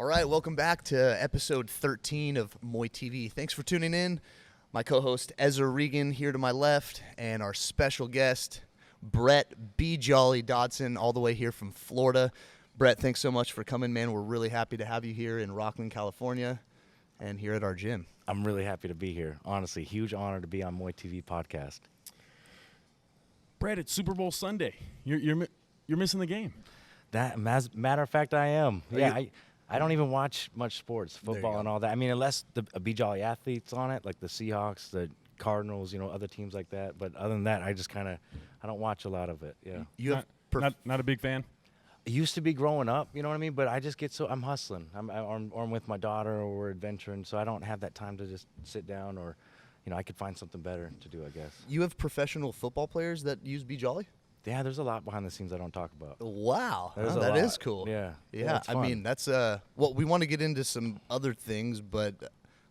All right, welcome back to episode 13 of MuayTV. Thanks for tuning in. My co-host Ezra Regan here to my left, and our special guest, Bret Bjolly Lotion, all the way here from Florida. Bret, thanks so much for coming, man. We're really happy to have you here in Rockland, California, and here at our gym. I'm really happy to be here. Honestly, huge honor to be on MuayTV podcast. Bret, it's Super Bowl Sunday. You're missing the game. That, matter of fact, I am. Yeah, I don't even watch much sports, football and all that. I mean, unless a Bjolly athlete's on it, like the Seahawks, the Cardinals, other teams like that. But other than that, I just I don't watch a lot of it. Yeah. You not a big fan? I used to be growing up, you know what I mean? But I just get I'm hustling. Or I'm with my daughter, or we're adventuring, so I don't have that time to just sit down, or, I could find something better to do, I guess. You have professional football players that use Bjolly? Yeah, there's a lot behind the scenes I don't talk about. Wow, that is cool. Yeah. Yeah, it's I fun. mean, that's well, we want to get into some other things, but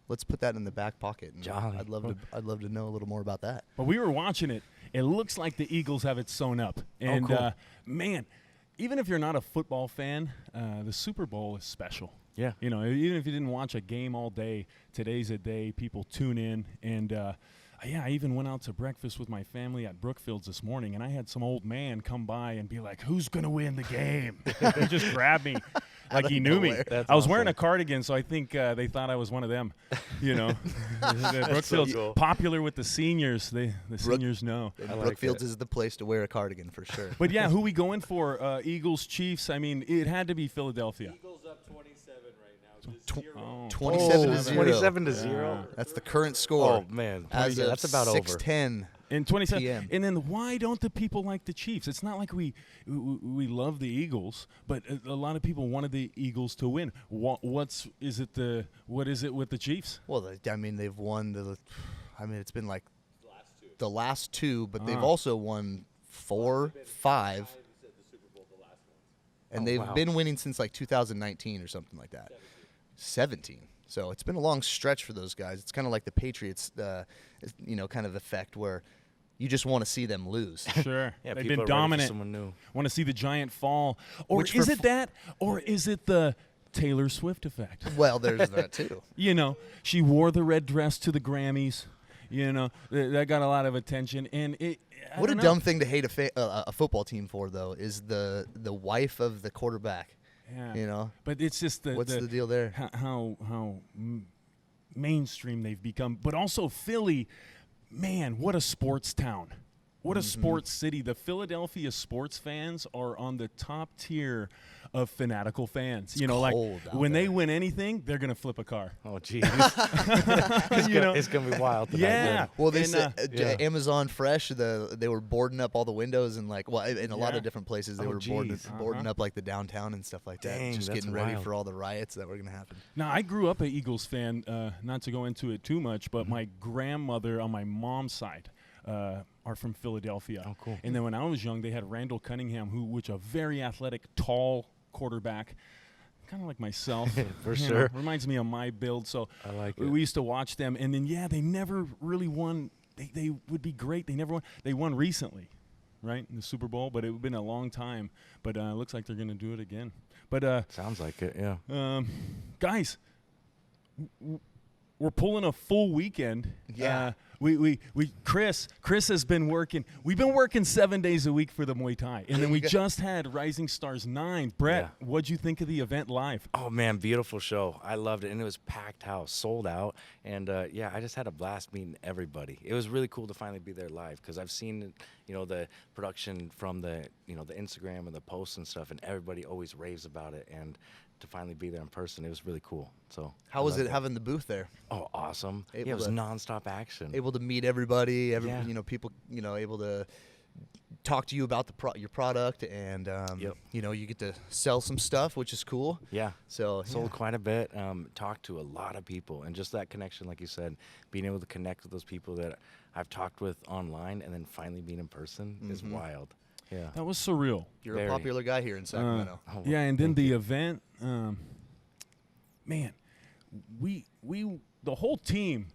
let's put that in the back pocket. And Jolly. I'd love to know a little more about that. But we were watching it. It looks like the Eagles have it sewn up. And, cool. Man, even if you're not a football fan, the Super Bowl is special. Yeah. Even if you didn't watch a game all day, today's a day people tune in. And, I even went out to breakfast with my family at Brookfields this morning, and I had some old man come by and be like, "Who's going to win the game?" He just grabbed me like he knew me. That's I was awesome. wearing a cardigan, so I think they thought I was one of them. The Brookfields, cool. popular with the seniors. The seniors know. And I like Brookfields it. is the place to wear a cardigan for sure. But, yeah, who we going for? Eagles, Chiefs? I mean, it had to be Philadelphia. Eagles up 27 right now. Just Tw- 0. 27 to 0. 27 to 0. That's the current score. Oh man, As of that's about over. 6:10. In 27, PM. and then why don't the people like the Chiefs? It's not like we love the Eagles, but a lot of people wanted the Eagles to win. What is it with the Chiefs? Well, they've won it's been like the last two, but they've Ah. also won 4, 5, The Super Bowl, the last one. and Oh, they've wow. been winning since like 2019 or something like that. 17. So it's been a long stretch for those guys. It's kind of like the Patriots, kind of effect where you just want to see them lose. Sure, Yeah, they've people been are ready for dominant. someone new. Want to see the giant fall, or Which is for it that, or is it the Taylor Swift effect? Well, there's that too. She wore the red dress to the Grammys. That got a lot of attention, and What a dumb thing to hate a football team for, though, is the wife of the quarterback. Yeah. But it's just What's the deal there? How mainstream they've become, but also Philly, man, what a sports town, what a sports city. The Philadelphia sports fans are on the top tier of fanatical fans. Like cold out when they there. win anything, they're gonna flip a car. Oh geez, it's gonna be wild tonight. Yeah. Well, they And, said yeah. Amazon Fresh, they were boarding up all the windows and in a lot Yeah. of different places they Oh, were geez. boarding up like the downtown and stuff like that, Dang, just that's getting ready wild. for all the riots that were going to happen. Now, I grew up an Eagles fan, not to go into it too much, but my grandmother on my mom's side are from Philadelphia. Oh, cool. And then when I was young, they had Randall Cunningham, which a very athletic, tall quarterback, kind of like myself. For sure. Reminds me of my build. So I like we it. used to watch them. And then, they never really won. They would be great. They never won. They won recently, right, in the Super Bowl, but it's been a long time. But it looks like they're going to do it again. But Sounds like it. Yeah. guys, we're pulling a full weekend. Yeah. Chris has been working. We've been working 7 days a week for the Muay Thai, and then we just had Rising Stars 9. Bret, Yeah. what'd you think of the event live? Oh man, beautiful show. I loved it, and it was packed house, sold out, and I just had a blast meeting everybody. It was really cool to finally be there live because I've seen, the production from the Instagram and the posts and stuff, and everybody always raves about it. And to finally be there in person, it was really cool. So How was it having the booth there? Oh, awesome! Able It was to- nonstop action. Able to meet everybody, Yeah. people, able to talk to you about your product, and Yep. you get to sell some stuff, which is cool. Yeah. So Sold quite a bit, talked to a lot of people, and just that connection, like you said, being able to connect with those people that I've talked with online and then finally being in person is wild. Yeah. That was surreal. you're Very. a popular guy here in Sacramento. Oh, well, Yeah, and then thank the you. event, man, we the whole team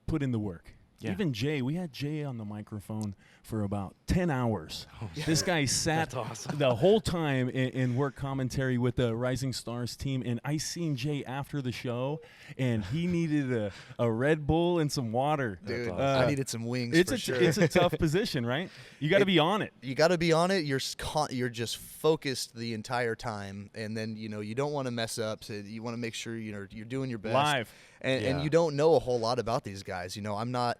put in the work. Yeah. Even Jay, we had Jay on the microphone for about 10 hours. This guy sat That's awesome. the whole time in work commentary with the Rising Stars team, and I seen Jay after the show, and he needed a Red Bull and some water. Dude, awesome. I needed some wings for sure. It's a tough position, right? You got to be on it. You got to be on it. You're just focused the entire time, and then you don't want to mess up. So you want to make sure you're doing your best. Live. And you don't know a whole lot about these guys. I'm not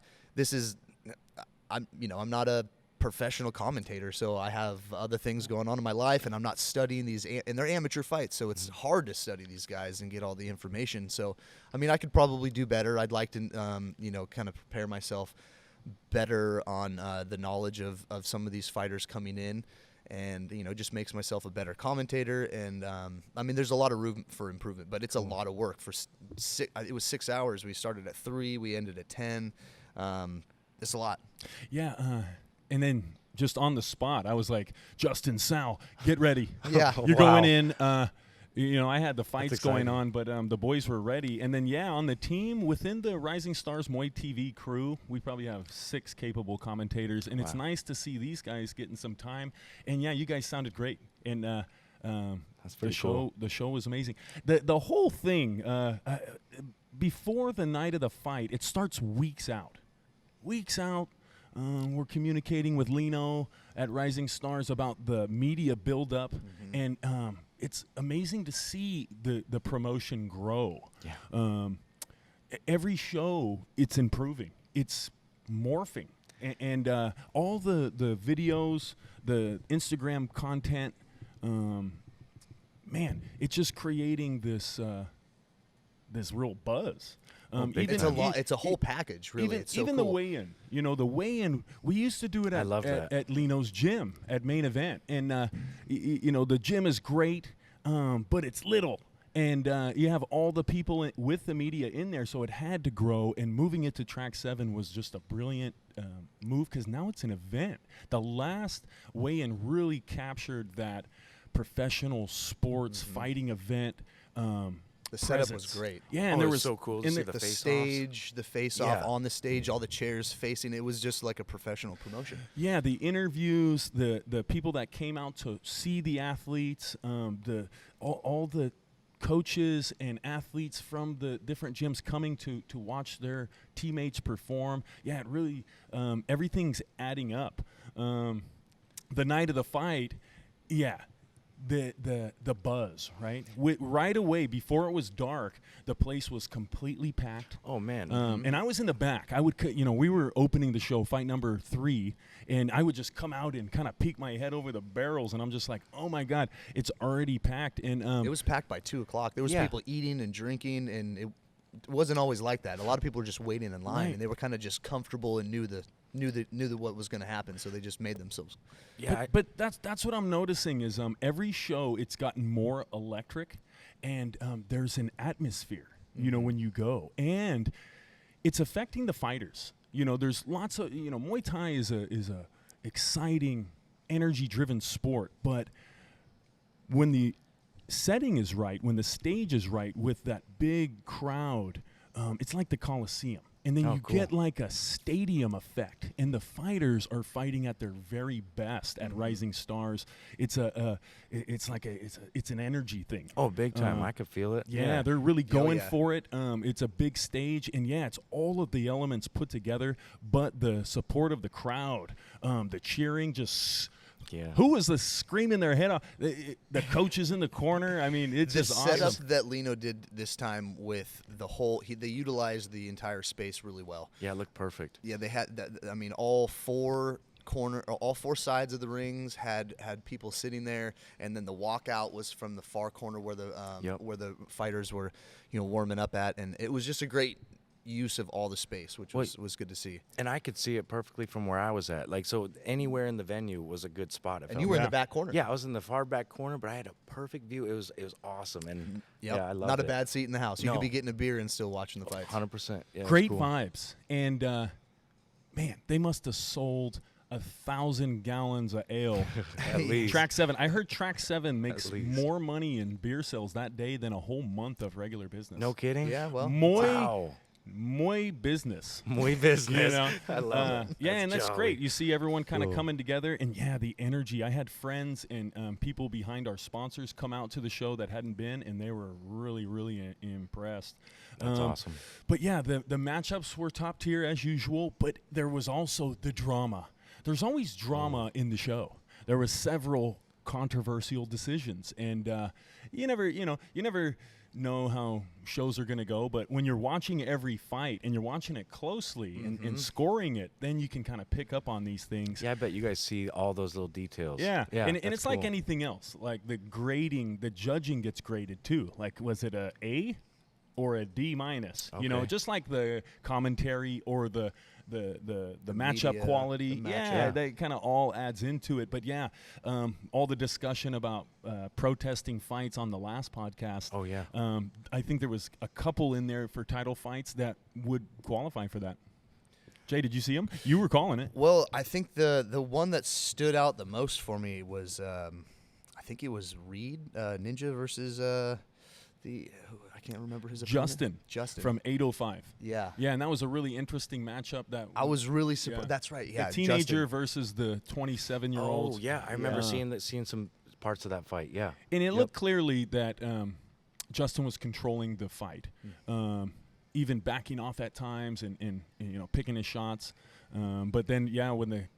a professional commentator, so I have other things going on in my life, and I'm not studying these, and they're amateur fights, so it's hard to study these guys and get all the information. So, I could probably do better. I'd like to, kind of prepare myself better on the knowledge of some of these fighters coming in, and just makes myself a better commentator. And there's a lot of room for improvement, but it's a lot of work. It was 6 hours. We started at 3, we ended at 10. It's a lot. Yeah, and then just on the spot, I was like, Justin, Sal, get ready. Yeah. You're Wow. going in. I had the fights exciting. going on, but the boys were ready. And then, on the team, within the Rising Stars MuayTV crew, we probably have 6 capable commentators. And it's Wow. nice to see these guys getting some time. And, you guys sounded great. And That's pretty the show was amazing. The whole thing, before the night of the fight, it starts weeks out. We're communicating with Lino at Rising Stars about the media buildup, and it's amazing to see the promotion grow. Yeah. Every show, it's improving. It's morphing. And all the videos, the Instagram content, it's just creating this real buzz. It's a whole package, really. Even, it's so even cool. the weigh-in. The weigh-in, we used to do it I love that. at Lino's gym at Main Event. And, the gym is great, but it's little. And you have all the people with the media in there, so it had to grow. And moving it to Track 7 was just a brilliant move, because now it's an event. The last weigh-in really captured that professional sports fighting event. The setup presence. was great. Yeah, Oh, and there it was was so cool to in see the the The face-offs. stage, the face-off Yeah. on the stage, all the chairs facing. It was just like a professional promotion. Yeah, the interviews, the people that came out to see the athletes, all the coaches and athletes from the different gyms coming to watch their teammates perform. Yeah, it really, everything's adding up. The night of the fight, the buzz, right? Right away, before it was dark, the place was completely packed. Oh man. And I was in the back. We were opening the show, fight number 3, and I would just come out and kind of peek my head over the barrels, and I'm just like, oh my God, it's already packed. And It was packed by 2 o'clock. There was Yeah. people eating and drinking, and it wasn't always like that. A lot of people were just waiting in line, Right. and they were kind of just comfortable and knew what was going to happen, so they just made themselves. Yeah. But that's what I'm noticing is every show it's gotten more electric, and there's an atmosphere, when you go, and it's affecting the fighters. There's lots of Muay Thai is a exciting, energy-driven sport, but when the setting is right, when the stage is right, with that big crowd, it's like the Coliseum. And then you cool. get like a stadium effect, and the fighters are fighting at their very best at Rising Stars. It's an energy thing. Oh, big time. I could feel it. Yeah, they're really going yeah. for it. It's a big stage, and it's all of the elements put together, but the support of the crowd, the cheering, just. Yeah. Who was the screaming their head off? The coaches in the corner. It's The just setup awesome. that Lino did this time with the whole, they utilized the entire space really well. Yeah, it looked perfect. Yeah, they had that. All 4 sides of the rings had people sitting there, and then the walkout was from the far corner where the fighters were, warming up at, and it was just a great use of all the space, which was good to see. And I could see it perfectly from where I was at. Like, so anywhere in the venue was a good spot. And you were in the back corner. Yeah, I was in the far back corner, but I had a perfect view. It was awesome, and yeah, I loved Not it. a bad seat in the house. You No. could be getting a beer and still watching the fights. 100%. Yeah, it was Great cool. vibes. And, man, they must have sold 1,000 gallons of ale. At least. Track 7. I heard Track 7 makes At least. more money in beer sales that day than a whole month of regular business. No kidding. Yeah, well, Muay, Wow. Muay business. Muy business. You know? I love it. Yeah, and that's jolly. great. You see everyone kind of Cool. coming together, and the energy. I had friends and people behind our sponsors come out to the show that hadn't been, and they were really, really impressed. That's awesome. But yeah, the matchups were top tier as usual, but there was also the drama. There's always drama in the show. There was several controversial decisions, and you never know how shows are going to go, but when you're watching every fight and you're watching it closely and scoring it, then you can kind of pick up on these things. Yeah, I bet you guys see all those little details. Yeah, and that's it's like cool. anything else. Like the grading, the judging gets graded too. Like, was it a A or a D minus? You know, Okay. just like the commentary or the matchup media, quality. the matchup. Yeah, that kind of all adds into it. But yeah, all the discussion about protesting fights on the last podcast. Oh, yeah. I think there was a couple in there for title fights that would qualify for that. Jay, did you see them? You were calling it. Well, I think the one that stood out the most for me was I think it was Reed Ninja versus I can't remember his opponent. Justin from 805. Yeah. Yeah, and that was a really interesting matchup. That I was really surprised. Yeah. That's right. Yeah, the teenager Justin. versus the 27-year-old. Oh, yeah. I remember Yeah. seeing some parts of that fight. Yeah. And it Yep. looked clearly that Justin was controlling the fight, even backing off at times and picking his shots. But then, when the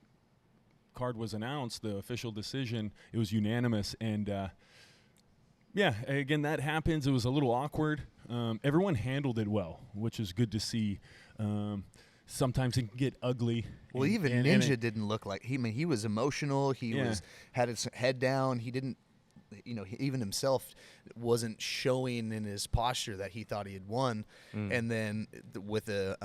card was announced, the official decision, it was unanimous. And again, that happens. It was a little awkward. Everyone handled it well, which is good to see. Sometimes it can get ugly. Well, and- even and Ninja it- didn't look like he was emotional. He had his head down. He didn't, even himself wasn't showing in his posture that he thought he had won. And then with the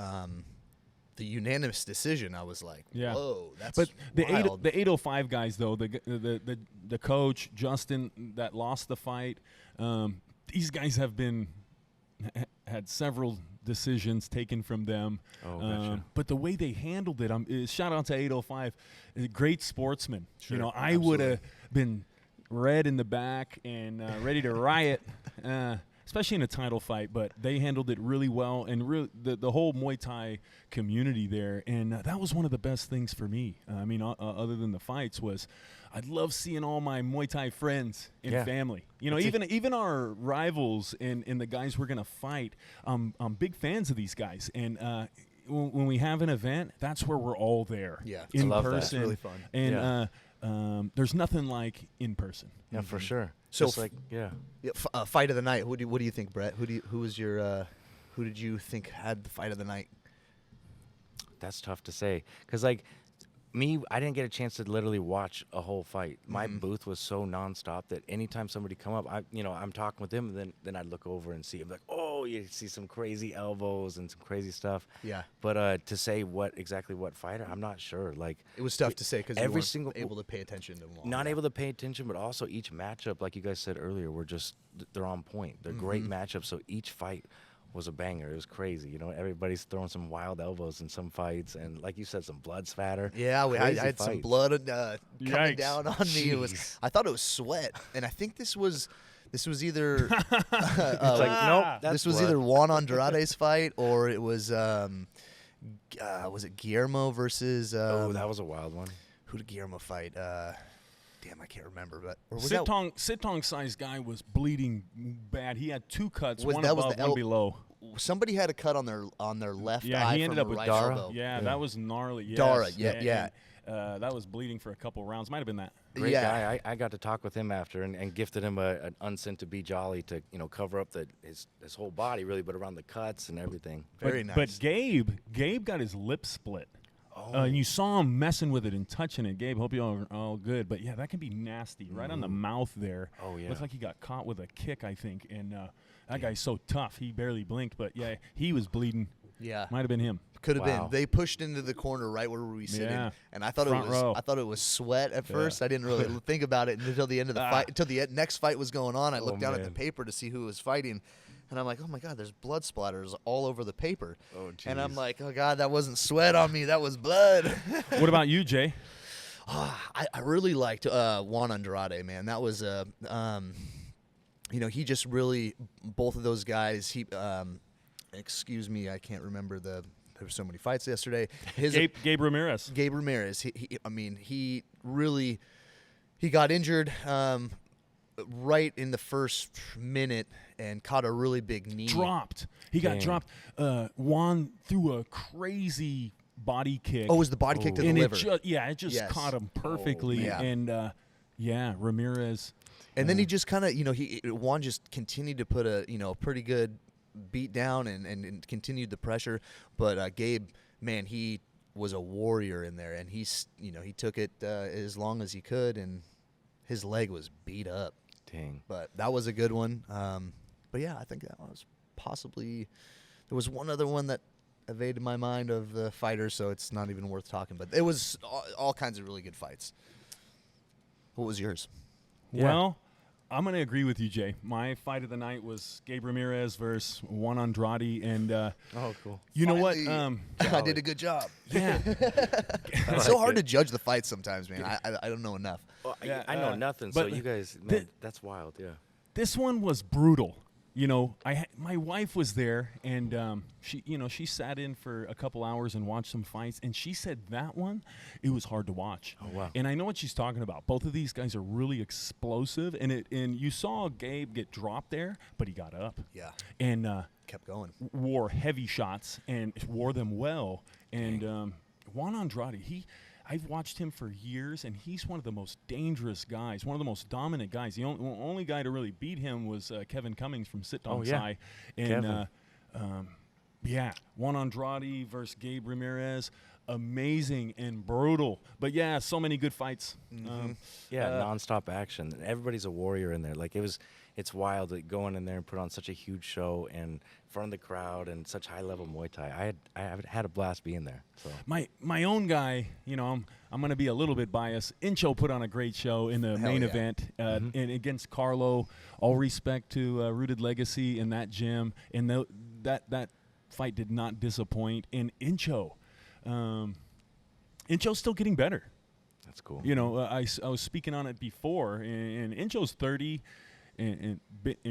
unanimous decision, I was like, Yeah. whoa, that's But wild. the 805 guys, though, the coach Justin that lost the fight, these guys have had several decisions taken from them. Oh, gotcha. But the way they handled it, shout out to 805, great sportsman. Sure, I would have been red in the back and ready to riot. Especially in a title fight, but they handled it really well, and the whole Muay Thai community there, and that was one of the best things for me. Other than the fights, was I love seeing all my Muay Thai friends and Yeah. family. Even our rivals and the guys we're gonna fight. I'm big fans of these guys, and when we have an event, that's where we're all there. Yeah. in I love that. person. It's really fun. And Yeah. there's nothing like in person. Yeah, for sure. So Just like, yeah. Yeah, fight of the night. What do you think, Brett? Who did you think had the fight of the night? That's tough to say. Because, like, me, I didn't get a chance to literally watch a whole fight. My booth was so nonstop that anytime somebody come up, I'm talking with them, and then I'd look over and see, I'm like, oh, you see some crazy elbows and some crazy stuff. Yeah. But to say exactly what fighter, I'm not sure. Like, It was tough to say because you every weren't single able to pay attention to them all. not able to pay attention, but also each matchup, like you guys said earlier, they're on point. They're great matchups. So each fight was a banger. It was crazy. Everybody's throwing some wild elbows in some fights, and like you said, some blood spatter. Yeah, I Crazy had some fights. blood coming Yikes. down on me. Jeez. I thought it was sweat, and I think this was either It's like, nope, that's this was blood. either Juan Andrade's fight or it was it Guillermo versus Oh, that was a wild one. who did Guillermo fight? Damn, I can't remember. But or was that, Sitong-sized guy was bleeding bad. He had two cuts, one that was above, the one below. somebody had a cut on their left Yeah, eye he ended from up the with right Dara. elbow. Yeah, that was gnarly. Yes. Dara, yeah. and, that was bleeding for a couple rounds. Might have been that. Great Yeah. guy. I got to talk with him after and gifted him an unsent to be jolly to cover up his whole body really, but around the cuts and everything. Very but, nice. But Gabe got his lip split. And you saw him messing with it and touching it. Gabe, hope you're all good. But, yeah, that can be nasty. Right on the mouth there. Oh, yeah. Looks like he got caught with a kick, I think. And that guy's so tough. He barely blinked. But, yeah, he was bleeding. Yeah. Might have been him. Could have Wow. been. They pushed into the corner right where we sitting, Yeah. and I thought Front row. I thought it was sweat at first. I didn't really think about it until the end of the fight. Until the next fight was going on, I looked down at the man. paper to see who was fighting, and I'm like, oh my god, there's blood splatters all over the paper. Oh, and I'm jeez. like, oh god, that wasn't sweat on me, that was blood. What about you, Jay? I really liked Juan Andrade, man. That was he just really both of those guys. excuse me, I can't remember there were so many fights yesterday. Gabe Ramirez. Gabe Ramirez. He really got injured right in the first minute and caught a really big knee. He got dropped. Juan threw a crazy body kick. Oh, it was the body kick to the and liver. It just caught him perfectly. Yeah. And Ramirez. And then he just kind of, Juan just continued to put a, pretty good beat down and continued the pressure. But Gabe, man, he was a warrior in there, and he took it as long as he could, and his leg was beat up. Dang. But that was a good one. But yeah, I think that was possibly. There was one other one that evaded my mind of the fighters, so it's not even worth talking. But it was all kinds of really good fights. What was yours? Yeah. Well, I'm going to agree with you, Jay. My fight of the night was Gabe Ramirez versus Juan Andrade, and cool. You know what? I did a good job. Yeah, it's so hard to judge the fights sometimes, man. I don't know enough. Well, Yeah, I know nothing, so but you guys, man, that's wild. Yeah. this one was brutal. My wife was there, and she sat in for a couple hours and watched some fights, and she said that one, it was hard to watch. Oh, wow. And I know what she's talking about. Both of these guys are really explosive, and you saw Gabe get dropped there, but he got up. Yeah. And Kept going. wore heavy shots and wore them well. And Juan Andrade, I've watched him for years, and he's one of the most dangerous guys, one of the most dominant guys. The only guy to really beat him was Kevin Cummings from Sit Dong Sai. And Juan Andrade versus Gabe Ramirez, amazing and brutal. But yeah, so many good fights. Mm-hmm. Nonstop action. Everybody's a warrior in there. Like it's wild to go in there and put on such a huge show and in front of the crowd and such high level Muay Thai. I had a blast being there. So my own guy, I'm going to be a little bit biased. Incho put on a great show in the main event and against Carlo. All respect to Rooted Legacy in that gym, and that fight did not disappoint. And Incho's still getting better. That's cool. I was speaking on it before, and Incho's 30. And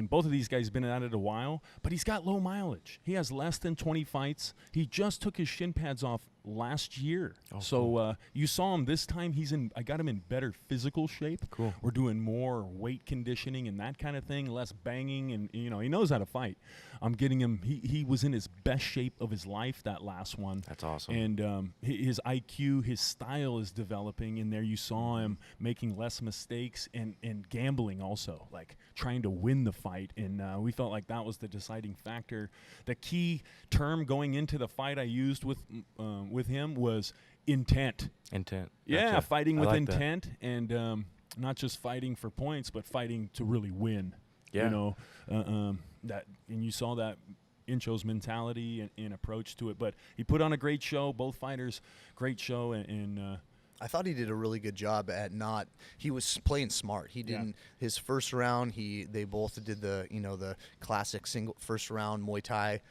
both of these guys have been at it a while, but he's got low mileage. He has less than 20 fights. He just took his shin pads off last year. Oh, so cool. You saw him this time. I got him in better physical shape. Cool. We're doing more weight conditioning and that kind of thing, less banging, and he knows how to fight. I'm getting him. He was in his best shape of his life that last one. That's awesome. And his IQ, his style is developing. And there you saw him making less mistakes and gambling also, like trying to win the fight. And we felt like that was the deciding factor. The key term going into the fight I used with him was intent. Intent. Yeah, Gotcha. fighting I with like intent, and not just fighting for points, but fighting to really win. Yeah. And you saw that Incho's mentality and approach to it. But he put on a great show. Both fighters, great show, and I thought he did a really good job at not. He was playing smart. He didn't. His first round, they both did the classic single first round Muay Thai,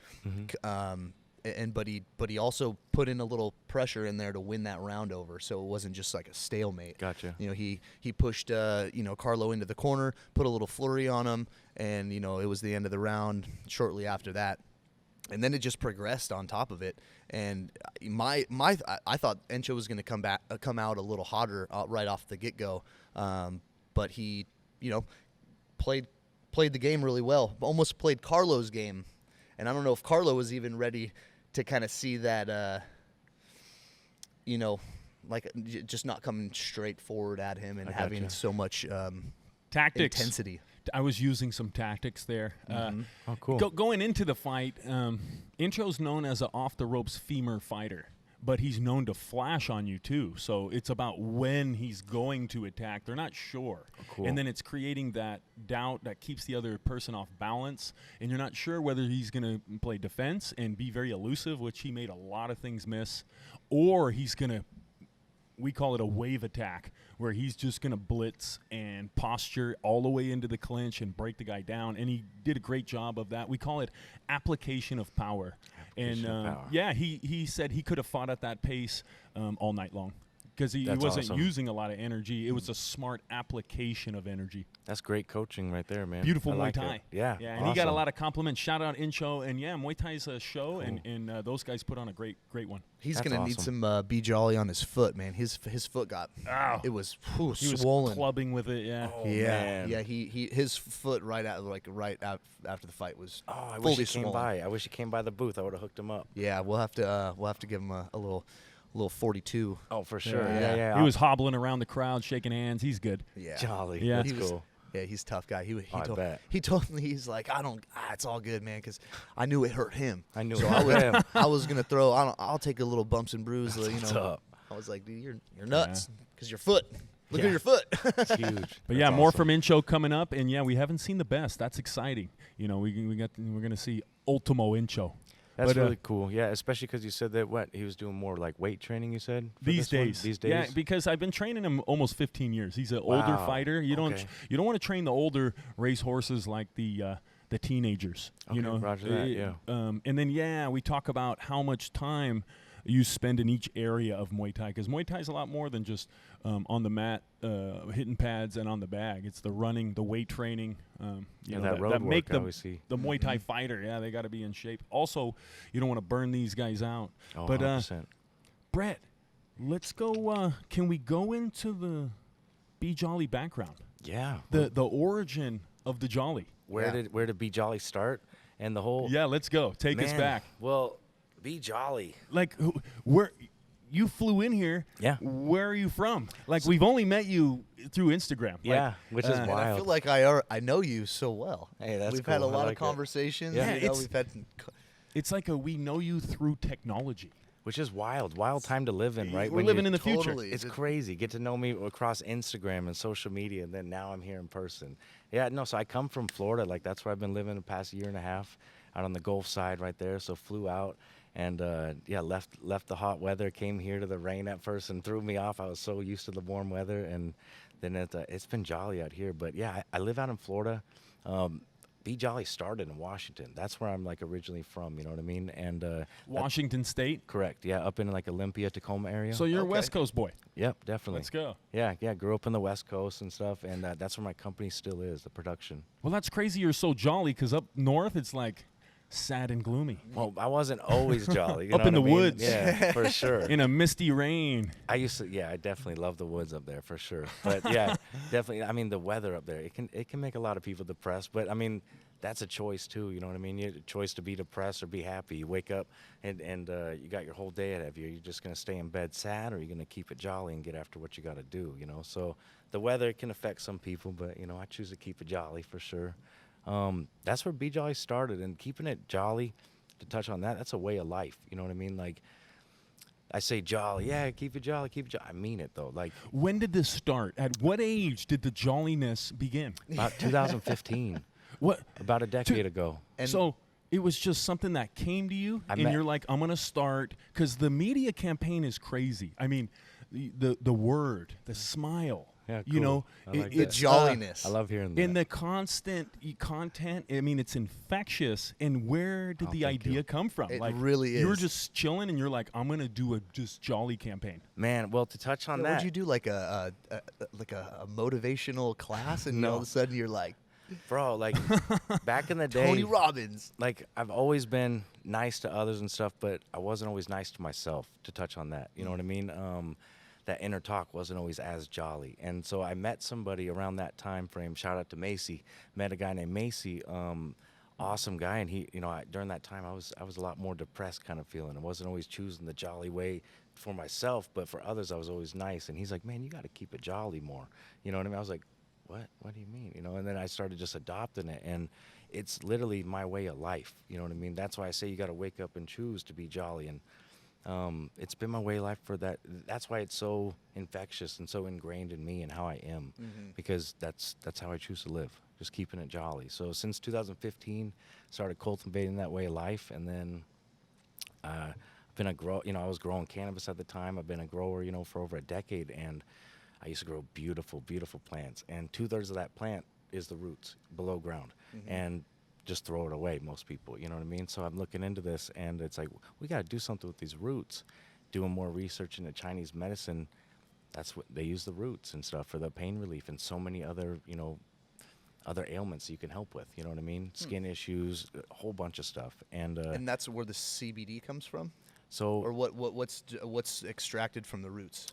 but he also put in a little pressure in there to win that round over, so it wasn't just like a stalemate. Gotcha. He pushed Carlo into the corner, put a little flurry on him, and it was the end of the round shortly after that. And then it just progressed on top of it, and I thought Encho was going to come out a little hotter right off the get go, but he played the game really well, almost played Carlo's game, and I don't know if Carlo was even ready to kind of see that, just not coming straight forward at him and having so much tactics, intensity. I was using some tactics there. Oh, cool. Going into the fight, Intro's known as an off-the-ropes femur fighter, but he's known to flash on you too. So it's about when he's going to attack. They're not sure. Oh, cool. And then it's creating that doubt that keeps the other person off balance, and you're not sure whether he's going to play defense and be very elusive, which he made a lot of things miss, or he's going to, we call it a wave attack, where he's just going to blitz and posture all the way into the clinch and break the guy down. And he did a great job of that. We call it application of power. He said he could have fought at that pace all night long. because he That's wasn't awesome. using a lot of energy. It was a smart application of energy. That's great coaching right there, man. Beautiful I Muay like it. Thai. Yeah. Yeah, and he got a awesome. lot of compliments. Shout out Incho, and yeah, Muay Thai's a show, and those guys put on a great one. He's That's gonna need awesome. some Be Jolly on his foot, man. His foot got it was He was swollen. clubbing with it. Yeah. Oh, yeah, man. yeah. He his foot right after the fight was Oh, I fully wish he came swollen. by. I wish he came by the booth. I would have hooked him up. Yeah, we'll have to give him a little 42. Oh, for sure. Yeah. Yeah. He was hobbling around the crowd, shaking hands. He's good. Yeah, jolly. Yeah. That's He was- cool. Yeah, he's a tough guy. I bet. He told me, he's like, it's all good, man, because I knew it hurt him. I knew so it I hurt him. I was gonna throw. I'll take a little bumps and bruises. What's up? I was like, dude, you're nuts, because your foot. Look Yeah. at your foot. It's huge. But yeah, That's more awesome. from Incho coming up, and yeah, we haven't seen the best. That's exciting. You know, we're gonna see Ultimo Incho. That's But, really cool. Yeah, especially because you said that he was doing more like weight training. You said for These this one? days. These days. Yeah, because I've been training him almost 15 years. He's an older Wow. fighter. You don't Okay. want to train the older race horses like the teenagers. You Okay, know, roger that, yeah. And then we talk about how much time you spend in each area of Muay Thai, because Muay Thai is a lot more than just on the mat, hitting pads, and on the bag. It's the running, the weight training. Yeah, that road make work I the always see. the Muay Thai fighter. Yeah, they got to be in shape. Also, you don't want to burn these guys out. Oh, but 100%. Brett, let's go. Can we go into the Be Jolly background? Yeah. The origin of the Jolly. Where did Be Jolly start? And the whole Yeah, let's go. Take us Man, back. Well, Be Jolly. Like, where you flew in here? Yeah. Where are you from? Like, we've only met you through Instagram. Yeah, which is And I wild. feel like I know you so well. Hey, that's We've had a cool. I lot like of it. conversations. Yeah, you know, it's- we've had. It's like we know you through technology. Which is wild. Wild time to live in, right? We're When living you- in the future. Totally. It's crazy. Get to know me across Instagram and social media, and then now I'm here in person. Yeah, no, so I come from Florida. Like, that's where I've been living the past year and a half, out on the Gulf side right there. So flew out and, left the hot weather, came here to the rain at first and threw me off. I was so used to the warm weather, and then it's been jolly out here. But, yeah, I live out in Florida. Be Jolly started in Washington. That's where I'm, like, originally from, you know what I mean? And Washington State. correct, yeah, up in, like, Olympia, Tacoma area. So you're a Okay. West Coast boy. Yep, definitely. Let's go. Yeah, grew up in the West Coast and stuff, and that's where my company still is, the production. Well, that's crazy. You're so jolly, because up north it's like sad and gloomy. Well, I wasn't always jolly. You Up know in what the I mean? woods. Yeah, for sure. In a misty rain. I definitely love the woods up there for sure. But yeah, definitely. I mean, the weather up there, it can make a lot of people depressed. But I mean, that's a choice too. You know what I mean? You have a choice to be depressed or be happy. You wake up and you got your whole day ahead of you. You're just gonna stay in bed sad, or you're gonna keep it jolly and get after what you got to do. You know, so the weather can affect some people, but you know, I choose to keep it jolly for sure. That's where Be Jolly started, and keeping it jolly. To touch on that, that's a way of life. You know what I mean? Like, I say jolly, yeah, keep it jolly, keep it jolly. I mean it though. Like, When did this start? At what age did the jolliness begin? about 2015, What? about a decade ago. And So it was just something that came to you, and you're like, I'm gonna start, because the media campaign is crazy. I mean, the word, the smile. Yeah, You cool. know, I like the that. jolliness. I love hearing that. in the constant content. I mean, it's infectious. And where did the thank idea you. come from? It like, really You were is. just chilling, and you're like, I'm gonna do a just jolly campaign. Man, well, to touch on Would that, you do like a motivational class, and all of a sudden you're like bro, like back in the day, Tony Robbins? like I've always been nice to others and stuff, but I wasn't always nice to myself. To touch on that, you know what I mean? That inner talk wasn't always as jolly, and so I met somebody around that time frame. Shout out to Macy. Met a guy named Macy. Awesome guy, and he, you know, during that time I was a lot more depressed kind of feeling. I wasn't always choosing the jolly way for myself, but for others I was always nice. And he's like, man, you got to keep it jolly more. You know what I mean? I was like, what do you mean? You know, and then I started just adopting it, and it's literally my way of life. You know what I mean? That's why I say you got to wake up and choose to be jolly. And it's been my way of life for that. That's why it's so infectious and so ingrained in me and how I am, because that's how I choose to live, just keeping it jolly. So since 2015, started cultivating that way of life, and then I've been I was growing cannabis at the time. I've been a grower, you know, for over a decade, and I used to grow beautiful, beautiful plants. And 2/3 of that plant is the roots below ground, and just throw it away, most people, you know what I mean? So I'm looking into this, and it's like, we got to do something with these roots. Doing more research into Chinese medicine, that's what they use, the roots and stuff for the pain relief and so many other, other ailments you can help with. You know what I mean? Skin issues, a whole bunch of stuff. And that's where the CBD comes from, so or what's extracted from the roots?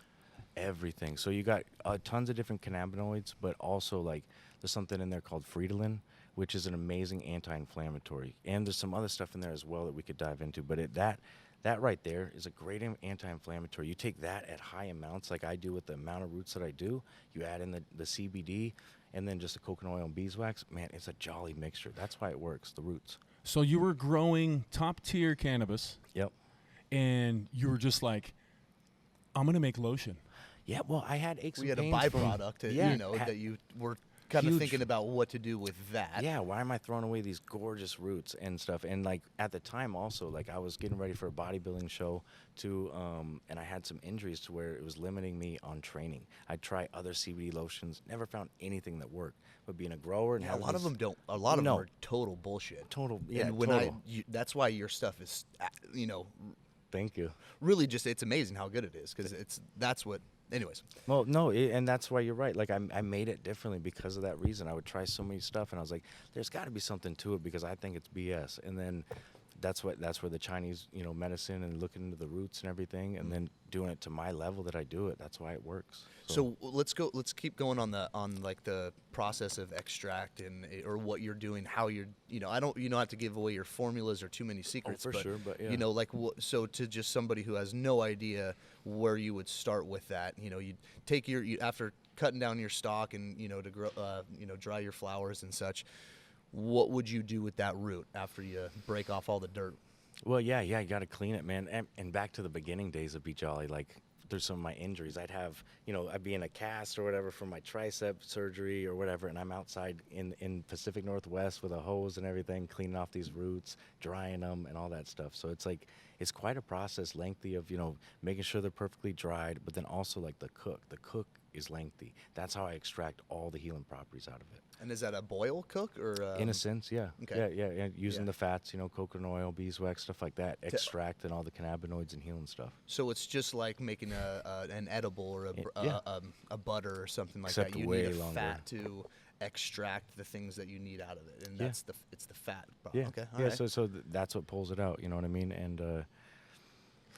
everything. So you got tons of different cannabinoids, but also like there's something in there called Fridolin, which is an amazing anti-inflammatory. And there's some other stuff in there as well that we could dive into. But that right there is a great anti-inflammatory. You take that at high amounts, like I do with the amount of roots that I do. You add in the CBD and then just the coconut oil and beeswax. Man, it's a jolly mixture. That's why it works, the roots. So you were growing top-tier cannabis, Yep. and you were just like, I'm going to make lotion. Yeah, well, I had aches We and had a pains from- byproduct, that you were kind of Huge. thinking about what to do with that. Yeah, why am I throwing away these gorgeous roots and stuff? And like at the time also, like I was getting ready for a bodybuilding show and I had some injuries to where it was limiting me on training. I'd try other CBD lotions, never found anything that worked. But being a grower and Yeah, a having lot of these- them don't. A lot of them No. are total bullshit. Yeah, And when total. that's why your stuff is, Thank you. really just, it's amazing how good it is, because that's what. Anyways, Well, no, and that's why you're right. Like I made it differently because of that reason. I would try so many stuff, and I was like, "There's got to be something to it," because I think it's BS. And then that's where the Chinese, medicine and looking into the roots and everything, and then doing it to my level that I do it. That's why it works. so let's keep going on the process of extract or what you're doing, how you're, you don't have to give away your formulas or too many secrets. for sure, but yeah. So to just somebody who has no idea where you would start with that, you take after cutting down your stalk and to grow, dry your flowers and such. What would you do with that root after you break off all the dirt? Well, yeah, you got to clean it, man. And back to the beginning days of Bjolly, like through some of my injuries, I'd have, I'd be in a cast or whatever from my tricep surgery or whatever, and I'm outside in Pacific Northwest with a hose and everything, cleaning off these roots, drying them, and all that stuff. So it's like, it's quite a process, lengthy of, making sure they're perfectly dried, but then also like the cook. The cook is lengthy. That's how I extract all the healing properties out of it. And is that a boil cook or? In a sense, yeah. Okay. Yeah. Using Yeah. the fats, coconut oil, beeswax, stuff like that, extract and all the cannabinoids and healing stuff. So it's just like making an edible or Yeah. a butter or something like Except that. You way need a longer. fat to extract the things that you need out of it, and Yeah. it's the fat. Yeah. Okay. Yeah. All right. So that's what pulls it out. You know what I mean? And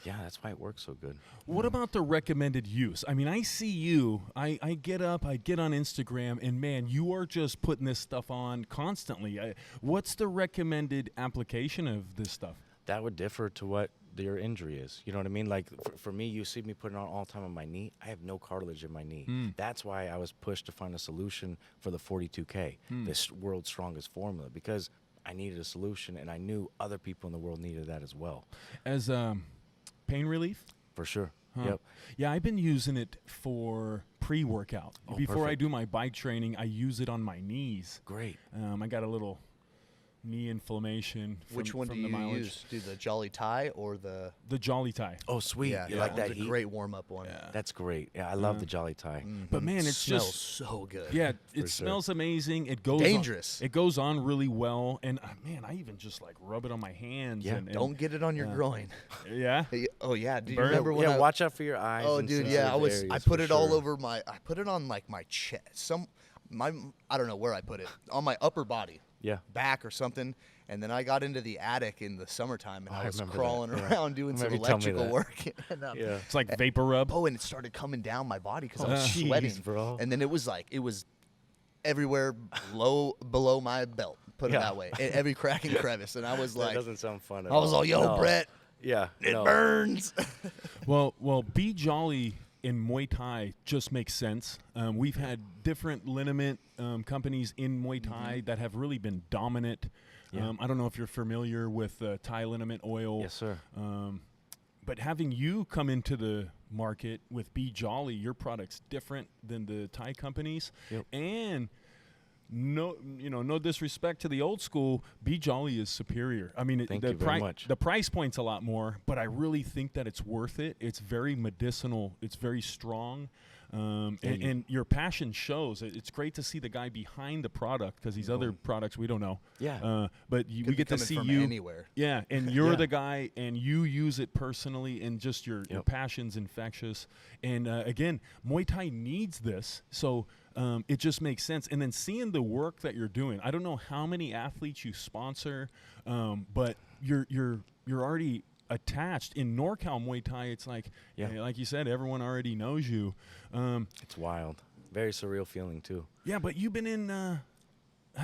yeah, that's why it works so good. What about the recommended use? I mean, I see you. I get up, I get on Instagram, and man, you are just putting this stuff on constantly. What's the recommended application of this stuff? That would differ to what your injury is. You know what I mean? Like for me, you see me putting it on all the time on my knee. I have no cartilage in my knee. That's why I was pushed to find a solution for the 42K, this world's strongest formula, because I needed a solution, and I knew other people in the world needed that as well. As pain relief? For sure. Huh. Yep. Yeah, I've been using it for pre-workout. Oh, Before I perfect. do my bike training, I use it on my knees. Great. I got a little knee inflammation. Which one do from the you mileage. use? Do the Jolly Thai or the? The Jolly Thai. Oh, sweet. Yeah, You that like one's that a heat? great warm up one. Yeah. That's great. Yeah, I love the Jolly Thai. But man, it smells just so good. yeah, For it sure. smells amazing. It goes Dangerous. it goes on really well, and man, I even just like rub it on my hands. Yeah, and Don't get it on your groin. Yeah. Oh yeah. Do you Burn. remember when Yeah, I? watch out for your eyes. Oh and dude, sensitive yeah. I areas put for it all sure. over I put it on like my chest. I don't know where I put it. On my upper body. Yeah. Back or something. And then I got into the attic in the summertime, and Oh, I I was remember crawling that, yeah. around doing some Remember you telling me electrical that. work. And, Yeah. It's like vapor rub. oh, and it started coming down my body because I was Jeez, sweating, bro. And then it was everywhere below my belt. Put it Yeah. that way, every crack and crevice. And I was That like, doesn't sound fun at I was all, "Yo, No. Brett, Yeah. it no. burns." Well, Be Jolly in Muay Thai just makes sense. We've had different liniment companies in Muay Thai that have really been dominant. Yeah. I don't know if you're familiar with Thai liniment oil. Yes, sir. But having you come into the market with Be Jolly, your product's different than the Thai companies. Yep. And no disrespect to the old school, Be Jolly is superior. I mean, Thank you very much. the price point's a lot more, but I really think that it's worth it. It's very medicinal. It's very strong. and your passion shows. It's great to see the guy behind the product, because these other products we don't know. Yeah. But we get to see from you anywhere. Yeah, and you're Yeah. the guy, and you use it personally, and just your passion's infectious. And again, Muay Thai needs this, so it just makes sense. And then seeing the work that you're doing, I don't know how many athletes you sponsor, but you're already attached in NorCal Muay Thai. It's like, like you said, everyone already knows you. It's wild. Very surreal feeling too. Yeah, but you've been in.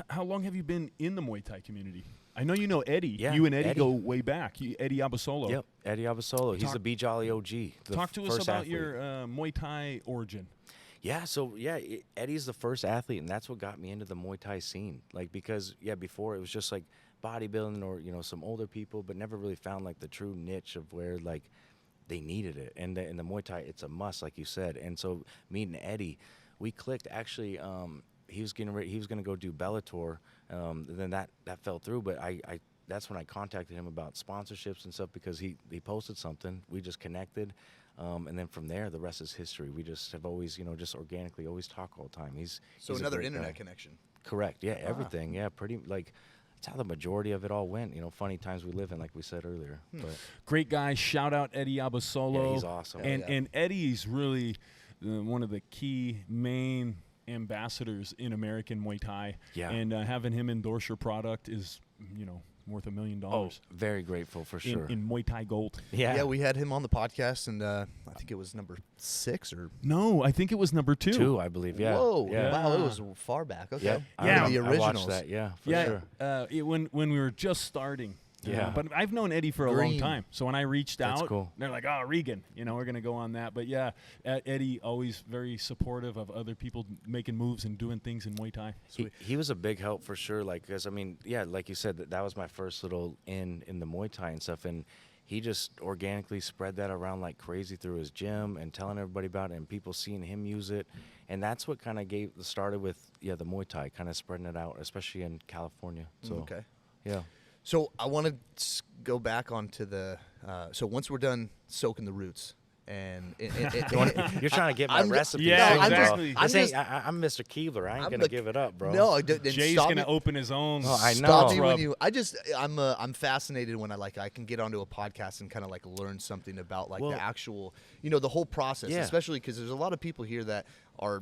How long have you been in the Muay Thai community? I know you know Eddie. Yeah, You and Eddie Eddie. go way back. Eddie Abasolo. Yep, Eddie Abasolo. He's the Bjolly OG. Talk to us first about athlete. your Muay Thai origin. Yeah, so Eddie's the first athlete, and that's what got me into the Muay Thai scene. Like, because before it was just like bodybuilding or some older people, but never really found like the true niche of where like they needed it. And in the Muay Thai, it's a must, like you said. And so meeting Eddie, we clicked. Actually, he was gonna go do Bellator. Then that fell through, but I that's when I contacted him about sponsorships and stuff, because he posted something. We just connected. And then from there, the rest is history. We just have always, just organically always talk all the time. He's a Another great internet guy. connection. Correct. Yeah, everything. Yeah, pretty like that's how the majority of it all went. Funny times we live in, like we said earlier. But Great guy. Shout out Eddie Abasolo. Yeah, he's awesome. And Eddie's really one of the key main ambassadors in American Muay Thai. Yeah. And having him endorse your product is, worth $1 million. very grateful for sure. In Muay Thai Gold. Yeah, we had him on the podcast, and I think it was number 6 or. No, I think it was number 2. 2, I believe. Yeah. Whoa! Yeah. Wow, it was far back. Okay. Yep. Yeah. The I originals. watched that. Yeah, for sure. When we were just starting. Yeah. But I've known Eddie for a long Green. time. So when I reached That's out, cool. they're like, "Oh, Regan, we're gonna go on that." But yeah, Eddie always very supportive of other people making moves and doing things in Muay Thai. He was a big help for sure. Like, because like you said, that was my first little in the Muay Thai and stuff, and he just organically spread that around like crazy through his gym and telling everybody about it, and people seeing him use it, and that's what kind of started with the Muay Thai, kind of spreading it out, especially in California. So Okay. yeah. So I want to go back onto the. So once we're done soaking the roots, and You're trying to get my I'm- recipe. Yeah, bro. exactly. I'm Mr. Keebler. I ain't I'm gonna the- give it up, bro. No, Jay's stop gonna me. open his own. Oh, I Stop know. me when rub. you. I'm fascinated when I can get onto a podcast and kind of like learn something about like Well, the actual, the whole process, Yeah. especially because there's a lot of people here that are,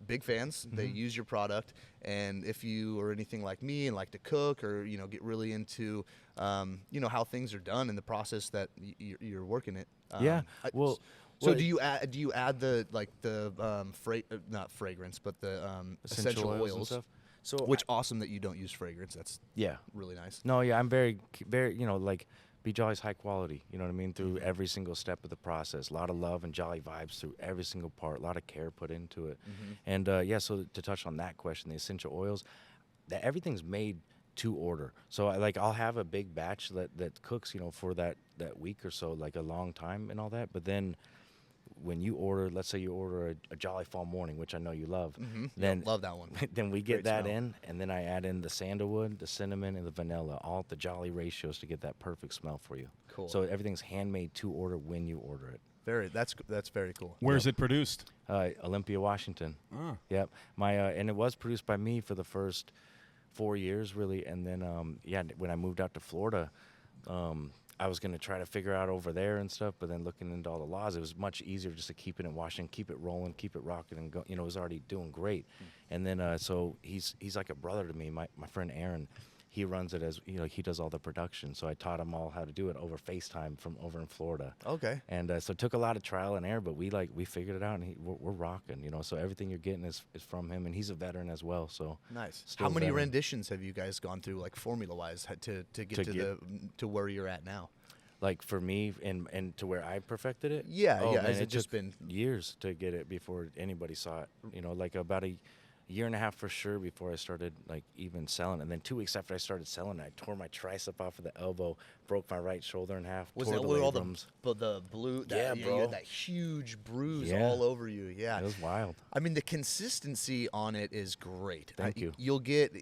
big fans. They Mm-hmm. use your product, and if you are anything like me and like to cook or get really into, how things are done in the process that you're working it. Yeah. So well, do you add the not fragrance, but the essential and oils? stuff. So Which awesome that you don't use fragrance. That's yeah. really nice. No, yeah, I'm very, like Be Jolly's high quality. You know what I mean? Through every single step of the process, a lot of love and jolly vibes through every single part. A lot of care put into it. And so to touch on that question, the essential oils, that everything's made to order. So I'll have a big batch that cooks, for that week or so, like a long time and all that. But then when you order, let's say you order a Jolly Fall Morning, which I know you love, then Love that one. then we get Great that smell. in, and then I add in the sandalwood, the cinnamon, and the vanilla, all at the Jolly ratios to get that perfect smell for you. Cool. So everything's handmade to order when you order it. That's very cool. Where's it produced? Olympia, Washington. Ah. Yep. And it was produced by me for the first 4 years, really. And then, when I moved out to Florida, I was going to try to figure out over there and stuff, but then looking into all the laws, it was much easier just to keep it in Washington, keep it rolling, keep it rocking, and go. It was already doing great. And then, so he's like a brother to me. My friend Aaron, he runs it as he does all the production. So I taught him all how to do it over FaceTime from over in Florida. Okay. And so it took a lot of trial and error, but we figured it out, and we're rocking. So everything you're getting is from him, and he's a veteran as well. So Nice. still How many veteran. renditions have you guys gone through, like formula-wise, to get to where you're at now? Like for me and to where I perfected it? Yeah, Oh, yeah. man, Has it just took been? years to get it before anybody saw it? Like about a year and a half for sure before I started like even selling. And then 2 weeks after I started selling, I tore my tricep off of the elbow, broke my right shoulder in half. Was tore that the where all labrums. the blue? Yeah, You bro. had that huge bruise Yeah. all over you. Yeah, It was wild. I mean, the consistency on it is great. Thank you. You'll get,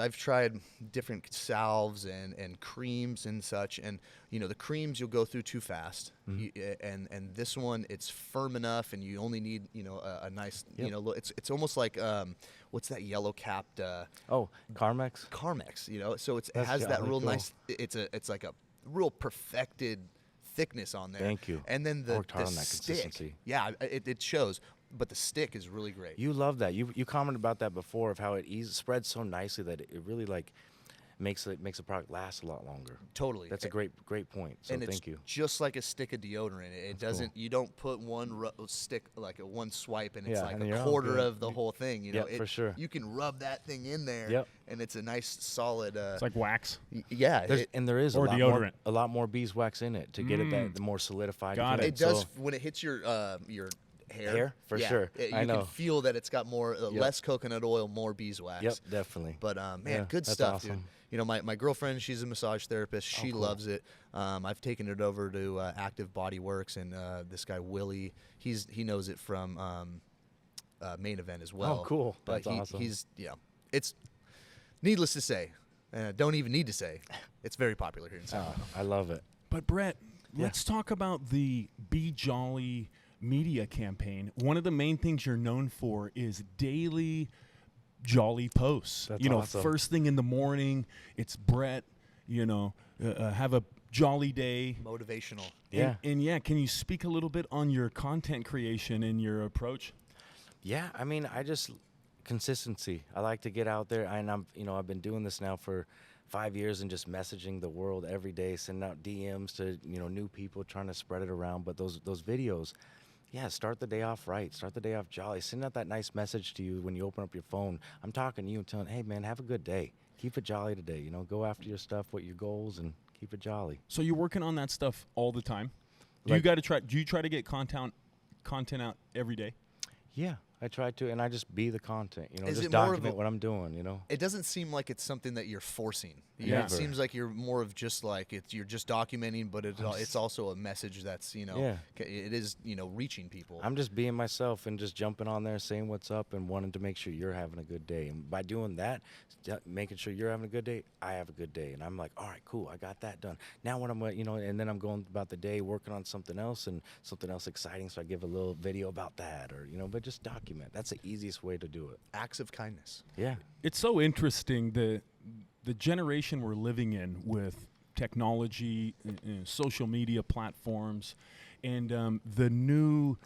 I've tried different salves and creams and such, and the creams you'll go through too fast, and this one it's firm enough, and you only need a nice it's almost like what's that yellow capped Oh, Carmex? Carmex, so it That's has that jolly real cool. nice. It's like a real perfected thickness on there. Thank you. And then I worked hard the on that stick, consistency. yeah, it shows. But the stick is really great. You love that. You commented about that before of how it spreads so nicely that it really like makes a product last a lot longer. Totally. That's a great point. So and thank you. It's just like a stick of deodorant. It doesn't. You don't put one stick like a one swipe, and it's Yeah, like and a you're all quarter good. of the whole thing. Yep, for sure. You can rub that thing in there, Yep. and it's a nice solid. It's like wax. Yeah, There is Or deodorant. a lot more beeswax in it to get it the more solidified. Got you it. it feel. does when it hits your hair. For yeah, sure. You I know. can feel that it's got more less coconut oil, more beeswax. Yep, definitely. But man, Yeah, good that's stuff, awesome. dude. My girlfriend, she's a massage therapist. She cool. loves it. I've taken it over to Active Body Works, and this guy Willie, he knows it from Main Event as well. Oh, cool. But That's awesome. He's it's needless to say, don't even need to say, it's very popular here in Sacramento. I love it. But Bret, let's talk about the Be Jolly media campaign. One of the main things you're known for is daily jolly posts. That's awesome. First thing in the morning, it's Bret, have a jolly day. Motivational. Yeah. And can you speak a little bit on your content creation and your approach? Yeah, I mean, consistency. I like to get out there, and I've been doing this now for 5 years and just messaging the world every day, sending out DMs to new people, trying to spread it around. But those videos, start the day off right. Start the day off jolly. Send out that nice message to you when you open up your phone. I'm talking to you and telling, hey man, have a good day. Keep it jolly today. Go after your stuff, what your goals, and keep it jolly. So you're working on that stuff all the time. Do Like- you try to get content out every day? Yeah, I try to, and I just be the content. Is Just it more of document a- what I'm doing. It doesn't seem like it's something that you're forcing. Yeah. It seems like you're more of just like you're just documenting, but it's also a message that's Yeah. it is reaching people. I'm just being myself and just jumping on there, saying what's up, and wanting to make sure you're having a good day. And by doing that, making sure you're having a good day, I have a good day. And I'm like, all right, cool, I got that done. Now what I'm, and then I'm going about the day working on something else and something else exciting. So I give a little video about that, or but just document. That's the easiest way to do it. Acts of kindness. Yeah. It's so interesting the generation we're living in with technology, social media platforms, and the new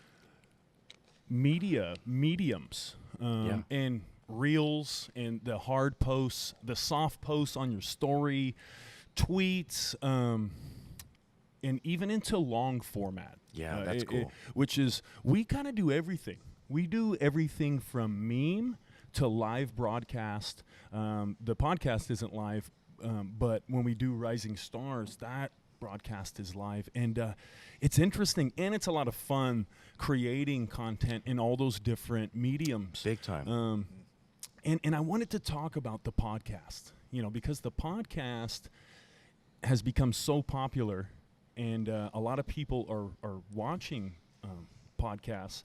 mediums, and reels, and the hard posts, the soft posts on your story, tweets, and even into long format. Yeah, that's cool. Which is, we kind of do everything. We do everything from meme to live broadcast. The podcast isn't live, but when we do Rising Stars, that broadcast is live. And it's interesting, and it's a lot of fun creating content in all those different mediums. Big time. And I wanted to talk about the podcast, because the podcast has become so popular, and a lot of people are watching podcasts.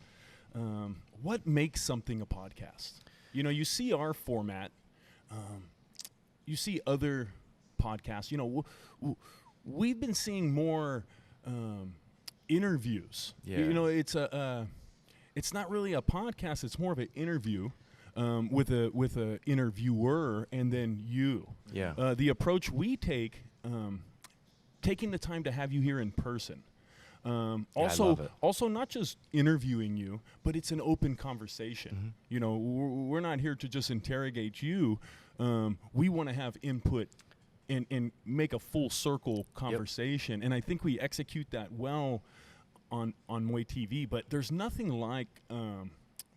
What makes something a podcast? You see our format. You see other podcasts. We've been seeing more interviews. Yeah. It's not really a podcast. It's more of an interview with a interviewer, and then you. Yeah. The approach we take, taking the time to have you here in person. I love it. Also not just interviewing you, but it's an open conversation. We're not here to just interrogate you. We want to have input and make a full circle conversation. And I think we execute that well on MuayTV. But there's nothing like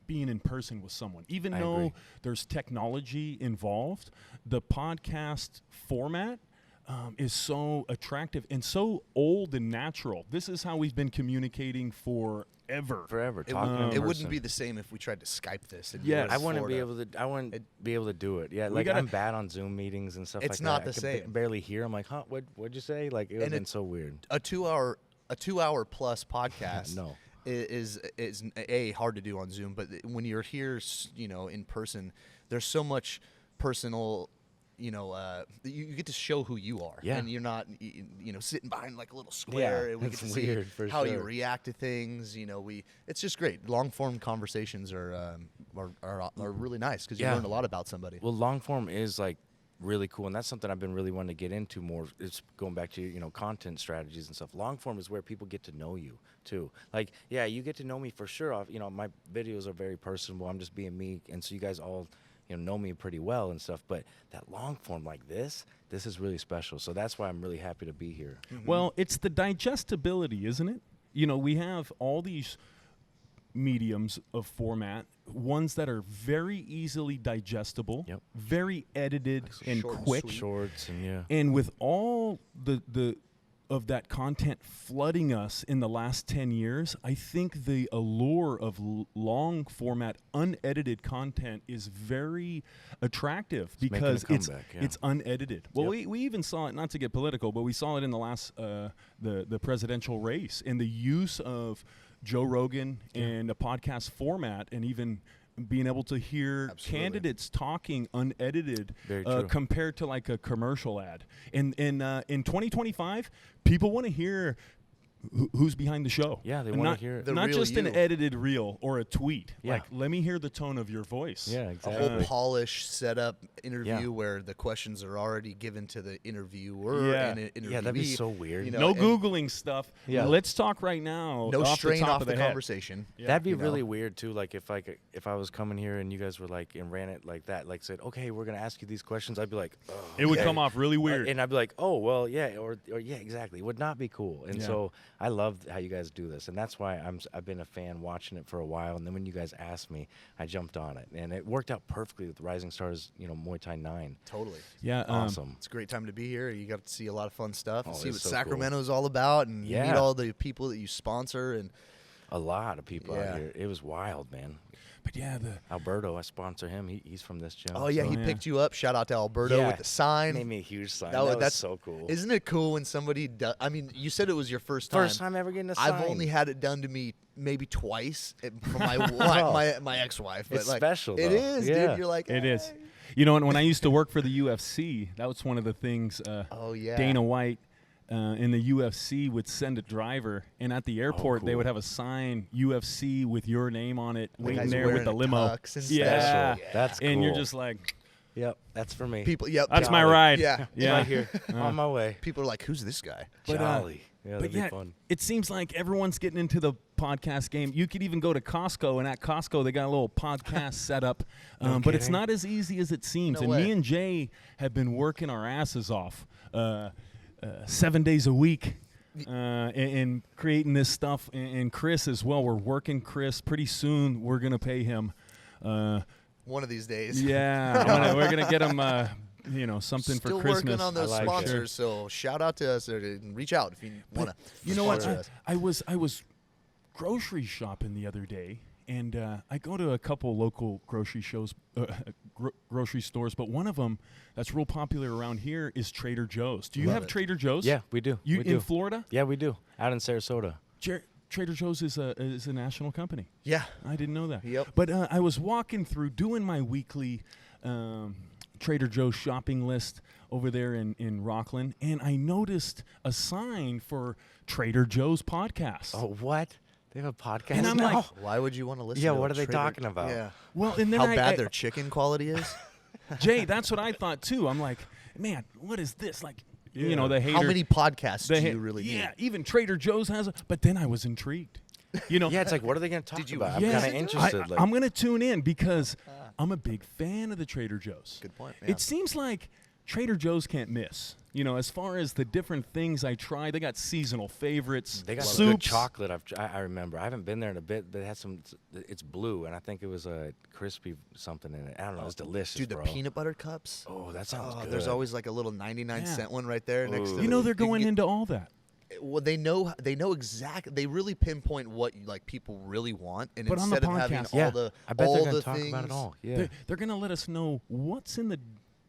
being in person with someone. Even I though agree. there's technology involved, the podcast format is so attractive and so old and natural. This is how we've been communicating forever. Forever. It, Talking in it wouldn't person. be the same if we tried to Skype this. And Yes. I wouldn't be able to. I wouldn't be able to do it. Yeah, like gotta- I'm bad on Zoom meetings and stuff. It's like not that. the I could same. barely hear. I'm like, huh? What'd you say? Like it would have And been it- so weird. a 2-hour plus podcast. No. Is hard to do on Zoom, but when you're here, in person, there's so much personal. You get to show who you are, Yeah. and you're not, sitting behind like a little square. Yeah, and we get it's to weird, see for how you sure. react to things. It's just great. Long form conversations are really nice because you Yeah. learn a lot about somebody. Well, long form is like really cool, and that's something I've been really wanting to get into more. It's going back to content strategies and stuff. Long form is where people get to know you too. Like, yeah, you get to know me for sure. My videos are very personable. I'm just being me, and so you guys all know me pretty well and stuff. But that long form like this is really special. So that's why I'm really happy to be here. Well, it's the digestibility, isn't it? We have all these mediums of format, ones that are very easily digestible, Yep. very edited and short and quick. sweet. Shorts and yeah. And with all the of that content flooding us in the last 10 years, I think the allure of long format, unedited content is very attractive making a because comeback, yeah. it's unedited. Well, Yep. we even saw it, not to get political, but we saw it in the last the presidential race, and the use of Joe Rogan and a podcast format, and even being able to hear Absolutely. candidates talking unedited Very true. compared to like a commercial ad. In 2025, people want to hear who's behind the show. Yeah, they And wanna not- hear it. The not real just an you. edited reel or a tweet. Yeah. Like, let me hear the tone of your voice. Yeah, A exactly. whole polished setup interview Yeah. where the questions are already given to the interviewer Yeah. and interviewee. Yeah, that'd be so weird. No and Googling stuff. Yeah. Let's talk right now. no off strain the top off of the head. conversation. Yeah. That'd be you know? really weird too. Like if I was coming here and you guys were like and ran it like that, like said, okay, we're gonna ask you these questions. I'd be like, oh, It would okay. come off really weird. And I'd be like, oh well, yeah, or yeah, exactly. It would not be cool. And Yeah. so I love how you guys do this, and that's why I've been a fan watching it for a while. And then when you guys asked me, I jumped on it, and it worked out perfectly with Rising Stars, Muay Thai 9. Totally. Yeah. Awesome. It's a great time to be here. You got to see a lot of fun stuff and Oh, see what it's so cool. Sacramento's all about, and you meet Yeah. all the people that you sponsor. And A lot of people Yeah. out here. It was wild, man. but yeah, Alberto, I sponsor him. He's from this gym. oh yeah, so- he yeah. picked you up. Shout out to Alberto Yeah. with the sign. made me a huge sign. That was- That was that's so cool. Isn't it cool when somebody does? I mean, you said it was your first time. First time ever getting a sign. I've only had it done to me maybe twice from my my ex-wife. But It's like, special, It though. is, Yeah. dude. You're like, it is. "Hey." And when I used to work for the UFC, that was one of the things. Oh yeah. Dana White in the UFC would send a driver, and at the airport they cool. would have a sign UFC with your name on it, The waiting guy's there with wearing the a limo. tux and Yeah, stuff. That's and you're cool. just like, Yep, that's for me. People. Yep. that's my Jolly. ride. Yeah. yeah. Right here, on my way. People are like, "Who's this guy?" But, Jolly. Yeah, But that'd yeah, be fun. it seems like everyone's getting into the podcast game. You could even go to Costco, and at Costco they got a little podcast set up. No But it's kidding. not as easy as it seems. No and way. me and Jay have been working our asses off 7 days a week. And creating this stuff, and Chris as well. We're working Chris. Pretty soon we're gonna pay him. One of these days. Yeah, we're gonna get him. Something Still for Christmas. working on those I like it. sponsors, so shout out to us or reach out if you want to. You know what? I was grocery shopping the other day, and I go to a couple local grocery grocery stores, but one of them that's real popular around here is Trader Joe's. Do you Love have it. Trader Joe's? Yeah, we do. You we in do. Florida? Yeah, we do. Out in Sarasota. Trader Joe's is a national company. Yeah. I didn't know that. Yep. But I was walking through doing my weekly Trader Joe's shopping list over there in Rockland, and I noticed a sign for Trader Joe's podcast. Oh, what? They have a podcast And I'm now? like, Why would you want to listen? Yeah, to what a are they Trader- talking about? Yeah. well, and then How I, bad I- their chicken quality is? Jay, that's what I thought too. I'm like, man, what is this? Like, the hater. How many podcasts the do ha- you really need? Yeah, even Trader Joe's has a. But then I was intrigued. Yeah, it's like, what are they going to talk Did you about? I'm Yeah, kind of interested. I'm going to tune in because I'm a big fan of the Trader Joe's. Good point. It seems like Trader Joe's can't miss. As far as the different things I try, they got seasonal favorites. They got soups. some good chocolate. I remember. I haven't been there in a bit, but it has some. It's blue, and I think it was a crispy something in it. I don't know. It's delicious, Dude, the bro. peanut butter cups. Oh, that sounds good. There's always like a little 99-cent one right there next to. They're going into all that. Well, they know exactly. They really pinpoint what like people really want, and But on the instead of having podcast, all the I bet all they're the gonna talk things, about it all. Yeah. They're going to let us know what's in the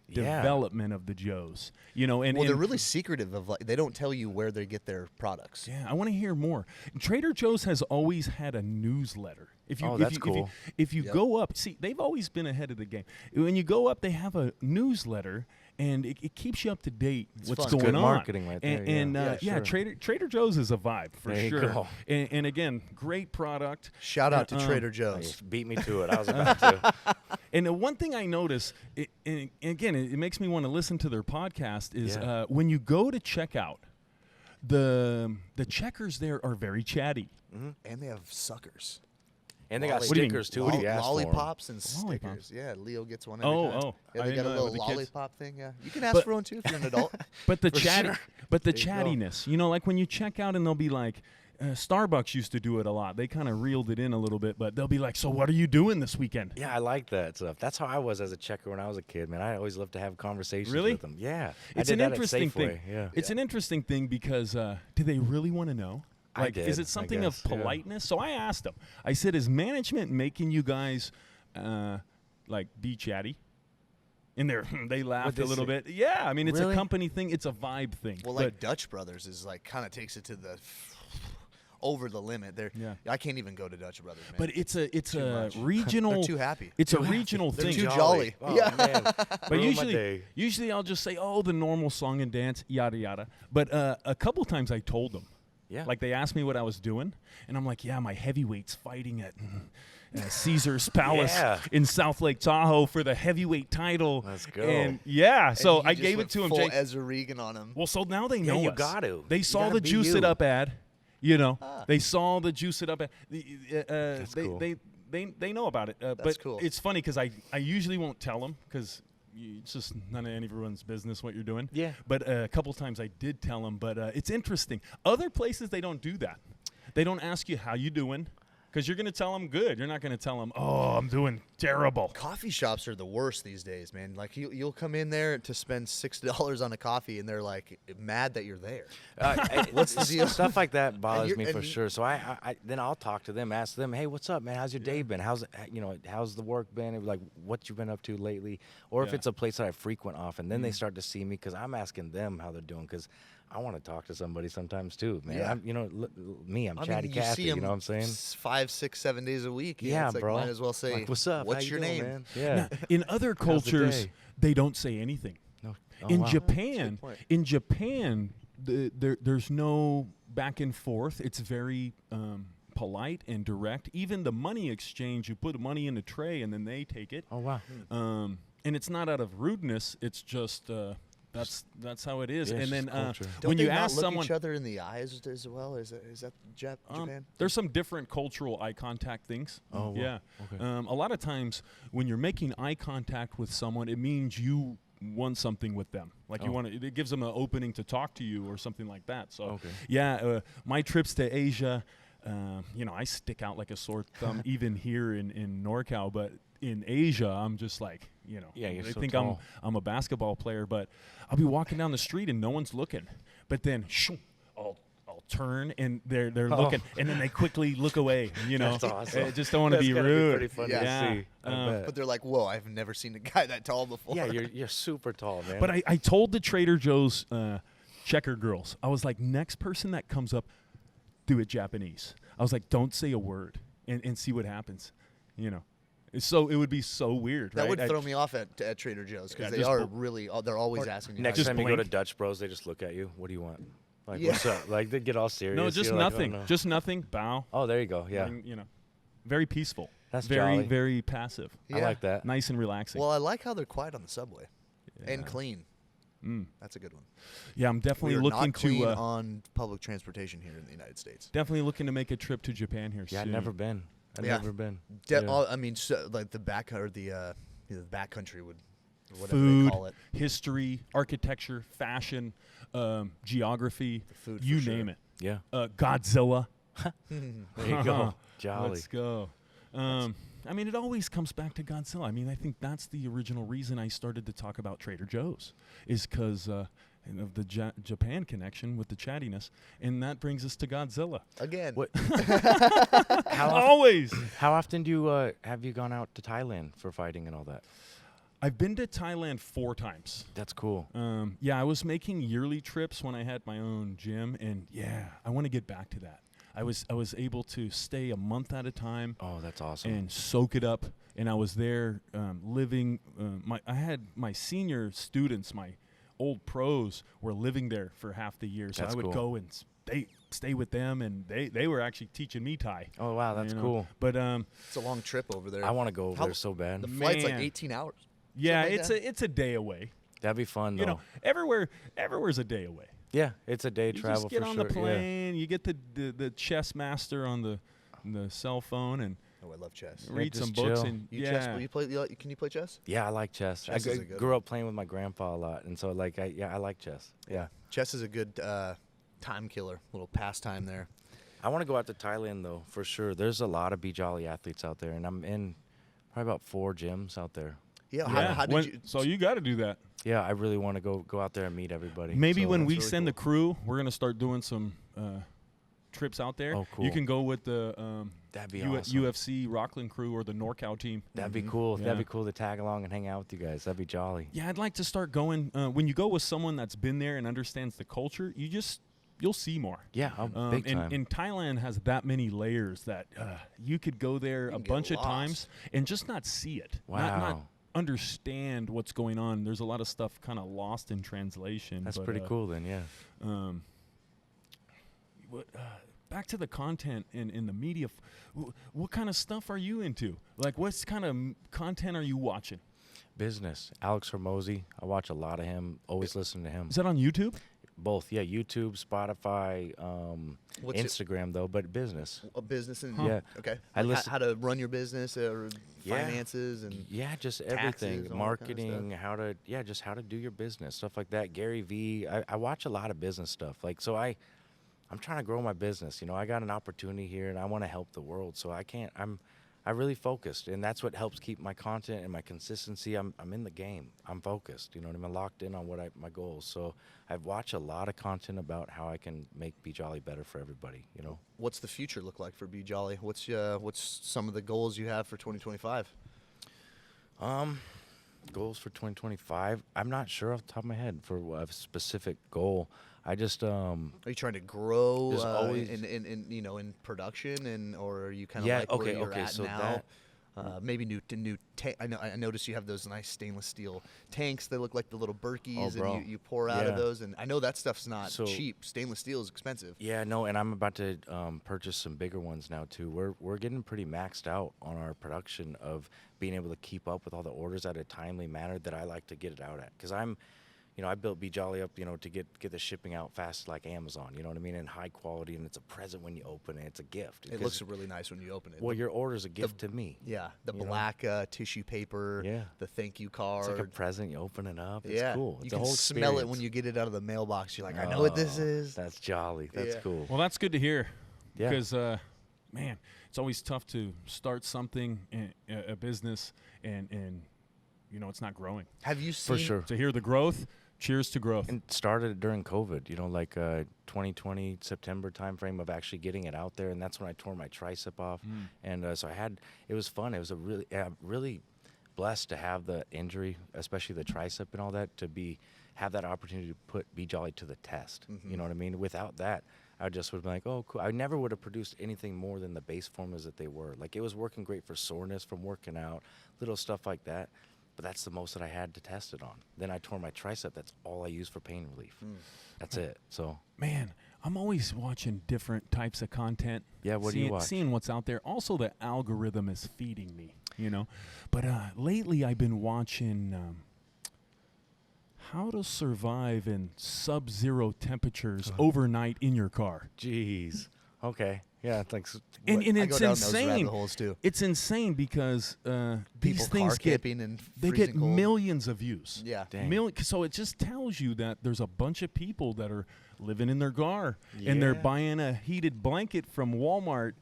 Yeah. development of the Joes. And well, they're and- really secretive of like they don't tell you where they get their products. Yeah, I want to hear more. Trader Joe's has always had a newsletter. That's cool. If you go up, see, they've always been ahead of the game. When you go up, they have a newsletter, and it keeps you up to date what's fun. going Good on. marketing right there, And yeah. Trader Joe's is a vibe for There you sure. go. And again, great product. Shout out to Trader Oh, Joe's. you beat me to it. I was about to. And the one thing I notice, and again, it makes me want to listen to their podcast, is Yeah. when you go to checkout, the checkers there are very chatty. And they have suckers. And they got What do you mean? stickers too. What do you ask for 'em? Lollipops and Lollipops. stickers. Yeah, Leo gets one. Oh, every time. oh. Yeah, I they didn't got a know little the kids- lollipop thing. Yeah, you can ask But- for one too if you're an adult. But the For chatty, sure. but the There you go. chattiness, like when you check out and they'll be like, Starbucks used to do it a lot. They kind of reeled it in a little bit, but they'll be like, "So what are you doing this weekend?" Yeah, I like that stuff. That's how I was as a checker when I was a kid, man. I always loved to have conversations Really? with them. Yeah, It's I an did that interesting at thing. Safeway. Yeah, It's an interesting thing because do they really want to know? I Like, is did, it I something of guess, yeah. politeness? So I asked them. I said, "Is management making you guys like be chatty?" And they laughed they a little say? bit. Yeah, I mean, it's Really? a company thing. It's a vibe thing. Well, But like Dutch Brothers is like kind of takes it to the over the limit. Yeah. I can't even go to Dutch Brothers, man. But it's a much. regional. They're too happy. It's a regional They're thing. too jolly. Oh, Yeah. man. But Ruined my day. usually I'll just say, "Oh, the normal song and dance, yada yada." But a couple times I told them. Yeah. Like they asked me what I was doing, and I'm like, "Yeah, my heavyweights fighting at Caesar's Palace Yeah. in South Lake Tahoe for the heavyweight title." Let's go. And yeah, so And you I just gave went it to him. full Jake. Ezra Regan on him. Well, so now they Yeah, know you us. gotta. They You saw gotta the be Juice you. It Up ad. They saw the Juice It Up ad. cool. They know about it. But cool. it's funny because I usually won't tell them because it's just none of everyone's business what you're doing. Yeah. But a couple times I did tell them. But it's interesting. Other places they don't do that. They don't ask you how you doing because you're going to tell them good. You're not going to tell them, "Oh, I'm doing terrible." Coffee shops are the worst these days, man. Like you'll come in there to spend $6 on a coffee, and they're like mad that you're there. What's the deal? Stuff like that bothers you're- me for and- sure. So I then I'll talk to them, ask them, "Hey, what's up, man? How's your day been? How's how's the work been? Like, what you been up to lately?" Or if Yeah. it's a place that I frequent often, then they start to see me because I'm asking them how they're doing because I want to talk to somebody sometimes too, man. Yeah. I'm I'm I chatty mean, you Cathy. see them You know what I'm saying? 5, 6, 7 days a week. Yeah, it's like, bro. Might as well say, Like, what's up? What's How your you doing, name? man? Yeah. Now, in other How's the cultures, day? they don't say anything. No. Oh, in wow. Japan, Good point. there's no back and forth. It's very polite and direct. Even the money exchange, you put money in a tray and then they take it. Oh wow. And it's not out of rudeness. It's just that's how it is. Yeah, it's and then just culture. Don't when they you not ask look someone, each other in the eyes as well? Is that Japan? there's some different cultural eye contact things. Oh, wow. yeah. Okay. A lot of times when you're making eye contact with someone, it means you want something with them. Like you Oh. want to, it gives them an opening to talk to you or something like that. So Okay. yeah, my trips to Asia, I stick out like a sore thumb even here in NorCal, but in Asia, I'm just like, Yeah, you're they so think tall. I'm a basketball player, but I'll be walking down the street and no one's looking. But then I'll turn and they're looking, and then they quickly look away. That's awesome. I just don't want to That's be gotta rude. pretty funny Yeah. to see. I bet. But they're like, whoa, I've never seen a guy that tall before. Yeah, you're super tall, man. But I told the Trader Joe's checker girls, I was like, next person that comes up, do it Japanese. I was like, don't say a word and see what happens. So it would be so weird, that right? would throw me off at Trader Joe's because Yeah, they just are bl- really, they're always asking you. Next Just time you go to blink. Dutch Bros, they just look at you. What do you want? Like, Yeah. what's up? Like, they get all serious. No, just You're like, oh, nothing. no. Just nothing. Bow. Oh, there you go. Yeah. And, very peaceful. That's very, jolly. very passive. I like that. Nice and relaxing. Well, I like how they're quiet on the subway and Yeah. clean. Mm. That's a good one. Yeah, I'm definitely We are looking not clean to on public transportation here in the United States. definitely looking to make a trip to Japan here Yeah, I've soon. never been. I've Yeah. never been. De- Yeah. I mean, so, like the back or the back country would or whatever they food, call it. history, architecture, fashion, geography, food for you sure. name it. Yeah. Godzilla. There you go. Jolly. Let's go. I mean, it always comes back to Godzilla. I mean, I think that's the original reason I started to talk about Trader Joe's, is because of the Japan connection with the chattiness, and that brings us to Godzilla. Again. What? Always. How often do you have you gone out to Thailand for fighting and all that? I've been to Thailand 4 times. That's cool. Yeah, I was making yearly trips when I had my own gym, and yeah, I want to get back to that. I was able to stay a month at a time. Oh, that's awesome. And soak it up. And I was there living. I had my senior students, my old pros, were living there for half the year. So That's I would cool. go and stay with them, and they were actually teaching me Thai. Oh wow, that's you know. cool. But It's a long trip over there. I want to go over How- there so bad. The flight's like Man. 18 hours. yeah, Something like it's a day away. That'd be fun though. You know, everywhere's a day away. Yeah, it's a day You travel just get for on sure. the plane. You get the chess master on the cell phone and Oh, I love chess. Yeah, read just some books. chill. And You yeah, chess? Can you play chess? Yeah, I like chess. Chess is a good grew one. up playing with my grandpa a lot, and so like I like chess. Yeah. Chess is a good time killer, little pastime there. I want to go out to Thailand though, for sure. There's a lot of Be Jolly athletes out there, and I'm in probably about 4 gyms out there. Yeah. yeah. How did you? So you got to do that. Yeah, I really want to go out there and meet everybody. Maybe So when that's we really send the cool. crew, we're gonna start doing some trips out there. Oh, cool. You can go with the That'd be awesome. UFC Rockland crew or the NorCal team. That'd be Mhm. cool. Yeah. That'd be cool to tag along and hang out with you guys. That'd be jolly. Yeah, I'd like to start going. When you go with someone that's been there and understands the culture, you'll see more. Yeah, big time. And Thailand has that many layers that you could go there You a can get bunch of lost. times and just not see it. Wow. Not understand what's going on. There's a lot of stuff kind of lost in translation. That's but, pretty cool then, yeah. Back to the content in the media. What kind of stuff are you into? Like, what kind of content are you watching? Business. Alex Hormozy. I watch a lot of him. Always listen to him. Is that on YouTube? Both, yeah. YouTube, Spotify, What's it- Instagram though, but business. A business and Yeah. Okay. I Like listen- how to run your business or Yeah. finances and Yeah, just taxes everything. and all that kind of Marketing, just how to do your business, stuff like that. Gary V. I watch a lot of business stuff. Like, so I'm trying to grow my business. You know, I got an opportunity here and I want to help the world. So I really focused, and that's what helps keep my content and my consistency. I'm in the game. I'm focused. You know what I mean? Locked in on my goals. So I watch a lot of content about how I can make Be Jolly better for everybody. You know. what's the future look like for Be Jolly? What's some of the goals you have for 2025? Goals for 2025. I'm not sure off the top of my head for a specific goal. I just Are you trying to grow There's always- in production or are you kind of Yeah, like where okay, you're okay, at so now? that- Maybe new. I noticed you have those nice stainless steel tanks. They look like the little Berkeys, bro. and you pour out of Yeah. those. And I know that stuff's not So- cheap. Stainless steel is expensive. Yeah, no, and I'm about to purchase some bigger ones now too. We're getting pretty maxed out on our production of being able to keep up with all the orders at a timely manner that I like to get it out at. Because I built Be Jolly up, to get the shipping out fast like Amazon. You know what I mean? And high quality, and it's a present when you open it. It's a gift. It looks really nice when you open it. Well, your order's a gift to me. Yeah, the you know? black tissue paper. Yeah. The thank you card. It's like a present. You open it up. It's yeah, cool. You It's a can whole smell it when experience. you get it out of the mailbox. You're like, I know what this Oh, is. That's jolly. That's Yeah. cool. Well, that's good to hear. Yeah. Because, man, it's always tough to start something, a business, and it's not growing. Have you seen? For sure. To hear the growth, cheers to growth. And started during COVID, 2020 September timeframe of actually getting it out there, and that's when I tore my tricep off. And so it was fun. It was really blessed to have the injury, especially the tricep and all that, have that opportunity to put Be Jolly to the test. You know what I mean? Without that, I just would have been like, oh, cool. I never would have produced anything more than the base formulas that they were. Like, it was working great for soreness from working out, little stuff like that. But that's the most that I had to test it on. Then I tore my tricep. That's all I use for pain relief. That's it. So Man, I'm always watching different types of content. Yeah, what do you watch? Seeing what's out there. Also, the algorithm is feeding me, But lately, I've been watching how to survive in sub-zero temperatures overnight in your car. jeez. Okay. Yeah, it's like And I it's go down those insane. rabbit holes too. It's insane because People these things car get camping and they get freezing cold. millions of views. Yeah. Dang. So it just tells you that there's a bunch of people that are living in their car and they're Yeah. buying a heated blanket from Walmart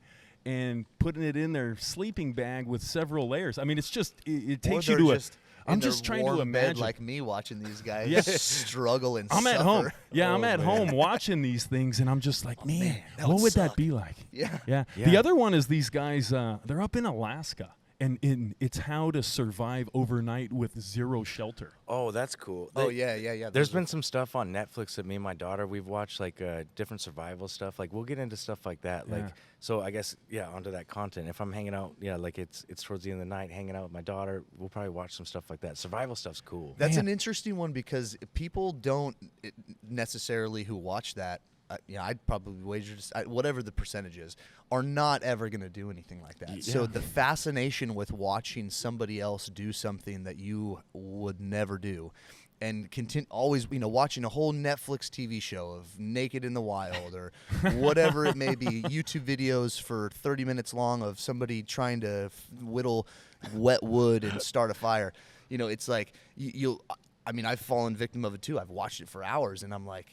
and putting it in their sleeping bag with several layers. I mean, it's just it takes Or you to they're a. just I'm in their just trying to warm bed imagine. like me watching these guys Yeah. struggle and I'm suffer. at home. Yeah, I'm Oh, at man. home watching these things, and I'm just like, man, that what would would suck. that be like? Yeah. Yeah. Yeah. The other one is these guys. They're up in Alaska, and it's how to survive overnight with zero shelter. Oh, that's cool. Oh yeah. There's Those are- been some stuff on Netflix that me and my daughter we've watched, like different survival stuff. Like we'll get into stuff like that. Yeah. Like so, I guess onto that content. If I'm hanging out, like it's towards the end of the night, hanging out with my daughter, we'll probably watch some stuff like that. Survival stuff's cool. That's Man. an interesting one because people don't necessarily who watch that. I'd probably wager whatever the percentage is, are not ever going to do anything like that. So Yeah. the fascination with watching somebody else do something that you would never do, and always watching a whole Netflix TV show of Naked in the Wild or whatever it may be, YouTube videos for 30 minutes long of somebody trying to whittle wet wood and start a fire. It's like you'll. I mean, I've fallen victim of it too. I've watched it for hours, and I'm like,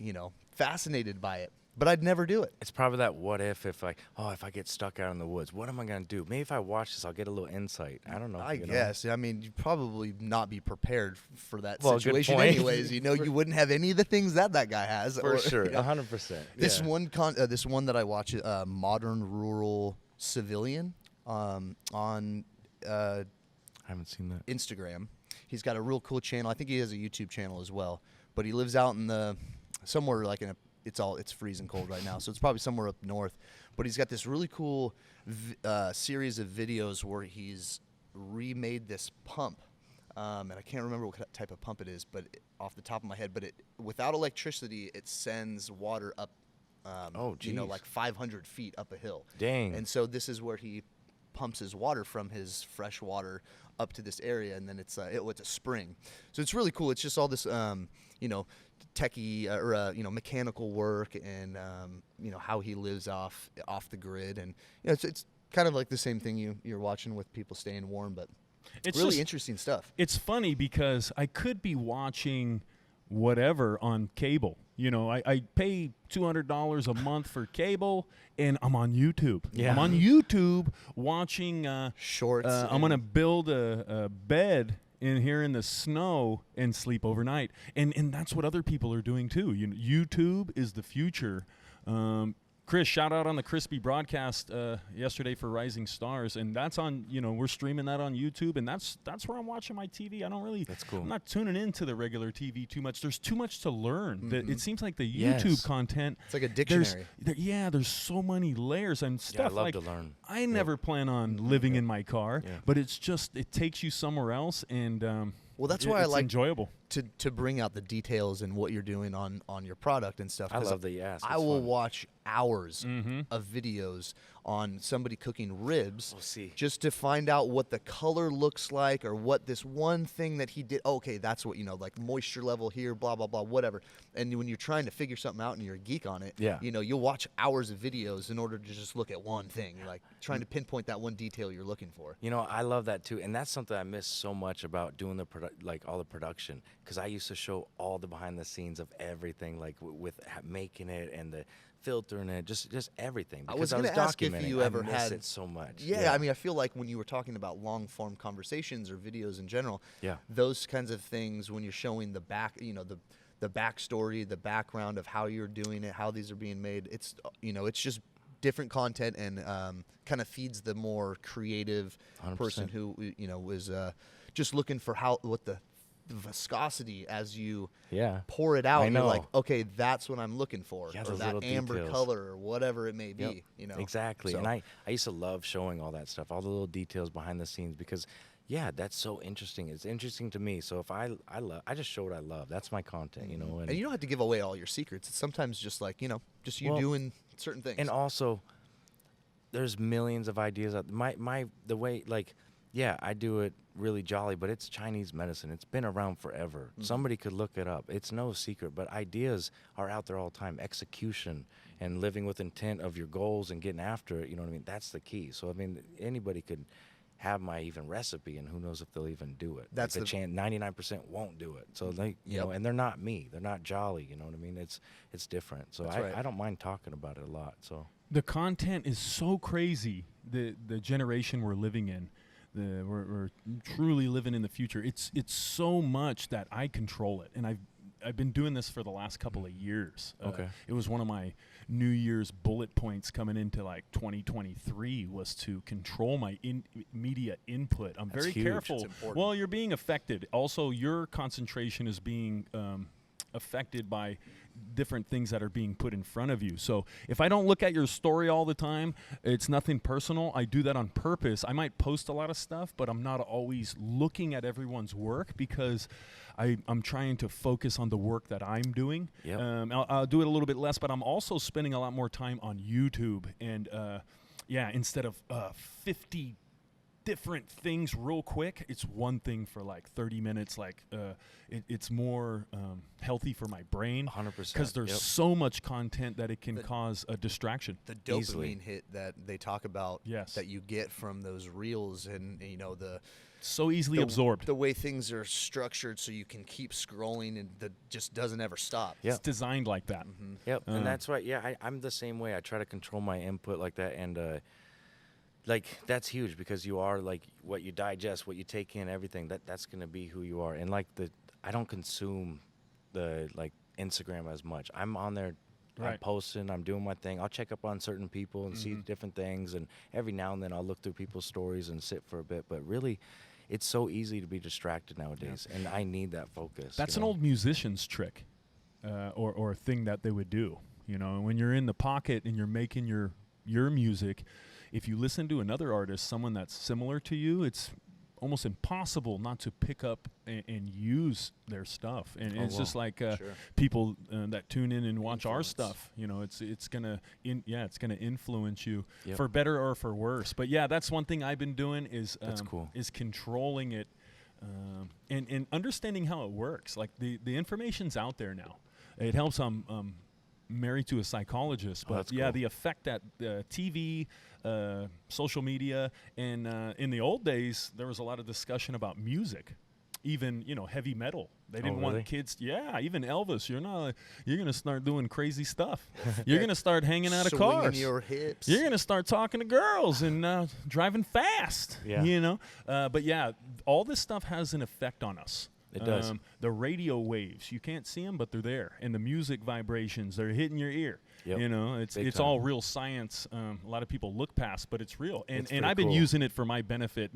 fascinated by it, but I'd never do it. It's probably that what if I get stuck out in the woods, what am I gonna do? Maybe if I watch this, I'll get a little insight. I don't know. I guess. I mean, you'd probably not be prepared for that Well, good situation point. anyways. You wouldn't have any of the things that guy has. For sure, you know. 100%. This one that I watch, Modern Rural Civilian, on I haven't seen that. Instagram. He's got a real cool channel. I think he has a YouTube channel as well. But he lives out in somewhere like it's freezing cold right now, so it's probably somewhere up north. But he's got this really cool series of videos where he's remade this pump, and I can't remember what type of pump it is, but off the top of my head. But without electricity, it sends water up. Like 500 feet up a hill. Dang. And so this is where he pumps his water from his fresh water up to this area, and then it's a spring. So it's really cool. It's just all this techie or mechanical work, and how he lives off the grid, and it's kind of like the same thing you're watching with people staying warm, but It's really just- interesting stuff. It's funny because I could be watching whatever on cable. I pay $200 a month for cable, and I'm on YouTube. Yeah. I'm on YouTube watching. Shorts. I'm gonna build a bed in here in the snow and sleep overnight, and that's what other people are doing too. YouTube is the future. Chris, shout out on the Crispy broadcast yesterday for Rising Stars, and that's on. We're streaming that on YouTube, and that's where I'm watching my TV. I don't really. That's cool. I'm not tuning into the regular TV too much. There's too much to learn. It seems like the Yes. YouTube content. It's like a there's- dictionary. There's so many layers and stuff. Yeah, I love like to learn. I never plan on living in my car, Yeah. but it's just it takes you somewhere else, and Well, that's why I it's like enjoyable. to bring out the details and what you're doing on your product and stuff. I 'cause love that you asked. I It's will fun. watch hours of videos on somebody cooking ribs Oh, see. just to find out what the color looks like or what this one thing that he did. Okay, that's what like moisture level here, blah blah blah, whatever. And when you're trying to figure something out and you're a geek on it, Yeah. you'll watch hours of videos in order to just look at one thing, like trying to pinpoint that one detail you're looking for. I love that too, and that's something I miss so much about doing the all the production, because I used to show all the behind the scenes of everything, like with making it and the filtering it, just everything. I was Because gonna ask if documenting. you ever I miss had it so much. Yeah, I mean, I feel like when you were talking about long form conversations or videos in general, Yeah. those kinds of things when you're showing the back, the backstory, the background of how you're doing it, how these are being made, it's it's just different content and kind of feeds the more creative 100%. person who was just looking for what the viscosity as you pour it out. I and you're know. like, okay, that's what I'm looking for, Yeah, or those that little amber details. color or whatever it may be. Yep. Exactly. So- And I used to love showing all that stuff, all the little details behind the scenes, because that's so interesting. It's interesting to me. So if I just show what I love. That's my content, And you don't have to give away all your secrets. It's sometimes just like, just you Well, doing certain things. And also, there's millions of ideas. The way, like, Yeah, I do it really jolly, but it's Chinese medicine. It's been around forever. Somebody could look it up. It's no secret, but ideas are out there all the time. Execution and living with intent of your goals and getting after it, you know what I mean? That's the key. So, I mean, anybody could have my even recipe, and who knows if they'll even do it. That's like the chance 99% won't do it. So, like, you know, and they're not me. They're not jolly, you know what I mean? It's different. So I don't mind talking about it a lot, so. The content is so crazy, the generation we're living in. We're truly living in the future. It's so much that I control it, and I've been doing this for the last couple of years. Okay. It was one of my New Year's bullet points coming into like 2023 was to control my media input. I'm That's very huge. careful. It's important. Well, you're being affected. Also, your concentration is being affected by different things that are being put in front of you. So if I don't look at your story all the time, it's nothing personal. I do that on purpose. I might post a lot of stuff, but I'm not always looking at everyone's work because I'm trying to focus on the work that I'm doing. Yep. I'll do it a little bit less, but I'm also spending a lot more time on YouTube. And instead of 50 different things real quick, it's one thing for like 30 minutes. Like it's more healthy for my brain 100%. because there's so much content that it can cause a distraction. The dopamine Easily. hit that they talk about that you get from those reels, and you know So easily absorbed. the way things are structured so you can keep scrolling and that just doesn't ever stop. Yeah. It's designed like that. Yep, and that's right. Yeah, I'm the same way. I try to control my input like that, and like that's huge because you are like what you digest, what you take in, everything. That's gonna be who you are. And like I don't consume the like Instagram as much. I'm on there. Right. I'm posting, I'm doing my thing. I'll check up on certain people and see different things, and every now and then I'll look through people's stories and sit for a bit. But really, it's so easy to be distracted nowadays, and I need that focus. That's an old musician's trick, or a thing that they would do. You know, when you're in the pocket and you're making your music, if you listen to another artist, someone that's similar to you, it's almost impossible not to pick up and use their stuff. And it's just like people that tune in and watch our stuff. You know, it's gonna influence you for better or for worse. But yeah, that's one thing I've been doing is That's cool. is controlling it and understanding how it works. Like the information's out there now. It helps. I'm married to a psychologist, but that's yeah, cool. the effect that TV, social media, and in the old days, there was a lot of discussion about music, even heavy metal. They didn't really? want kids. Yeah, even Elvis. You're gonna start doing crazy stuff. You're gonna start hanging out of Swinging cars. your hips. You're gonna start talking to girls and driving fast. Yeah. But yeah, all this stuff has an effect on us. It does. The radio waves, you can't see them, but they're there. And the music vibrations, they're hitting your ear. Yep. It's Big it's all time. real science. A lot of people look past, but it's real. And It's and pretty I've been cool. using it for my benefit.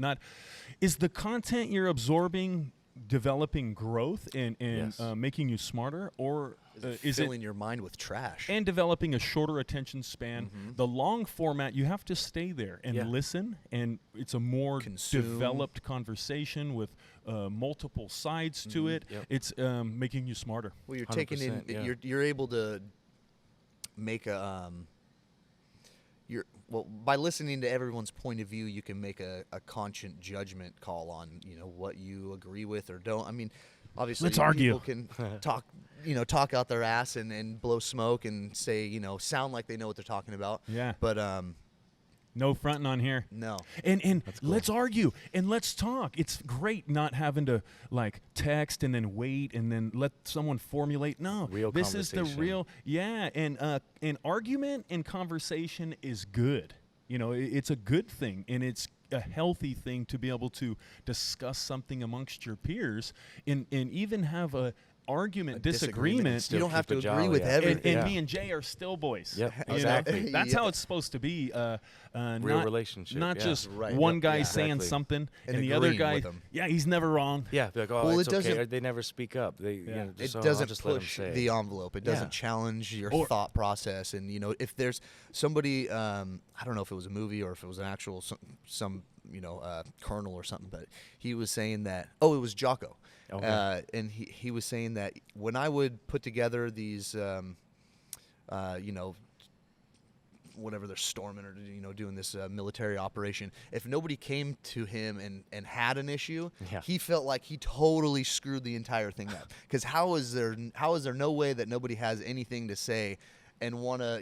Is the content you're absorbing developing growth and Yes. making you smarter, or is it filling your mind with trash? and developing a shorter attention span? The long format, you have to stay there and Yeah. listen, and it's a more Consume. developed conversation with multiple sides to it. Yep. It's making you smarter. Well, you're taking in. 100%, yeah. You're able to make a. By listening to everyone's point of view, you can make a conscient judgment call on what you agree with or don't. I mean, obviously, Let's argue. people can talk out their ass and blow smoke and say sound like they know what they're talking about. Yeah. But No fronting on here. no. And let's argue and let's talk. It's great not having to like text and then wait and then let someone formulate. No, Real this is the conversation. real. Yeah, and an argument and conversation is good. It's a good thing, and it's a healthy thing to be able to discuss something amongst your peers and even have a argument, disagreement. You don't have to keep it agree with jolly, everything. And me and Jay are still boys. Yep, You know? exactly. That's Yeah. how it's supposed to be. Real relationship, Not yeah. just Right. one Yep. guy Yeah. saying Exactly. something And and the other agreeing guy, with 'em. yeah, he's never wrong. Yeah, be like, oh, Well, it's it okay. doesn't- Or they never speak up. They, Yeah. It I'll doesn't just let 'em push say. the envelope. It doesn't Yeah. challenge your Or- thought process. And if there's somebody, I don't know if it was a movie or if it was an actual some colonel or something, but he was saying that. Oh, it was Jocko. Okay. And he was saying that when I would put together these, whatever they're storming or doing this military operation. If nobody came to him and had an issue, he felt like he totally screwed the entire thing up. Because how is there no way that nobody has anything to say and want to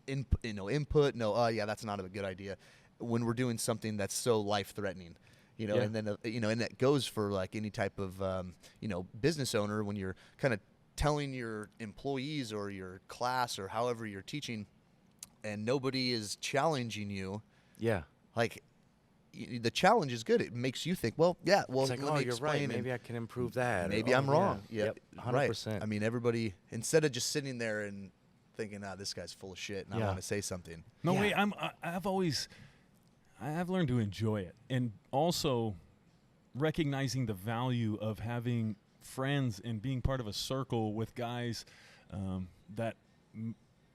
input? No, yeah, that's not a good idea when we're doing something that's so life threatening. And then and that goes for like any type of business owner when you're kind of telling your employees or your class or however you're teaching, and nobody is challenging you. Yeah. Like the challenge is good. It makes you think, well, yeah, well, it's like, let oh, me you're right. explain Maybe I can improve that. Maybe or, I'm wrong. Yeah, 100%. Right. I mean, everybody, instead of just sitting there and thinking, this guy's full of shit, and I want to say something. No, wait, I've learned to enjoy it, and also recognizing the value of having friends and being part of a circle with guys that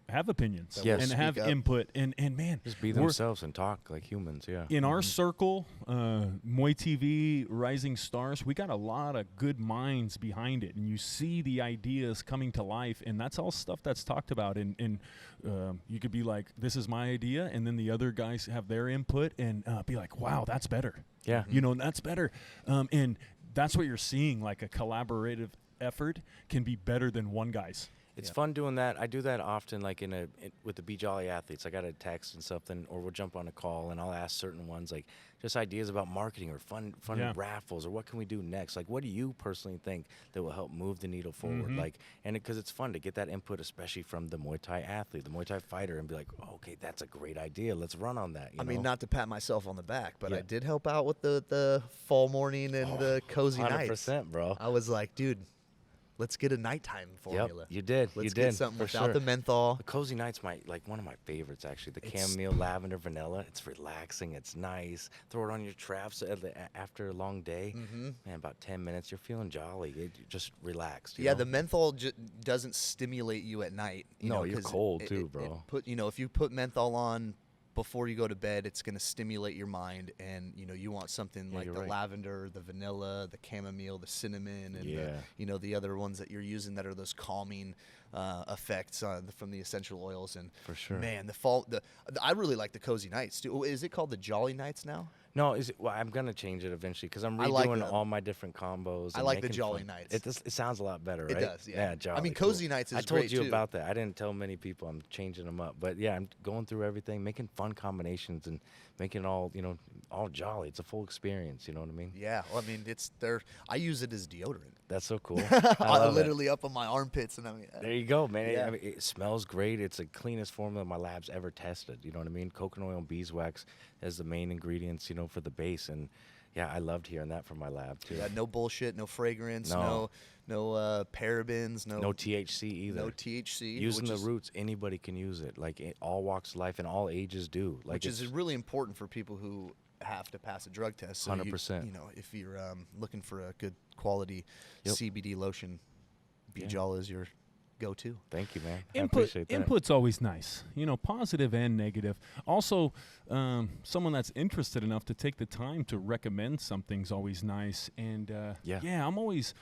have opinions and have input, and man, just be themselves and talk like humans. In our circle, MuayTV, Rising Stars, we got a lot of good minds behind it, and you see the ideas coming to life, and that's all stuff that's talked about. And you could be like, this is my idea, and then the other guys have their input and be like, wow, that's better. Yeah. That's better. And that's what you're seeing, like a collaborative effort can be better than one guy's. It's fun doing that. I do that often, like with the Bjolly athletes. I got a text and something, or we'll jump on a call, and I'll ask certain ones, like just ideas about marketing or fun raffles, or what can we do next? Like, what do you personally think that will help move the needle forward? Like, and because it's fun to get that input, especially from the Muay Thai athlete, the Muay Thai fighter, and be like, oh, okay, that's a great idea. Let's run on that. I mean, not to pat myself on the back, but I did help out with the fall morning and the cozy 100%, nights. 100%, bro. I was like, dude, let's get a nighttime formula. Yep, you did. Let's get something for without sure. the menthol. The cozy night's one of my favorites, actually. The chamomile, lavender, vanilla. It's relaxing. It's nice. Throw it on your traps after a long day. Man, about 10 minutes, you're feeling jolly. You're just relaxed. You know? The menthol doesn't stimulate you at night. You're cold too, bro. If you put menthol on before you go to bed, it's going to stimulate your mind, and you want something like the lavender, the vanilla, the chamomile, the cinnamon, and the other ones that you're using that are those calming effects from the essential oils. And for sure, man, I really like the cozy nights too. Is it called the Jolly Nights now? No, I'm gonna change it eventually because I'm redoing all my different combos. I like the Jolly Nights. It sounds a lot better, right? It does, yeah. Jolly. I mean, Cozy Nights is great too. I told you about that. I didn't tell many people. I'm changing them up, but yeah, I'm going through everything, making fun combinations, and making it all all jolly. It's a full experience. You know what I mean? Yeah. Well, I mean, it's there. I use it as deodorant. That's so cool. I literally up on my armpits, and there you go, man. Yeah. I mean, it smells great. It's the cleanest formula my lab's ever tested. You know what I mean? Coconut oil and beeswax as the main ingredients, for the base. And yeah, I loved hearing that from my lab too. Yeah, no bullshit, no fragrance, no parabens, no THC either. No THC. Using the roots, anybody can use it. Like all walks of life and all ages do. Like which is really important for people who have to pass a drug test. So 100%. If you're looking for a good quality CBD lotion, Bjolly is your go-to. Thank you, man. I appreciate that. Input's always nice, positive and negative. Also, someone that's interested enough to take the time to recommend something's always nice. And I'm always,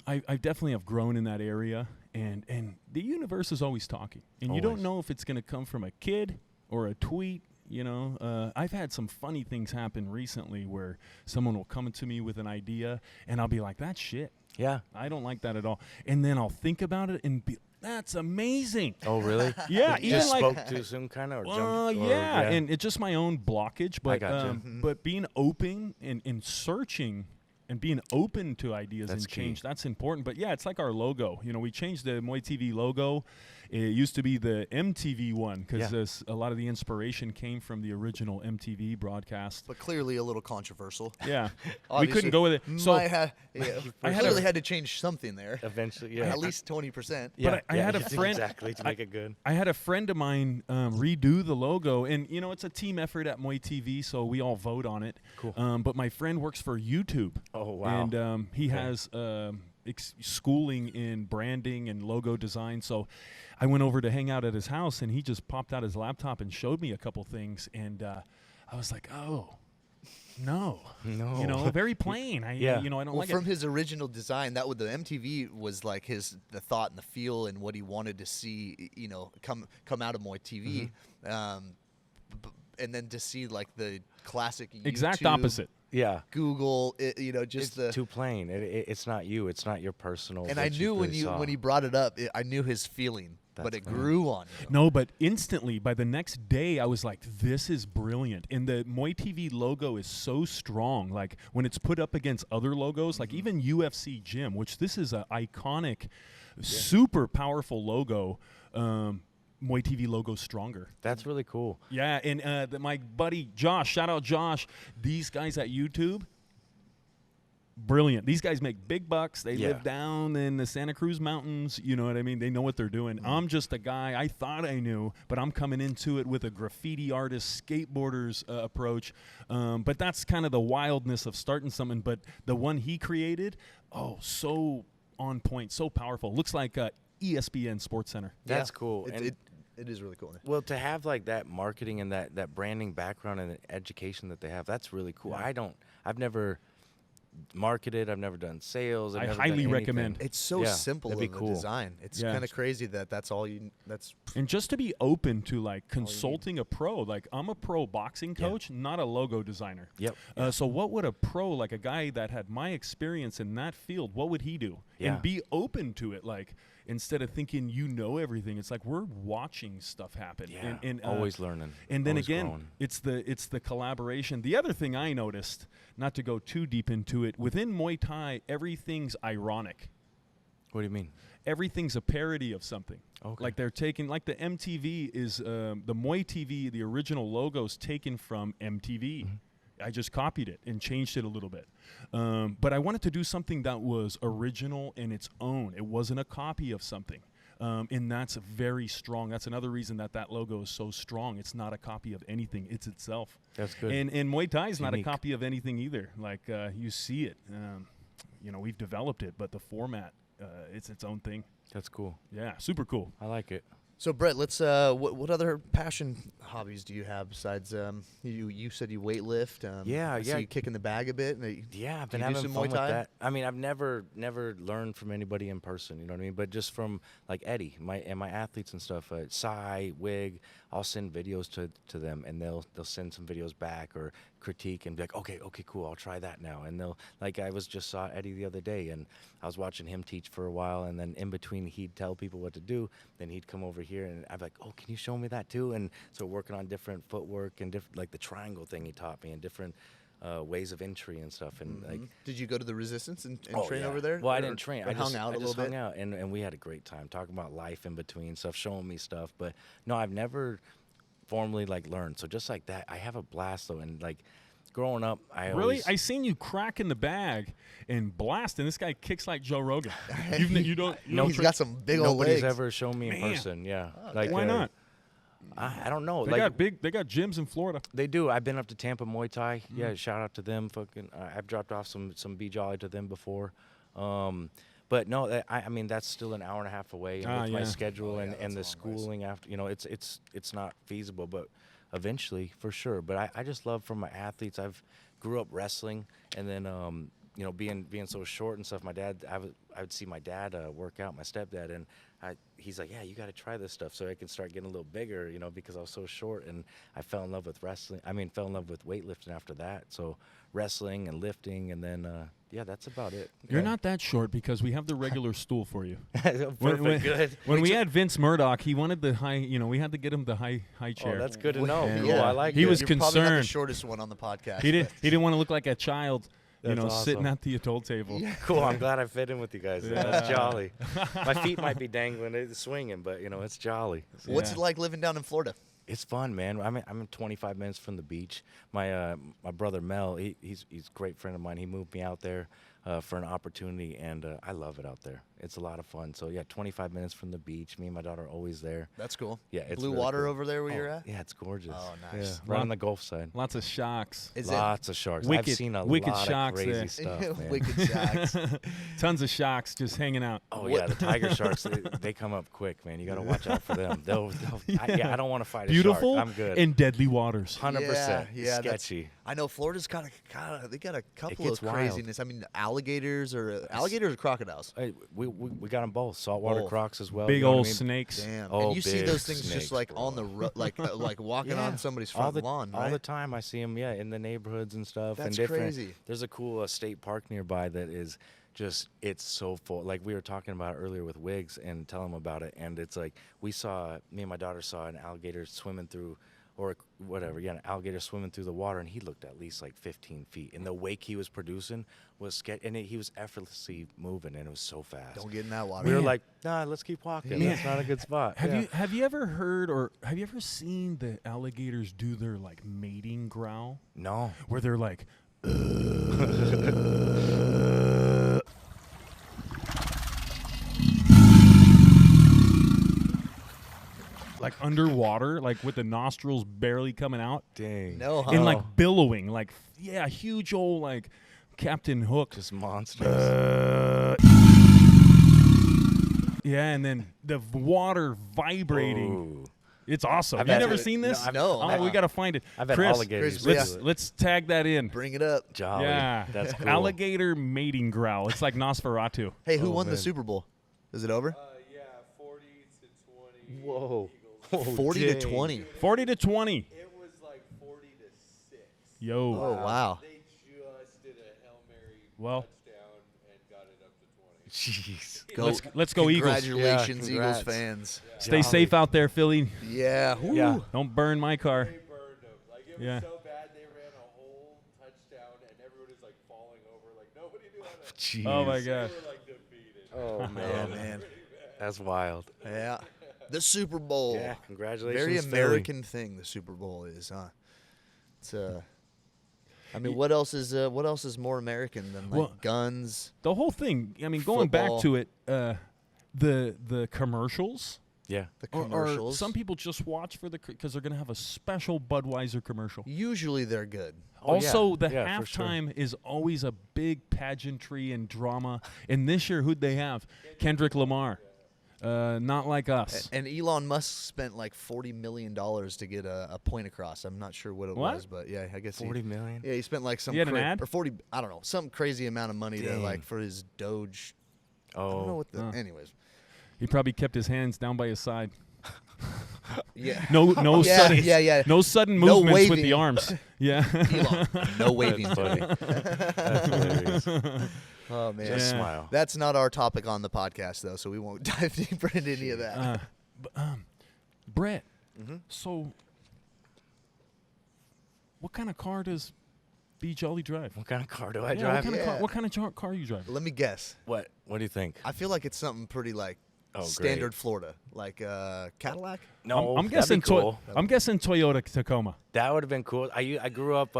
I definitely have grown in that area. And the universe is always talking, and you don't know if it's going to come from a kid or a tweet. I've had some funny things happen recently where someone will come to me with an idea, and I'll be like, "That's shit." Yeah, I don't like that at all. And then I'll think about it and be, "That's amazing." Oh, really? Yeah, you just spoke too soon, kind of, or jumped. Yeah, and it's just my own blockage. But I gotcha. But being open and searching. And being open to ideas that's and change, key. that's important. But yeah, it's like our logo. We changed the MuayTV logo. It used to be the MTV one because a lot of the inspiration came from the original MTV broadcast. But clearly a little controversial. Yeah, we couldn't go with it. So I clearly had to change something there. Eventually, yeah. At least 20%. But I had a friend exactly to make it good. I had a friend of mine redo the logo, and it's a team effort at MuayTV, so we all vote on it. Cool. But my friend works for YouTube. Oh wow. And he has schooling in branding and logo design. So I went over to hang out at his house, and he just popped out his laptop and showed me a couple things, and I was like, oh. No. No. You know, very plain. Yeah. I don't Well, like from it. his original design, that would the MTV was like the thought and the feel and what he wanted to see, come out of Muay TV, and then to see like the classic Exact YouTube, opposite. Yeah. Google, just It's the. too plain. It's not you. It's not your personal. And what I knew really saw. when he brought it up, I knew his feeling, but That's it right. grew on you. No, but instantly, by the next day, I was like, this is brilliant. And the Muay TV logo is so strong. Like, when it's put up against other logos, like even UFC Gym, which this is an iconic, super powerful logo, Muay TV logo's stronger. That's really cool. Yeah, and my buddy Josh, shout out Josh, these guys at YouTube, brilliant. These guys make big bucks. They live down in the Santa Cruz Mountains. You know what I mean? They know what they're doing. I'm just a guy. I thought I knew, but I'm coming into it with a graffiti artist, skateboarders approach. But that's kind of the wildness of starting something. But the one he created, so on point, so powerful. Looks like ESPN Sports Center. That's cool. And It is really cool. well, to have like that marketing and that branding background and the education that they have, that's really cool. Yeah. I've never marketed. I've never done sales. I've I never done highly anything. recommend. It's so Yeah, simple that'd of be a cool. design. It's Yeah. kind of crazy that's all you. That's And just to be open to like consulting a pro, like I'm a pro boxing Yeah. coach, not a logo designer. Yep. So what would a pro, like a guy that had my experience in that field, what would he do? Yeah. And be open to it, like instead of thinking you know everything, it's like we're watching stuff happen. Yeah. And always learning. And then always again, growing. it's the collaboration. The other thing I noticed, not to go too deep into it, within Muay Thai, everything's ironic. What do you mean? Everything's a parody of something. Okay. Like they're taking, like the MTV is, the Muay TV, the original logo's taken from MTV. I just copied it and changed it a little bit. But I wanted to do something that was original in its own. It wasn't a copy of something. And that's very strong. That's another reason that logo is so strong. It's not a copy of anything. It's itself. That's good. And Muay Thai is not a unique. copy of anything either. Like you see it. We've developed it, but the format, it's its own thing. That's cool. Yeah, super cool. I like it. so. Brett, let's. What other passion hobbies do you have besides? You said you weightlift. I see you kicking the bag a bit. Yeah, I've Do been you do having some fun Muay with Thai? that. I mean, I've never learned from anybody in person, you know what I mean? But just from like Eddie, my athletes and stuff, Cy, Wig, I'll send videos to them, and they'll send some videos back or critique and be like, okay, cool, I'll try that now. And they'll, like, I just saw Eddie the other day, and I was watching him teach for a while, and then in between he'd tell people what to do, then he'd come over here, and I'd be like, oh, can you show me that too? And so working on different footwork and different, like the triangle thing he taught me, and different ways of entry and stuff, and like. Did you go to the Resistance and Oh, train yeah. over there? Well, I Or- didn't train. or I hung just, out I a just little hung bit. out, and we had a great time talking about life in between stuff, showing me stuff. But no, I've never formally like learned. So just like that, I have a blast though. And like growing up, I Really? always, I seen you crack in the bag and blast, and this guy kicks like Joe Rogan. You don't. He's got some big old nobody's legs. ever shown me in Man. person. Yeah, like Why not? I don't know. They like got gyms in Florida. they do. I've been up to Tampa Muay Thai. Yeah, shout out to them. Fucking, I've dropped off some B Jolly to them before. But no, I mean that's still an hour and a half away, and with my yeah. schedule and the schooling after, it's not feasible. But eventually, for sure. But I just love from my athletes. I've grew up wrestling, and then being so short and stuff. My dad, I would see my dad work out, my stepdad, and he's like, yeah, you got to try this stuff so I can start getting a little bigger, because I was so short, and I fell in love with wrestling. I mean, fell in love with weightlifting after that. So wrestling and lifting, and then that's about it. You're not that short because we have the regular stool for you. Perfect. Good. When we had Vince Murdoch, he wanted the high. We had to get him the high chair. Oh, that's good to know. And, Cool. I like he it. was You're probably not the concerned. shortest one on the podcast. He didn't want to look like a child, That's sitting awesome. at the atoll table. Cool. I'm glad I fit in with you guys. That's jolly. My feet might be dangling, it's swinging, but it's jolly. What's Yeah. it like living down in Florida? It's fun, man. I'm 25 minutes from the beach. My brother Mel, he's a great friend of mine. He moved me out there for an opportunity, and I love it out there. it's a lot of fun. So yeah, 25 minutes from the beach. Me and my daughter are always there. That's cool. Yeah, it's blue really water cool. over there where you're Oh, at. Yeah, it's gorgeous. Oh, nice. Yeah, right on the Gulf side. Lots of sharks. Is Lots of sharks. I've Wicked- seen a wicked lot sharks of crazy there. stuff, man. Wicked sharks. Tons of sharks just hanging out. Oh yeah, the tiger sharks. They come up quick, man. You got to watch out for them. I don't want to fight a Beautiful shark. I'm good. and deadly waters. 100%. Yeah, that's- sketchy. I know Florida's they got a couple gets of wild. craziness. I mean, alligators or crocodiles. Hey, we got them both. Saltwater Both. crocs as well. Big you know what I old mean? snakes. Damn. Oh, and you see big those things just snakes, like bro. on the like walking Yeah. on somebody's all front the, lawn, all right? the time. I see them, in the neighborhoods and stuff. That's and different. crazy. There's a cool state park nearby that is just, it's so full. Like we were talking about earlier with Wiggs and telling him about it, and it's like me and my daughter saw an alligator swimming through, or whatever, an alligator swimming through the water, and he looked at least like 15 feet. And the wake he was producing was he was effortlessly moving, and it was so fast. Don't get in that water. We were Man. like, nah, let's keep walking. Man. That's not a good spot. Have you ever heard or have you ever seen the alligators do their like mating growl? No. Where they're like like underwater, like with the nostrils barely coming out Dang. No, huh? and like billowing, like huge old like Captain Hook. Just monsters. Yeah, and then the water vibrating. Ooh. It's awesome. I've You had never it- seen this? No, Oh, we gotta find it. I've had Chris, alligators. Chris, too. let's tag that in. Bring it up. Jolly. Yeah, That's cool. alligator mating growl. It's like Nosferatu. Hey, who Oh, won the man. Super Bowl? Is it over? Yeah, 40 to 20. Whoa. Eagles. 40 to dang. 20. 40 to 20. It was like 40 to 6. Yo. Oh wow. They just did a Hail Mary Well. touchdown and got it up to 20. Jeez. Let's go Eagles. Congratulations, Yeah, Eagles congrats. fans. Stay safe out there, Philly. Yeah. Woo. Yeah. Don't burn my car. They burned them. Like, it was Yeah. so bad, they ran a whole touchdown, and everyone was, like, falling over. Like, nobody knew how to. Jeez. Oh my They gosh. were, like, defeated. Oh, Oh man. man. That's wild. Yeah. The Super Bowl. Yeah, congratulations. Very Philly. American thing. The Super Bowl is, huh? It's I mean, what else is more American than like Well- guns? The whole thing. I mean, going back Football. to it, the commercials. Yeah. The Or commercials. some people just watch for because they're gonna have a special Budweiser commercial. Usually they're good. Oh, yeah. Also, the Yeah, for sure. halftime is always a big pageantry and drama. And this year, who'd they have? Kendrick Lamar. Not like us. And Elon Musk spent like $40 million to get a point across. I'm not sure what it What? was, but yeah, I guess 40 million? Yeah, he spent like some He had an ad? or 40. I don't know, some crazy amount of money to Dang. like for his Doge. I don't know Oh. what the. Huh. Anyways, He probably kept his hands down by his side. yeah. No Yeah, sudden, yeah. no sudden No movements with waving. the arms. Yeah. Elon, no waving. That's funny. That's hilarious. Oh man, Just Yeah. smile. that's not our topic on the podcast though, so we won't dive deeper into any of that. Brett. Mm-hmm. So, what kind of car does B. Jolly drive? What kind of car do I Yeah, drive? Yeah. What kind of car you drive? Let me guess. What do you think? I feel like it's something pretty like Oh, standard great. Florida, like Cadillac. No, I'm that'd guessing be cool. I'm guessing Toyota Tacoma. That would have been cool. I grew up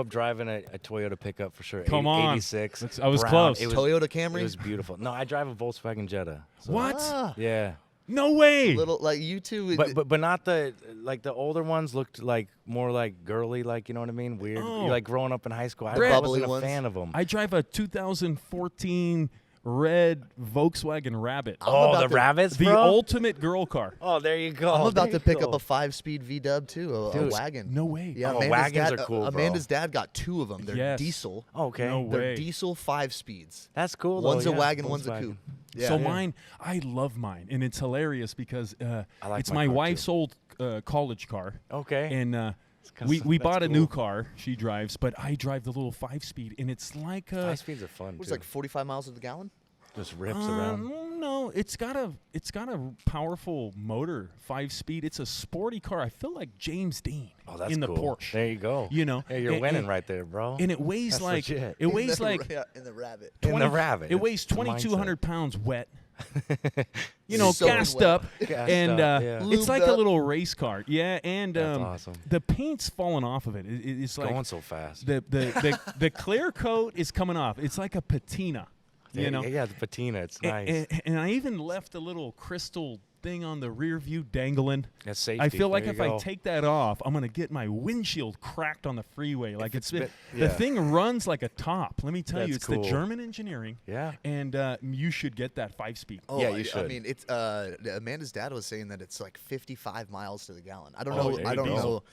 driving a Toyota pickup for sure. Come on. 86. I was brown. close. It was, Toyota Camry. It was beautiful. No, I drive a Volkswagen Jetta. So- What? Ah, Yeah. No way. little like you two. But not the the older ones looked like more like girly, like, you know what I mean? Weird. Oh. Like growing up in high school, I bubbly wasn't a ones. fan of them. I drive a 2014 red Volkswagen Rabbit. Oh, about the to- rabbits, The bro. ultimate girl car. Oh, there you go. I'm about There to you pick up go. a 5-speed VW too, a Dude, wagon. No way. Yeah, Oh, Amanda's wagons dad, are cool, bro. Amanda's dad got 2 of them. They're Yes. diesel. Okay. No They're way. diesel 5-speeds. That's cool. Though, One's a yeah. wagon, one's a Volkswagen. coupe. Yeah. So mine, I love mine, and it's hilarious because I like it's my my car, wife's too. old college car, Okay. and kinda- we that's bought a new cool. car. She drives, but I drive the little 5-speed, and it's like High speeds are fun. What's too. like 45 miles to the gallon? Just rips around. No, it's got a powerful motor, 5-speed. It's a sporty car. I feel like James Dean Oh, that's in the cool. Porsche. There you go. You know, Hey, you're and- winning and- right there, bro. And it weighs That's like legit. it weighs like yeah, in the Rabbit. In the 20 Rabbit. It weighs It's a 2,200 pounds wet. You know, Soaking gassed wet. up, Gassed and up, yeah. it's Lubed like a up. little race car. Yeah, and That's awesome. the paint's falling off of it. It's like Going so fast. the clear coat is coming off. It's like a patina. You know, Yeah, the patina. It's nice. and I even left a little crystal thing on the rear view dangling. That's safety. I feel like There if you I go. take that off, I'm gonna get my windshield cracked on the freeway. Like it's the yeah. thing runs like a top. Let me tell you, That's it's cool. the German engineering. Yeah. And you should get that 5-speed. Oh, Yeah, you I should. mean, it's Amanda's dad was saying that it's like 55 miles to the gallon. I don't Oh, know. there I you don't go. know.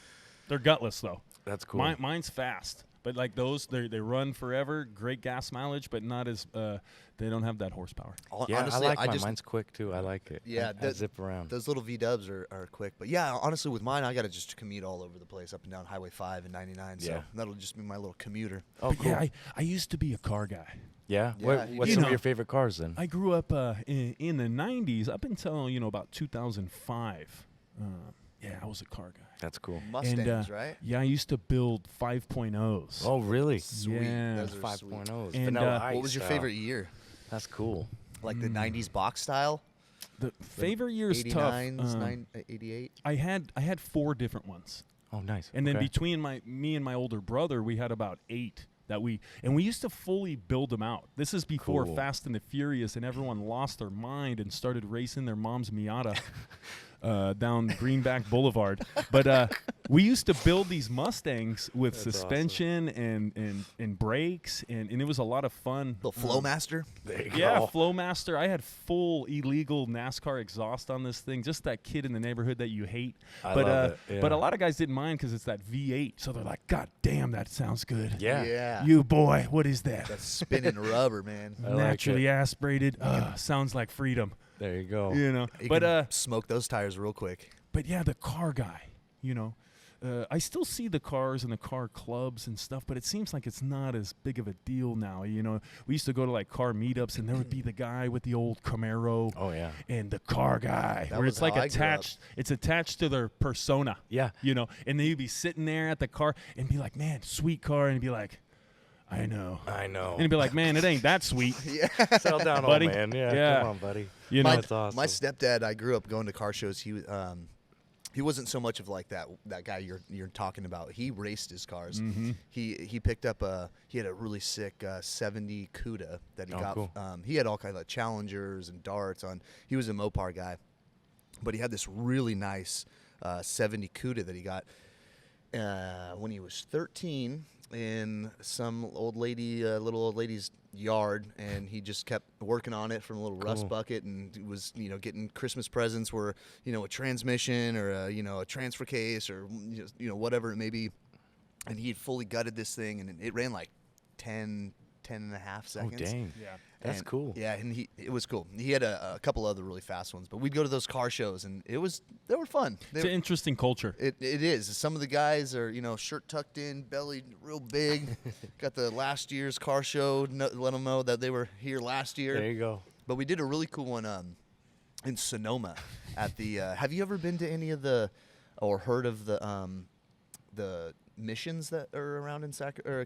They're gutless though. That's cool. Mine's fast, but like those, they run forever. Great gas mileage, but not as they don't have that horsepower. Yeah, Honestly, I like mine. just Mine's quick too. I like it. Yeah, I zip around. those little V dubs are quick. But yeah, honestly, with mine, I got to just commute all over the place, up and down Highway 5 and 99. So Yeah. that'll just be my little commuter. Oh, But cool. yeah, I used to be a car guy. Yeah. Yeah, What, you what's do. some You of your know, favorite cars then? I grew up in the 90s up until, about 2005. Yeah, I was a car guy. That's cool. Mustangs, And, right? Yeah, I used to build 5.0s. Oh, really? Sweet. Yeah. Those are sweet. 5.0s. And, Vanilla uh, Ice What was your style. favorite year? That's cool. Like the 90s box style? The favorite year is tough. 89s, 88? I had 4 different ones. Oh, nice. And then Okay. between me and my older brother, we had about 8 that we used to fully build them out. This is before Cool. Fast and the Furious, and everyone lost their mind and started racing their mom's Miata down Greenback Boulevard. But we used to build these Mustangs with That's suspension and brakes, and it was a lot of fun. Little Flowmaster? There you Yeah, go. Flowmaster. I had full illegal NASCAR exhaust on this thing. Just that kid in the neighborhood that you hate. I but love it, but a yeah. lot of guys didn't mind because it's that V8. So they're like, God damn, that sounds good. Yeah. You boy, what is that? That's spinning rubber, man. I like Naturally aspirated. Sounds like freedom. There you go. You know. You But can smoke those tires real quick. but yeah, the car guy. I still see the cars and the car clubs and stuff, but it seems like it's not as big of a deal now. We used to go to like car meetups, and there would be the guy with the old Camaro. Oh, yeah. And the car guy, That where was it's like how I grew up. attached. It's attached to their persona. Yeah. And then you'd be sitting there at the car and be like, "Man, sweet car," and he'd be like, "I know." I know. And he'd be like, "Man, it ain't that sweet." Settle down, buddy. old man. Yeah. Yeah. Come on, buddy. My, That's awesome. my stepdad, I grew up going to car shows. He wasn't so much of like that guy you're talking about. He raced his cars. Mm-hmm. He picked up he had a really sick 70 Cuda that he Oh, got. cool. He had all kinds of Challengers and darts on. He was a Mopar guy, but he had this really nice 70 Cuda that he got when he was 13 in some little old lady's yard, and he just kept working on it from a little rust Cool. bucket, and was getting Christmas presents were a transmission or a transfer case or whatever it may be, and he had fully gutted this thing, and it ran like 10 and a half Oh, seconds. dang. Yeah. That's And- cool. Yeah, and it was cool. He had a couple other really fast ones, but we'd go to those car shows, and they were fun. It's an interesting culture. It is. Some of the guys are, shirt tucked in, belly real big. Got the last year's car show. Let them know that they were here last year. There you go. But we did a really cool one in Sonoma at the. Have you ever been to any of or heard of the missions that are around in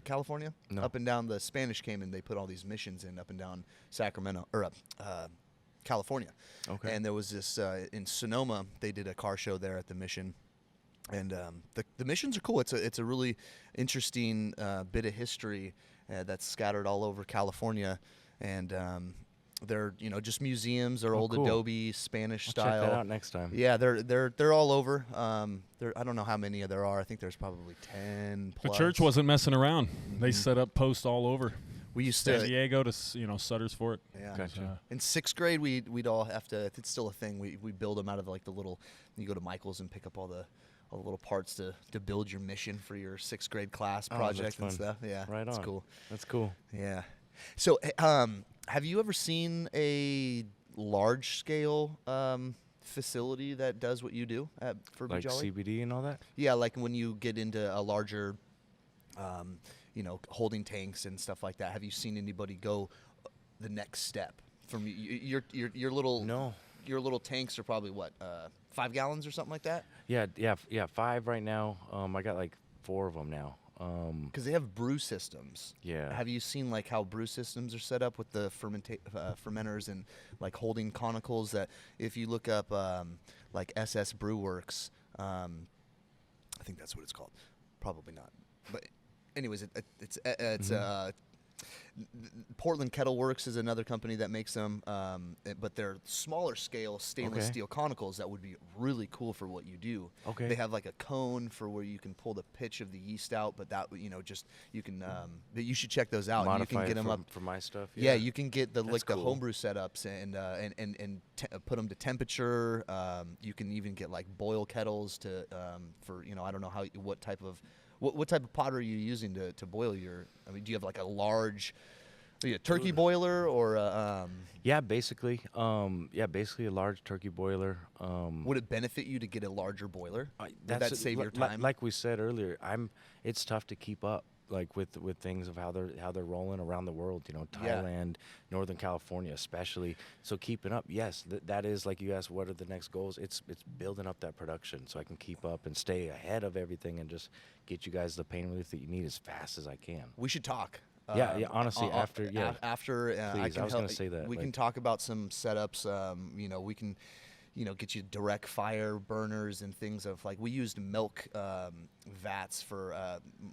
California? No. Up and down the Spanish came and they put all these missions in up and down Sacramento or California. Okay. And there was this in Sonoma. They did a car show there at the mission, and the missions are cool. It's a really interesting bit of history that's scattered all over California, and they're just museums. They're old cool. Adobe Spanish I'll style. check that out next time. Yeah, they're all over. I don't know how many there are. I think there's probably 10 The plus. church wasn't messing around. Mm-hmm. They set up posts all over. We used San to. Diego to Sutter's Fort. Yeah. Gotcha. In 6th grade, we'd all have to. It's still a thing. We build them out of like the little. You go to Michael's and pick up all the little parts to build your mission for your 6th grade class Oh, project that's and fun. stuff. Yeah, Right it's on. cool. That's cool. Yeah. So, have you ever seen a large scale facility that does what you do for Like Bjolly? CBD and all that? Yeah, like when you get into a larger, holding tanks and stuff like that. Have you seen anybody go the next step from your little? No. Your little tanks are probably what 5 gallons or something like that. Yeah, 5 right now. I got like 4 of them now. Because they have brew systems. Yeah. Have you seen like how brew systems are set up with the fermenters and like holding conicals? That if you look up like SS Brew Works, I think that's what it's called. Probably not. But anyways, it's Portland Kettle Works is another company that makes them, but they're smaller scale stainless Okay. steel conicals that would be really cool for what you do. Okay. They have like a cone for where you can pull the pitch of the yeast out, but that just you can. But you should check those out. And you Modify can get it them for, up. for my stuff. Yeah, you can get the That's the cool. homebrew setups and put them to temperature. You can even get like boil kettles to for I don't know what type of pot are you using to boil your? I mean, do you have like a large turkey boiler or? Yeah, basically. Basically a large turkey boiler. Would it benefit you to get a larger boiler? Would That's that save your time? Like we said earlier, it's tough to keep up like with things of how they're rolling around the world, Yeah. Thailand, Northern California especially. So keeping up, yes, that is like you asked, what are the next goals? It's building up that production so I can keep up and stay ahead of everything and just get you guys the pain relief that you need as fast as I can. We should talk. Yeah, honestly, after I Please, I was can gonna say that, we like- can talk about some setups. We can, get you direct fire burners and things of like we used milk vats for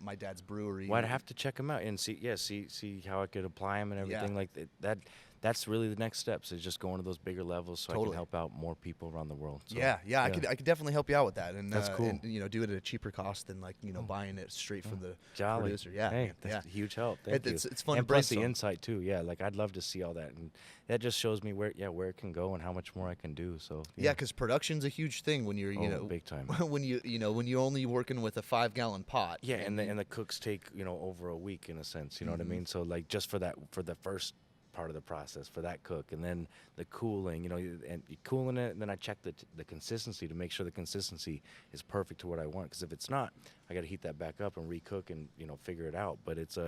my dad's brewery. Well, I'd have to check them out and see how I could apply them and everything Yeah. like that. That's really the next steps is just going to those bigger levels so I Totally. can help out more people around the world. So, Yeah, I could definitely help you out with that, and That's cool. And do it at a cheaper cost than like buying it straight from the Jolly. producer. Yeah, Hey, yeah. that's a huge help. Thank you. It's fun and to plus the brainstorm. insight too. Yeah, like I'd love to see all that, and that just shows me where it can go and how much more I can do. So Yeah, because production's a huge thing when you're big time. when when you're only working with a 5-gallon pot. Yeah, and the cooks take over a week in a sense. You know what I mean? So like just for the first part of the process for that cook, and then the cooling, and you cooling it, and then I check the consistency to make sure the consistency is perfect to what I want. Because if it's not, I got to heat that back up and recook and figure it out. But it's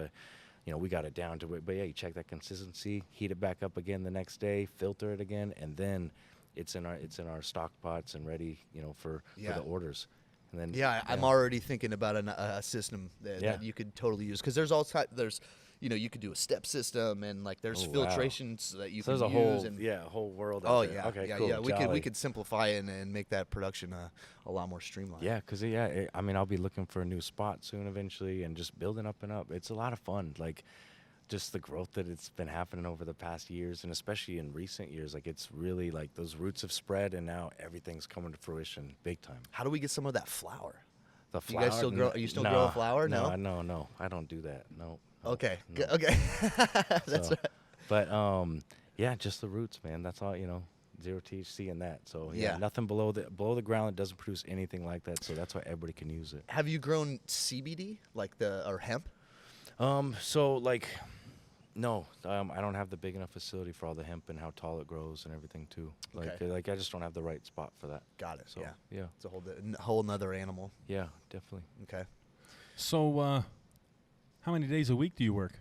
we got it down to it. But yeah, you check that consistency, heat it back up again the next day, filter it again, and then it's in our stock pots and ready, for the orders. And then I'm already thinking about a system that you could totally use because there's you could do a step system and like there's Oh, wow. filtrations that you So can there's use a whole world. Oh out there. yeah, Okay, yeah, cool. yeah. We Jolly. could simplify it and make that production a lot more streamlined. Yeah, because I'll be looking for a new spot soon eventually and just building up and up. It's a lot of fun, like just the growth that it's been happening over the past years, and especially in recent years. Like it's really like those roots have spread, and now everything's coming to fruition big time. How do we get some of that flour? The You guys still grow? Are you still growing flour? No. No, I don't do that. No. Okay. No. Okay. That's So, right. But just the roots, man. That's all. 0 THC in that. So Yeah. nothing below the ground. It doesn't produce anything like that. So that's why everybody can use it. Have you grown CBD or hemp? So like, no, I don't have the big enough facility for all the hemp and how tall it grows and everything too. Okay. Like I just don't have the right spot for that. Got it. So yeah. It's a whole nother animal. yeah, definitely. Okay. So, how many days a week do you work?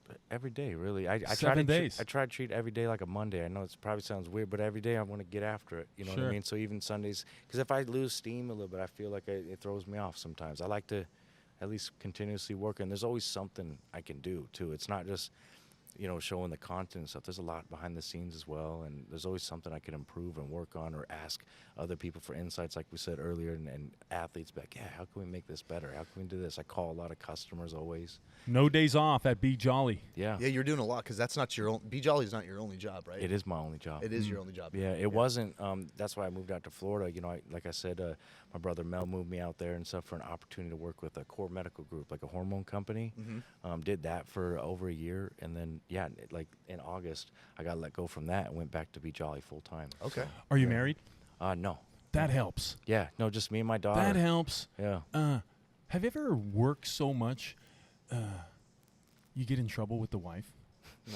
But every day, really. I try 7 to days. I try to treat every day like a Monday. I know it probably sounds weird, but every day I want to get after it. You know what Sure. I mean? So even Sundays, because if I lose steam a little bit, I feel like it throws me off sometimes. I like to at least continuously work, and there's always something I can do too. It's not just showing the content and stuff. There's a lot behind the scenes as well, and there's always something I can improve and work on or ask other people for insights, like we said earlier, and athletes back. Yeah, how can we make this better? How can we do this? I call a lot of customers always. No days off at Be Jolly. Yeah, Yeah, you're doing a lot because that's not your own. Be Jolly is not your only job, right? it is my only job. It is your only job. Yeah, it wasn't. That's why I moved out to Florida. Like I said, my brother Mel moved me out there and stuff for an opportunity to work with a core medical group, like a hormone company. Did that for over a year, and then like in August, I got let go from that and went back to Be Jolly full time. Okay. Are you married? No. That helps. Yeah, no, just me and my daughter. That helps. Yeah. Have you ever worked so much you get in trouble with the wife?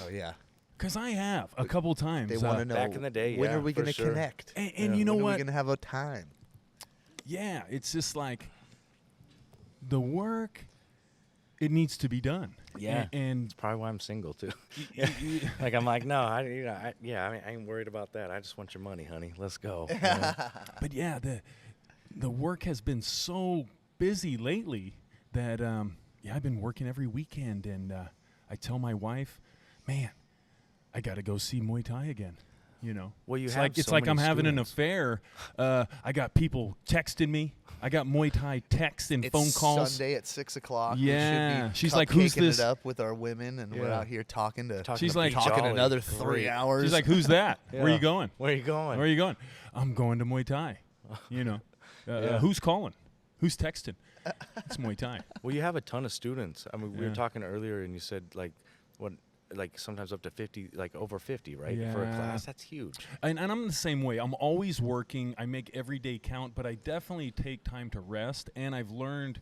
Oh yeah. Because I have a couple times. They want to know. back in the day, when yeah, are we for going to sure. connect? And you know when what? Are we going to have a time? Yeah, it's just like the work, it needs to be done. Yeah. And It's probably why I'm single too. Like I'm like, no, I ain't worried about that. I just want your money, honey. Let's go. but yeah, the work has been so busy lately that I've been working every weekend, and I tell my wife, man, I got to go see Muay Thai again. Well, it's have like it's so like many I'm having an students. affair. I got people texting me, I got Muay Thai text and It's phone calls. Sunday at 6 o'clock. Yeah. We should be She's like, "Who's cupcaking this?" it up with our women, and we're Yeah. out here talking She's like, talking Jolly. another Great. 3 hours. She's like, "Who's that? Where are Yeah. you going? Where are you going? Where are you going?" I'm going to Muay Thai. You know, Yeah. who's calling? Who's texting? It's Muay Thai. Well, you have a ton of students. I mean, we Yeah. were talking earlier, and you said like sometimes up to 50, like over 50, right? For a Yeah. class, that's huge. And I'm the same way. I'm always working. I make every day count, but I definitely take time to rest. And I've learned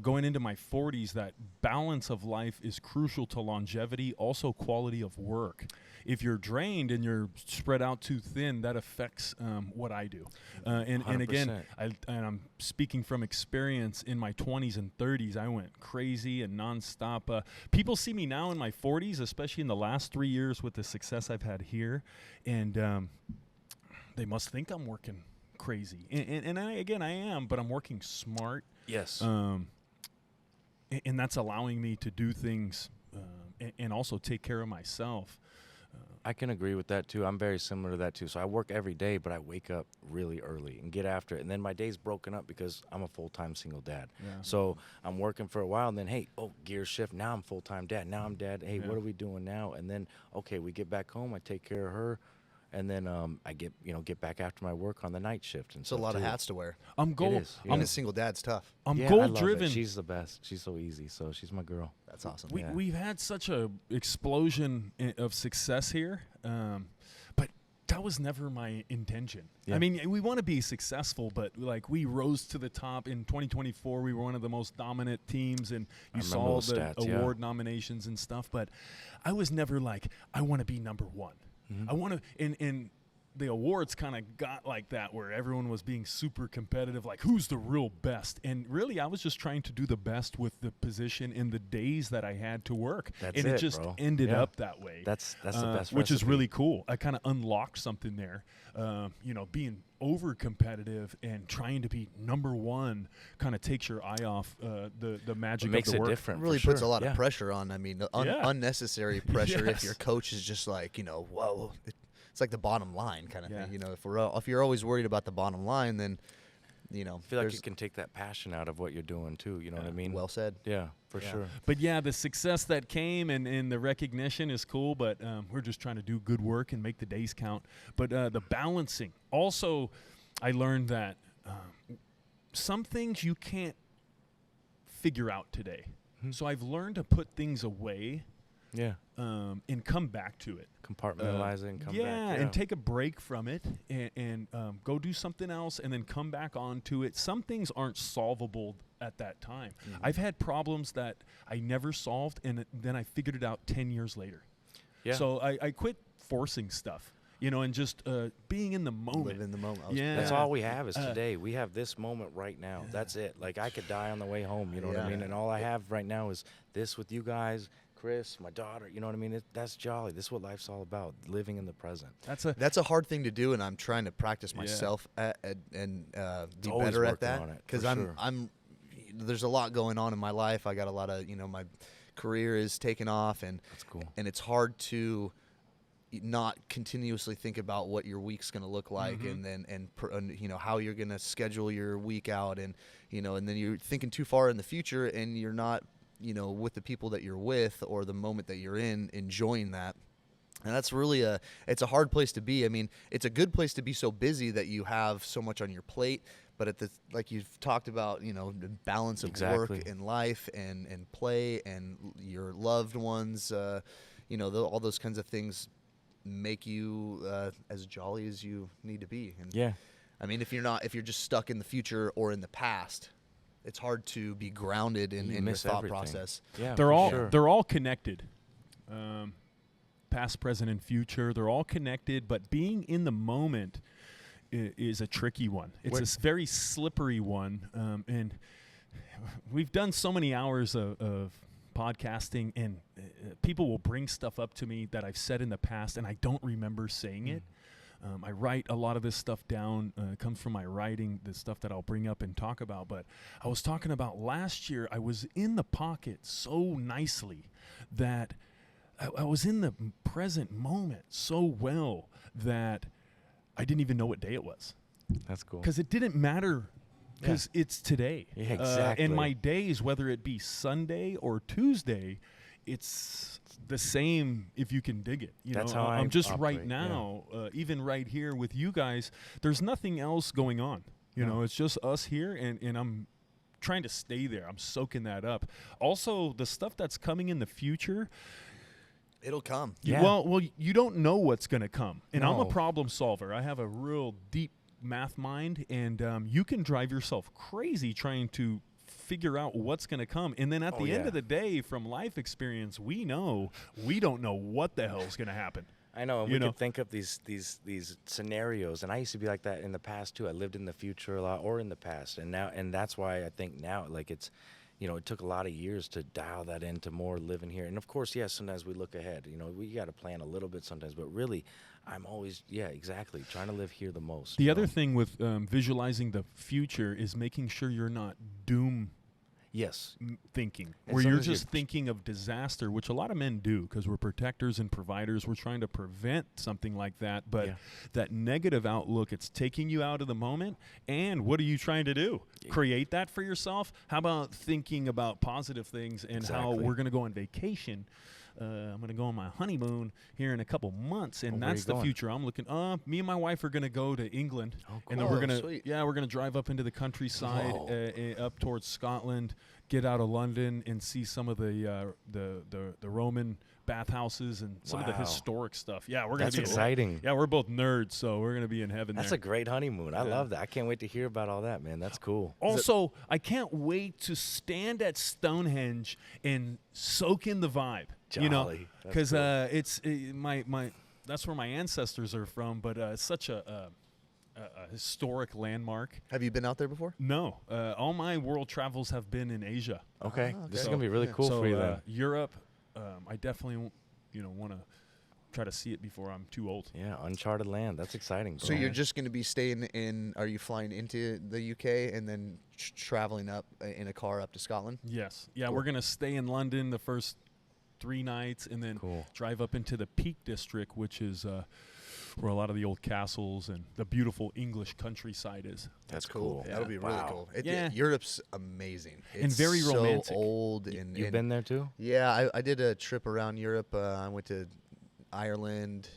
going into my 40s that balance of life is crucial to longevity, also quality of work. If you're drained and you're spread out too thin, that affects what I do. And again, 100%. I'm speaking from experience. In my 20s and 30s, I went crazy and nonstop. People see me now in my 40s, especially in the last 3 years with the success I've had here, and they must think I'm working crazy. And I am, but I'm working smart. Yes. And that's allowing me to do things and also take care of myself. I can agree with that too. I'm very similar to that too. So I work every day, but I wake up really early and get after it. And then my day's broken up because I'm a full-time single dad. Yeah. So I'm working for a while, and then, hey, gear shift. Now I'm full-time dad. Now I'm dad. Hey, Yeah. what are we doing now? And then, okay, we get back home. I take care of her. And then I get back after my work on the night shift. And It's a lot of hats to wear. I'm goal. is, yeah. Being a single dad's tough. I'm Yeah, I goal love it. driven. She's the best. She's so easy. So she's my girl. That's awesome. Yeah. We've had such a explosion of success here, but that was never my intention. Yeah. I mean, we want to be successful, but like we rose to the top in 2024. We were one of the most dominant teams, and I you remember saw those the stats, yeah. award nominations and stuff. But I was never like, I want to be number one. Mm-hmm. I want to, and the awards kind of got like that, where everyone was being super competitive, like who's the real best. And really, I was just trying to do the best with the position in the days that I had to work. That's and it it, just bro. ended Yeah. up that way. That's the best which is recipe. really cool. I kind of unlocked something there. Being over competitive and trying to be number one kind of takes your eye off the magic It makes of the it work. different. Really for puts sure. a lot Yeah. of pressure on. I mean, Yeah. unnecessary pressure Yes. if your coach is just like, whoa. It's like the bottom line kind of Yeah. thing. If you're always worried about the bottom line, then, I feel like there's it can take that passion out of what you're doing too. You know what I mean? well said. Yeah, for Yeah. sure. But yeah, the success that came and the recognition is cool, but we're just trying to do good work and make the days count. But the balancing. Also, I learned that some things you can't figure out today. So I've learned to put things away Yeah. and come back to it. Compartmentalize it and come back. And take a break from it and go do something else and then come back onto it. Some things aren't solvable at that time. I've had problems that I never solved, and then I figured it out 10 years later. Yeah. So I quit forcing stuff, and just being in the moment. Live in the moment. Yeah. That's all we have is today. We have this moment right now. That's it. Like I could die on the way home. You know what I Yeah. mean? And all I have right now is this with you guys, Chris, my daughter. You know what I mean? That's jolly. This is what life's all about. Living in the present. That's a hard thing to do, and I'm trying to practice myself and be always better at working that on it, because for sure. I'm there's a lot going on in my life. I got a lot of my career is taking off, and That's cool. and it's hard to not continuously think about what your week's going to look like, and then and how you're going to schedule your week out, and and then you're thinking too far in the future, and you're not with the people that you're with or the moment that you're in enjoying that. And that's really it's a hard place to be. I mean, it's a good place to be so busy that you have so much on your plate, but like you've talked about, the balance of Exactly. work and life and play and your loved ones, all those kinds of things make you as jolly as you need to be. And Yeah. I mean, if you're just stuck in the future or in the past, it's hard to be grounded in your miss thought everything. process. Yeah. They're for all sure. they're all connected. Past, present, and future. They're all connected, but being in the moment is a tricky one. It's a very slippery one, and we've done so many hours of podcasting, and people will bring stuff up to me that I've said in the past, and I don't remember saying it. I write a lot of this stuff down. It comes from my writing, the stuff that I'll bring up and talk about. But I was talking about last year, I was in the pocket so nicely that I was in the present moment so well that I didn't even know what day it was. That's cool. Because it didn't matter because it's today. Yeah, exactly. And my days, whether it be Sunday or Tuesday, it's the same if you can dig it. You That's know, how I'm I just operate, right now, even right here with you guys, there's nothing else going on. You know, it's just us here, and I'm trying to stay there. I'm soaking that up. Also, the stuff that's coming in the future, It'll come. Yeah. well, you don't know what's going to come. And I'm a No. problem solver. I have a real deep math mind, and you can drive yourself crazy trying to figure out what's going to come. And then at the end yeah. of the day, from life experience, we know we don't know what the hell's going to happen. I know, and You we know. could think up these scenarios, and I used to be like that in the past too. I lived in the future a lot, or in the past, and that's why I think now, like, it's, you know, it took a lot of years to dial that into more living here. And of course, yes, sometimes we look ahead. You know, we got to plan a little bit sometimes, but really, I'm always, exactly, trying to live here the most. The you other know? thing with visualizing the future is making sure you're not doom Yes. thinking, And where you're sometimes just thinking of disaster, which a lot of men do because we're protectors and providers. We're trying to prevent something like that. But Yeah. that negative outlook, it's taking you out of the moment. And what are you trying to do? Create that for yourself? How about thinking about positive things and how Exactly. we're going to go on vacation? I'm going to go on my honeymoon here in a couple months, and Oh, where that's you the going? future. I'm looking. Me and my wife are going to go to England, and then cool. we're gonna Sweet. we're gonna drive up into the countryside, Whoa. up towards Scotland, get out of London, and see some of the Roman bathhouses and some of the Wow. historic stuff. Yeah, we're gonna That's be in- exciting. Yeah, we're both nerds, so we're gonna be in heaven. That's there. a great honeymoon. I love that. I can't wait to hear about all that, man. That's cool. Also, I can't wait to stand at Stonehenge and soak in the vibe. You know, Jolly. That's because cool. it's my that's where my ancestors are from. But it's such a historic landmark. Have you been out there before? No, all my world travels have been in Asia. Okay. okay. This is So- going to be really cool so for you then. Europe, I definitely want to try to see it before I'm too old. Yeah, uncharted land. That's exciting. So bro. you're just going to be staying in? Are you flying into the UK and then traveling up in a car up to Scotland? Yes, yeah, Cool. we're gonna stay in London the first 3 nights, and then Cool. drive up into the Peak District, which is where a lot of the old castles and the beautiful English countryside is. That's cool. cool. That'll be really Wow. cool. Yeah. Europe's amazing. And It's very so romantic. old. And You've been there too? Yeah, I did a trip around Europe. I went to Ireland,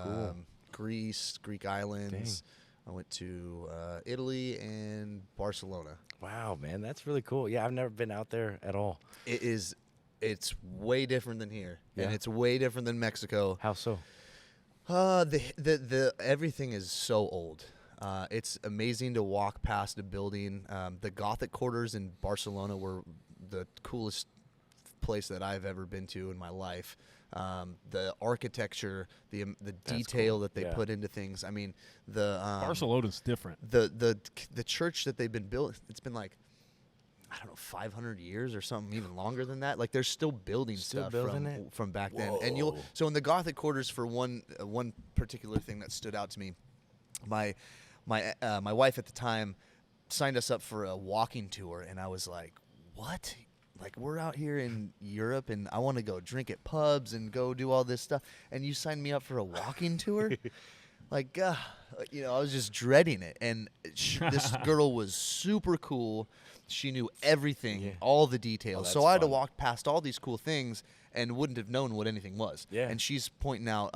cool. Greece, Greek islands. I went to Italy and Barcelona. Wow, man, that's really cool. Yeah, I've never been out there at all. It's way different than here, and Yeah. it's way different than Mexico. How so? The everything is so old. It's amazing to walk past a building. The Gothic quarters in Barcelona were the coolest place that I've ever been to in my life. The architecture, the detail cool. that they Yeah. put into things. I mean, the Barcelona's different. the church that they've been built. It's been like, I don't know, 500 years or something, even longer than that. Like they're still building Still stuff building from it? from back then. And you'll Whoa. so in the Gothic quarters, for one particular thing that stood out to me, my wife at the time signed us up for a walking tour, and I was like, what? Like, we're out here in Europe, and I want to go drink at pubs and go do all this stuff, and you signed me up for a walking tour? Like, I was just dreading it. And this girl was super cool. She knew everything, Yeah. all the details. Oh, so that's I had to fun. walk past all these cool things and wouldn't have known what anything was. Yeah. And she's pointing out,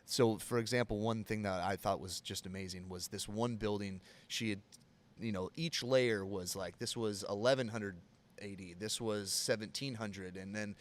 so for example, one thing that I thought was just amazing was this one building. She had, each layer was like, this was 1100 AD, this was 1700, and then,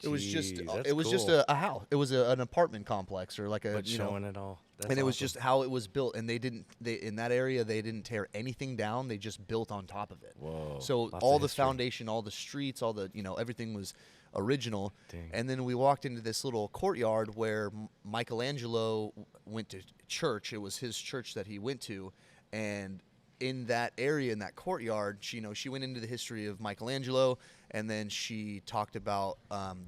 it was just Jeez, that's it was just cool. a house. It was an apartment complex, or like a But showing it all. That's and it was awesome. just how it was built. And they in that area they didn't tear anything down. They just built on top of it. Whoa, So lots all of the history. foundation, all the streets, all the everything was original. Dang. And then we walked into this little courtyard where Michelangelo went to church. It was his church that he went to, and in that area, in that courtyard, she went into the history of Michelangelo, and then she talked about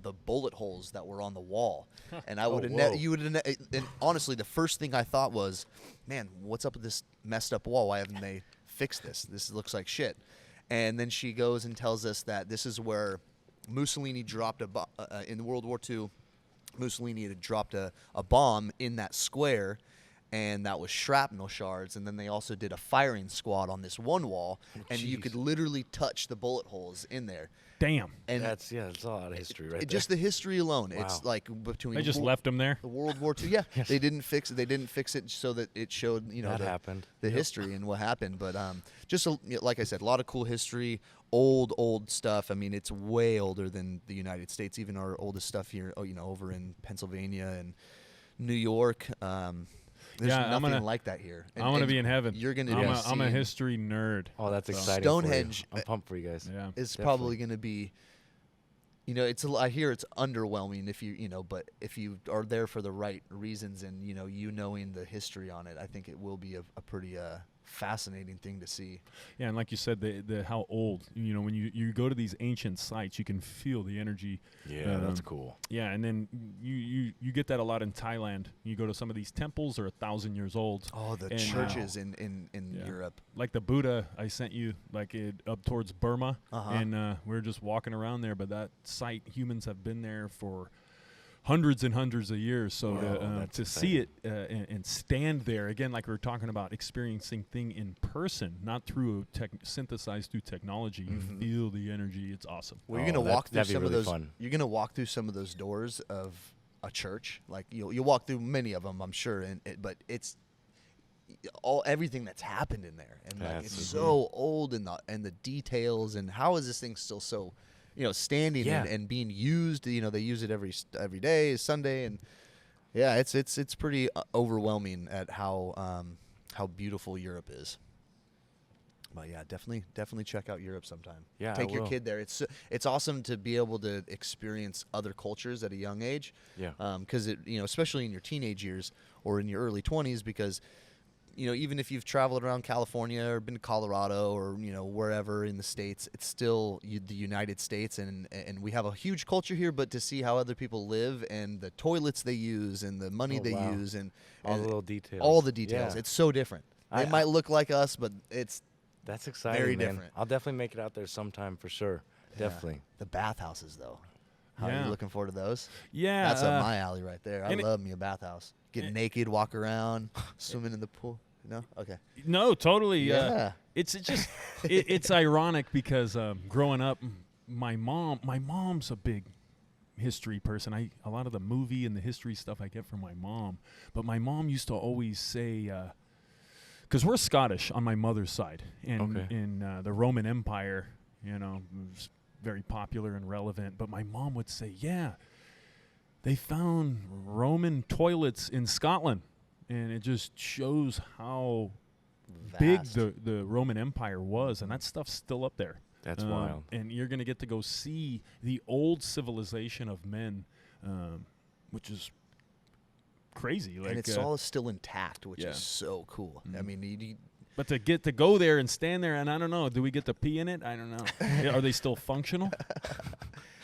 the bullet holes that were on the wall. And I would have, whoa. you would have, and honestly, the first thing I thought was, man, what's up with this messed up wall? Why haven't they fixed this? This looks like shit. And then she goes and tells us that this is where Mussolini dropped in World War II. Mussolini had dropped a bomb in that square, and that was shrapnel shards. And then they also did a firing squad on this one wall, and you could literally touch the bullet holes in there. Damn. And that's a lot of history right there. Just the history alone. Wow. It's like between They just left them there. the World War II. Yeah, they didn't fix it. They didn't fix it so that it showed that happened. the history and what happened. But just like I said, a lot of cool history, old stuff. I mean, it's way older than the United States. Even our oldest stuff here, over in Pennsylvania and New York. There's nothing like that here. I'm gonna be in heaven. You're gonna. I'm a history nerd. Oh, that's exciting. Stonehenge. I'm pumped for you guys. Yeah. Is probably going to be, I hear it's underwhelming if but if you are there for the right reasons and knowing the history on it, I think it will be a pretty fascinating thing to see. Yeah, and like you said, the how old, when you go to these ancient sites, you can feel the energy. Yeah, that's cool. Yeah, and then you get that a lot in Thailand. You go to some of these temples are 1,000 years old. Oh, the churches in Europe. Like the Buddha I sent you, up towards Burma, Uh-huh. and we were just walking around there. But that site, humans have been there for hundreds and hundreds of years. So to see it and stand there again, like we were talking about, experiencing thing in person, not through synthesized through technology. You feel the energy. It's awesome. Well, you're gonna walk through some of those. Fun. You're gonna walk through some of those doors of a church. Like you'll walk through many of them, I'm sure. But it's everything that's happened in there, and it's so old, and the details, and how is this thing still so standing and being used. They use it every day, Sunday, and it's pretty overwhelming at how beautiful Europe is. But yeah, definitely check out Europe sometime. Yeah, take I your will. kid there. It's awesome to be able to experience other cultures at a young age. Yeah. Because especially in your teenage years or in your early 20s, because even if you've traveled around California or been to Colorado or wherever in the States, it's still the United States, and we have a huge culture here. But to see how other people live and the toilets they use and the money they use and all the little details, yeah. It's so different. They might look like us, but that's exciting. Very man. different. I'll definitely make it out there sometime for sure. Yeah. Definitely. The bathhouses, though. How are you looking forward to those? Yeah, That's up my alley right there. I and love me a bathhouse. Get naked, walk around, swimming in the pool. No? Okay. No, totally. Yeah. It's just it's ironic because growing up, my mom's a big history person. A lot of the movie and the history stuff I get from my mom. But my mom used to always say, because we're Scottish on my mother's side, and in the Roman Empire, was very popular and relevant. But my mom would say, they found Roman toilets in Scotland. And it just shows how big the Roman Empire was, and that stuff's still up there. That's wild. And you're going to get to go see the old civilization of men, which is crazy. And it's all still intact, which is so cool. I mean, but to get to go there and stand there, and I don't know, do we get to pee in it? I don't know. Are they still functional?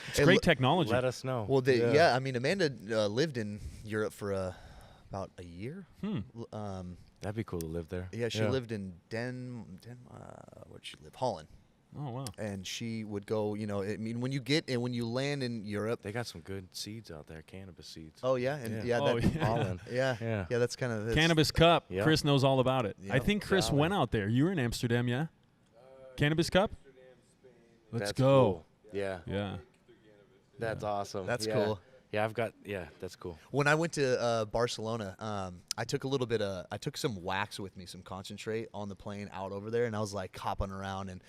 It's great technology. Let us know. Well, I mean, Amanda lived in Europe for about a year. That'd be cool to live there. Yeah, she lived in where'd she live? Holland. Oh, wow. And she would go, when you land in Europe. They got some good seeds out there, cannabis seeds. Oh, yeah? And Holland. Yeah, that's kind of. Cannabis Cup. Yeah. Chris knows all about it. Yep. I think Chris went out there. You were in Amsterdam, yeah? Cannabis Cup? Let's go. Cool. Yeah. Yeah. That's awesome. That's Yeah. cool. Yeah, that's cool. When I went to Barcelona, I took some wax with me, some concentrate on the plane out over there, and I was like hopping around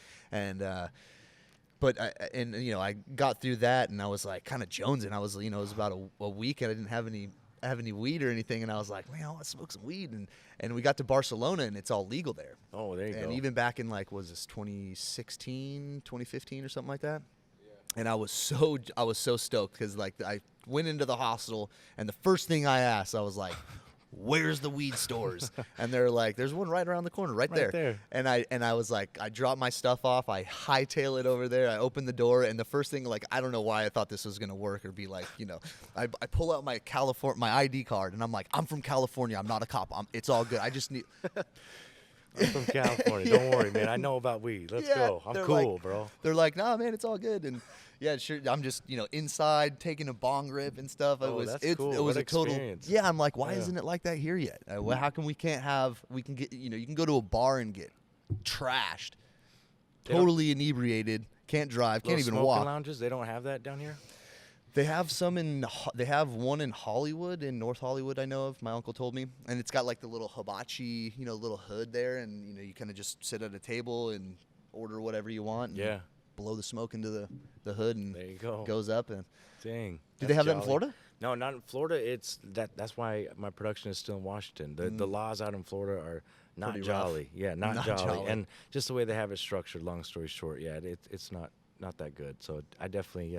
but I got through that, and I was like kind of jonesing. I was it was about a week, and I didn't have any weed or anything, and I was like, man, I want to smoke some weed, and we got to Barcelona, and it's all legal there. Oh, there you go. And even back in was this 2016, 2015 or something like that. And I was so stoked because I went into the hostel, and the first thing I asked, I was like, where's the weed stores? And they're like, there's one right around the corner, right there. And I was like, I dropped my stuff off, I hightail it over there, I open the door, and the first thing, I don't know why I thought this was gonna work or be I pull out my ID card, and I'm like, I'm from California, I'm not a cop, it's all good, I just need. I'm from California. Don't worry, man. I know about weed. Let's go. I'm cool, bro. They're like, nah, man, it's all good. And, Yeah, sure. I'm just inside taking a bong rip and stuff. Oh, that's cool. It was What a total. experience. Yeah, I'm like, why Yeah. isn't it like that here yet? How come we can't have? We can get you can go to a bar and get trashed, They don't- totally inebriated, can't drive, can't Little even smoking walk. lounges, they don't have that down here. They have some they have one in Hollywood, in North Hollywood, I know of. My uncle told me, and it's got like the little hibachi, little hood there, and you kind of just sit at a table and order whatever you want. And Yeah. blow the smoke into the hood, and There you go. goes up. And Dang. do they have that in jolly. Florida? No, not in Florida. That's why my production is still in Washington. The laws out in Florida are not Pretty rough. jolly. Yeah, not, Not jolly. jolly. And just the way they have it structured, long story short, yeah, it's not that good. So I definitely,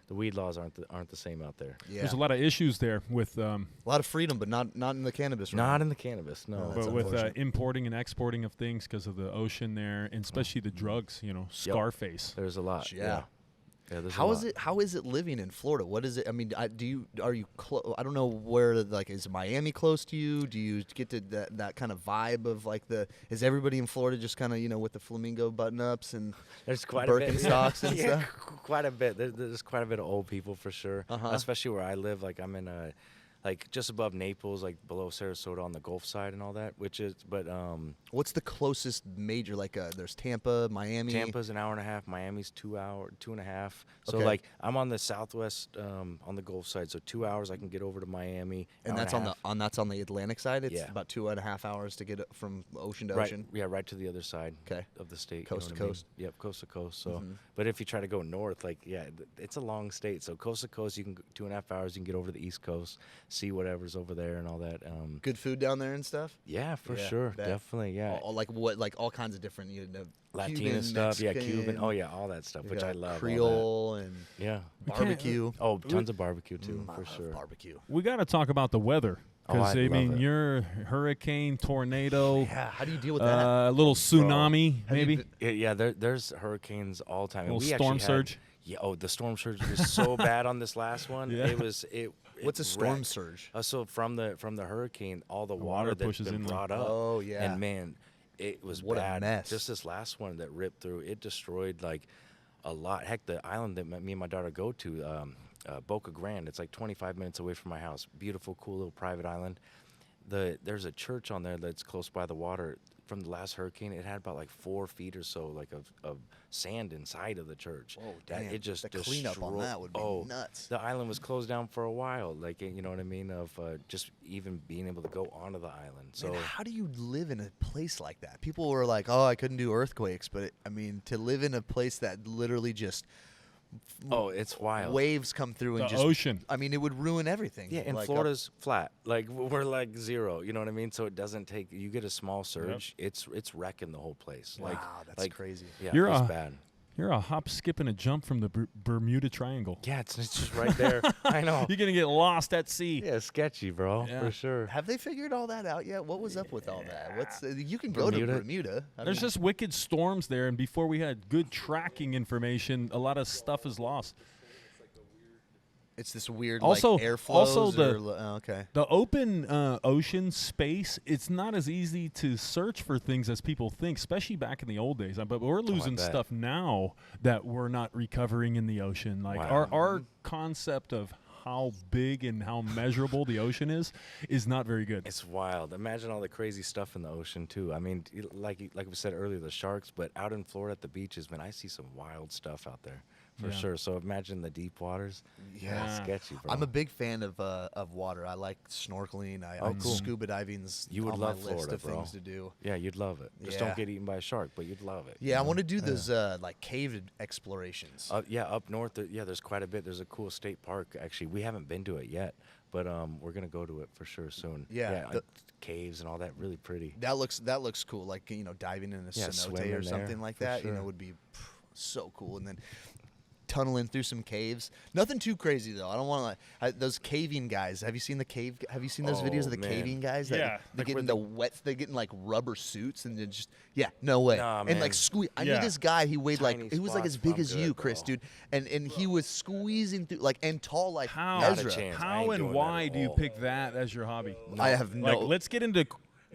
the weed laws aren't the same out there. Yeah, There's a lot of issues there with a lot of freedom, but not in the cannabis realm. Not in the cannabis, no. No, that's but with unfortunate. importing and exporting of things because of the ocean there, and especially the drugs. Scarface. There's a lot. Yeah. Yeah, there's a How lot. is it? How is it living in Florida? What is it? I mean, are you I don't know where. Like, is Miami close to you? Do you get to that kind of vibe of like is everybody in Florida just kind of with the flamingo button ups and There's quite a bit. Birkenstocks and Yeah, stuff? quite a bit. There's quite a bit of old people for sure. Uh-huh. Especially where I live. Like I'm in like just above Naples, like below Sarasota on the Gulf side and all that. What's the closest major? Like, there's Tampa, Miami. Tampa's an hour and a half. Miami's 2 hour, 2.5. So Okay. like I'm on the southwest on the Gulf side. So 2 hours I can get over to Miami. And hour that's a on half. that's on the Atlantic side. It's Yeah. about 2.5 hours to get from ocean to Right, ocean. yeah, right to the other side 'Kay. of the state. Coast you to know what I mean? coast. Yep, coast to coast. So, Mhm. but if you try to go north, like, it's a long state. So coast to coast, you can 2.5 hours, you can get over to the East Coast, see whatever's over there and all that. Good food down there and stuff. Yeah, for Yeah, sure, bet. definitely, yeah. Like what? Like all kinds of different, Latina Cuban, stuff, yeah, Mexican, Cuban. Oh yeah, all that stuff, you which got I love. all Creole and that. Yeah. barbecue. Oh, tons of barbecue too, I for love sure. barbecue. We got to talk about the weather Oh, because I love it. you're hurricane, tornado, Yeah, how do you deal with that? a little tsunami, Have you maybe been- Yeah, there's hurricanes all the time. a And little we actually storm had- surge. Yeah. Oh, the storm surge was so bad on this last one. Yeah. It What's a storm wrecked. surge? So from the hurricane, all the water water that's pushes been in there. brought up. Oh, yeah. And man, it was What a bad. mess. Just this last one that ripped through, it destroyed like a lot. Heck, the island that me and my daughter go to, Boca Grande. It's like 25 minutes away from my house. Beautiful, cool little private island. There's a church on there that's close by the water. From the last hurricane, it had about like 4 feet or so, like of sand inside of the church. Whoa, That damn. it just The cleanup on destroyed- that would be oh, nuts. The island was closed down for a while, like you know what I mean, of just even being able to go onto the island. So Man, how do you live in a place like that? People were like, "Oh, I couldn't do earthquakes," but I mean, to live in a place that literally just it's wild. waves come through and The just ocean. I mean, it would ruin everything. Yeah, and Like, Florida's flat. Like we're like zero. You know what I mean? So it doesn't take. You get a small surge, it's wrecking the whole place. Wow, Like that's like, crazy. Yeah, You're it's a- bad. You're a hop, skip, and a jump from the Bermuda Triangle. Yeah, it's just right there. I know. You're gonna get lost at sea. Yeah, sketchy, bro, Yeah. for sure. Have they figured all that out yet? What was up with all that? What's you can go to Bermuda? Bermuda. I There's mean, just wicked storms there, and before we had good tracking information, a lot of stuff is lost. it's this weird Also- like airflows. also the- okay. The open ocean space, it's not as easy to search for things as people think, especially back in the old days. But we're losing bet. stuff now that we're not recovering in the ocean. Like Wow. our concept of how big and how measurable the ocean is not very good. It's wild. Imagine all the crazy stuff in the ocean too. I mean, like we said earlier, the sharks. But out in Florida at the beaches, man, I see some wild stuff out there for Yeah. sure. So imagine the deep waters. Yeah. Sketchy, bro. I'm a big fan of water. I like snorkeling. cool. Scuba diving's You would on love my list Florida, of bro. things to do. Yeah, you'd love it. Just Yeah. don't get eaten by a shark, but you'd love it. Yeah, I want to do those like cave explorations. Yeah, up north. There's quite a bit. There's a cool state park. Actually, we haven't been to it yet, but we're gonna go to it for sure soon. Yeah, the- caves and all that. Really pretty. That looks cool. Like diving in a Yeah, cenote swimming or there, something like for that. sure. Would be so cool. And then tunneling through some caves. Nothing too crazy though. I don't want to those caving guys. Have you seen the cave? Have you seen those videos of the Oh, man. caving guys? That Yeah. they Like get where in the wet. They get in like rubber suits and then just no way. Nah, and like man. squeeze. I knew Yeah. this guy. He weighed Tiny like he was like spots, as big I'm as you, good, Chris, bro. dude. And he was squeezing through like and tall like How? Not a Ezra. chance. I How ain't and doing that why at do you all. pick that as your hobby? I have no. Like, let's get into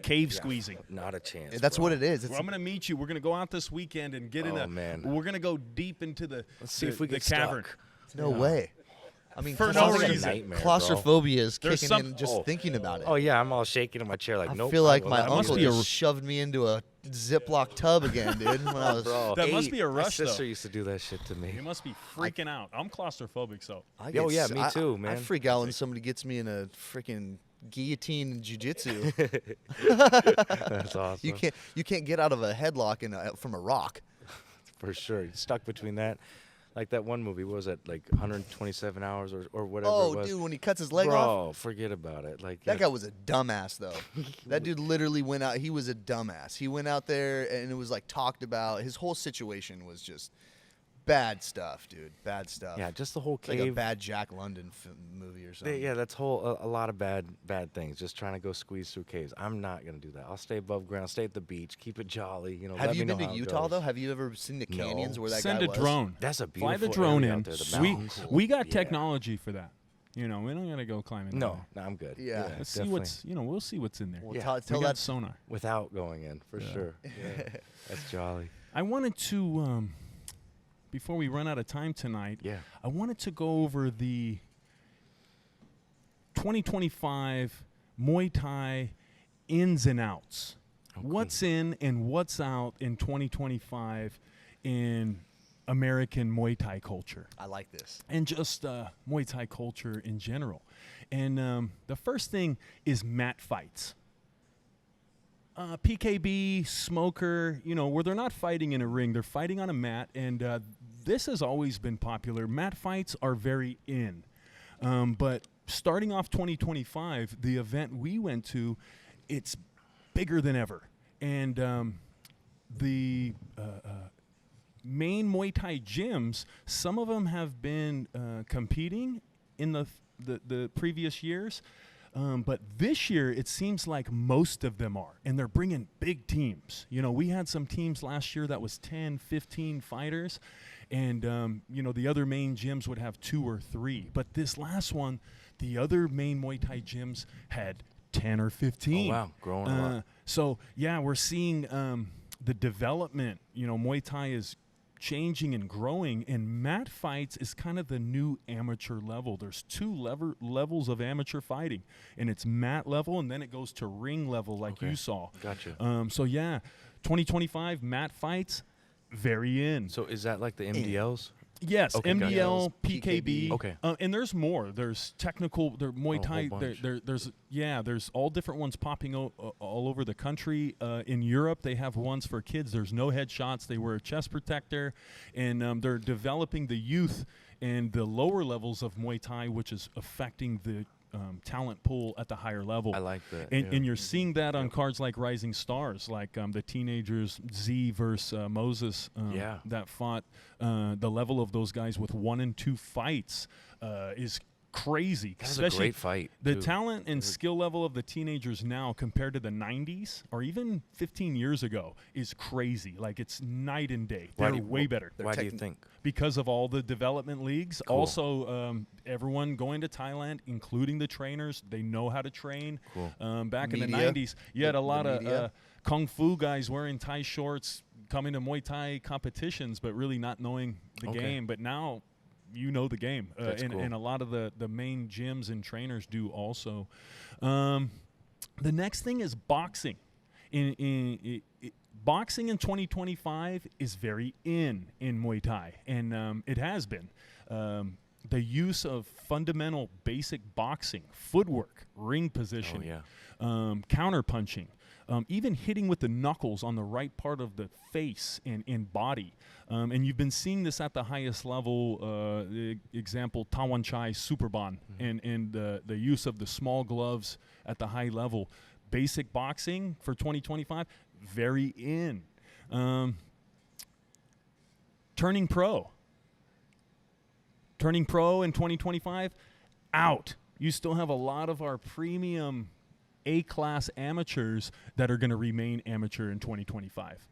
cave squeezing. Not a chance. That's bro. what it is. It's Well, I'm going to meet you. We're going to go out this weekend and get in Oh, man. We're going to go deep into the Let's see if we the get cavern. stuck. no way. I mean, For claustro- no reason. Nightmare, bro. claustrophobia is There's kicking some- in just thinking about it. Oh yeah, I'm all shaking in my chair like I nope. feel like will my not be uncle there. just shoved me into a Ziploc tub again, dude. When I was, Bro, That must be a rush, My sister though. used to do that shit to me. You must be freaking out. I'm claustrophobic, so. I Oh, get yeah, s- me I- too, I man. freak out when somebody gets me in a freaking guillotine in jiu-jitsu. That's awesome. You can't get out of a headlock from a rock. For sure. You're stuck between that. Like that one movie, what was it, like 127 hours or whatever it Oh, was? dude, when he cuts his leg Bro, off. forget about it. Like That guy was a dumbass, though. That dude literally went out. He was a dumbass. He went out there and it was like talked about. His whole situation was just bad stuff, dude. Bad stuff. Yeah, just the whole like a cave. bad Jack London movie or something. Yeah, that's a lot of bad things. Just trying to go squeeze through caves. I'm not gonna do that. I'll stay above ground, stay at the beach, keep it jolly. You know. Have let you me know been to how it Utah goes. though? Have you ever seen the No. canyons where that Send guy a was? drone. That's a Fly beautiful the drone area in. out there, the we mountains. we got Yeah. technology for that. You know, we don't gotta go climbing. No, down there. no, I'm good. Yeah. Let's see definitely. what's we'll see what's in there. Well, Yeah. tell We tell got that sonar. Without going in, for Yeah. sure. Yeah. That's jolly. I wanted to before we run out of time tonight, Yeah. I wanted to go over the 2025 Muay Thai ins and outs. Okay. What's in and what's out in 2025 in American Muay Thai culture I like this. and just Muay Thai culture in general. And the first thing is mat fights. PKB, smoker, you know, where they're not fighting in a ring, they're fighting on a mat, and this has always been popular. Mat fights are very in. But starting off 2025, the event we went to, it's bigger than ever. And the main Muay Thai gyms, some of them have been competing in the previous years. But this year, it seems like most of them are, and they're bringing big teams. You know, we had some teams last year that was 10, 15 fighters, and, you know, the other main gyms would have 2 or 3. But this last one, the other main Muay Thai gyms had 10 or 15. Oh, wow, growing a lot. So, yeah, we're seeing the development. You know, Muay Thai is changing and growing, and mat fights is kind of the new amateur level. There's 2 levels of amateur fighting, and it's mat level, and then it goes to ring level like Okay. you saw. Gotcha. So, yeah, 2025 mat fights, very in. So is that like the MDLs? Yes, Okay, gotcha. MDL, PKB. Okay. And there's more. There's technical, Muay Oh, a Thai. whole bunch. There's all different ones popping all over the country. In Europe, they have ones for kids. There's no headshots. They wear a chest protector, and they're developing the youth and the lower levels of Muay Thai, which is affecting the talent pool at the higher level. I like that. And, yeah. and you're seeing that on cards like Rising Stars, like the teenagers Z versus Moses Yeah. that fought. The level of those guys with 1 and 2 fights is crazy. That was a great fight. The too. talent and skill level of the teenagers now compared to the 90s or even 15 years ago is crazy. Like, it's night and day. Why They're do you- way better. Why do you think? Because of all the development leagues. Cool. Also, everyone going to Thailand, including the trainers, they know how to train. Cool. Back in the Media. 90s, you had a The lot of media. kung fu guys wearing Thai shorts coming to Muay Thai competitions, but really not knowing the Okay. game. But now you know the game. That's cool. And a lot of the main gyms and trainers do also. The next thing is boxing. Boxing in 2025 is very in Muay Thai, and it has been. The use of fundamental basic boxing, footwork, ring positioning, counter punching, even hitting with the knuckles on the right part of the face and body. And you've been seeing this at the highest level, example, Tawan Chai Superban, and the use of the small gloves at the high level. Basic boxing for 2025, very in. Turning pro. Turning pro in 2025, out. You still have a lot of our premium A-class amateurs that are going to remain amateur in 2025.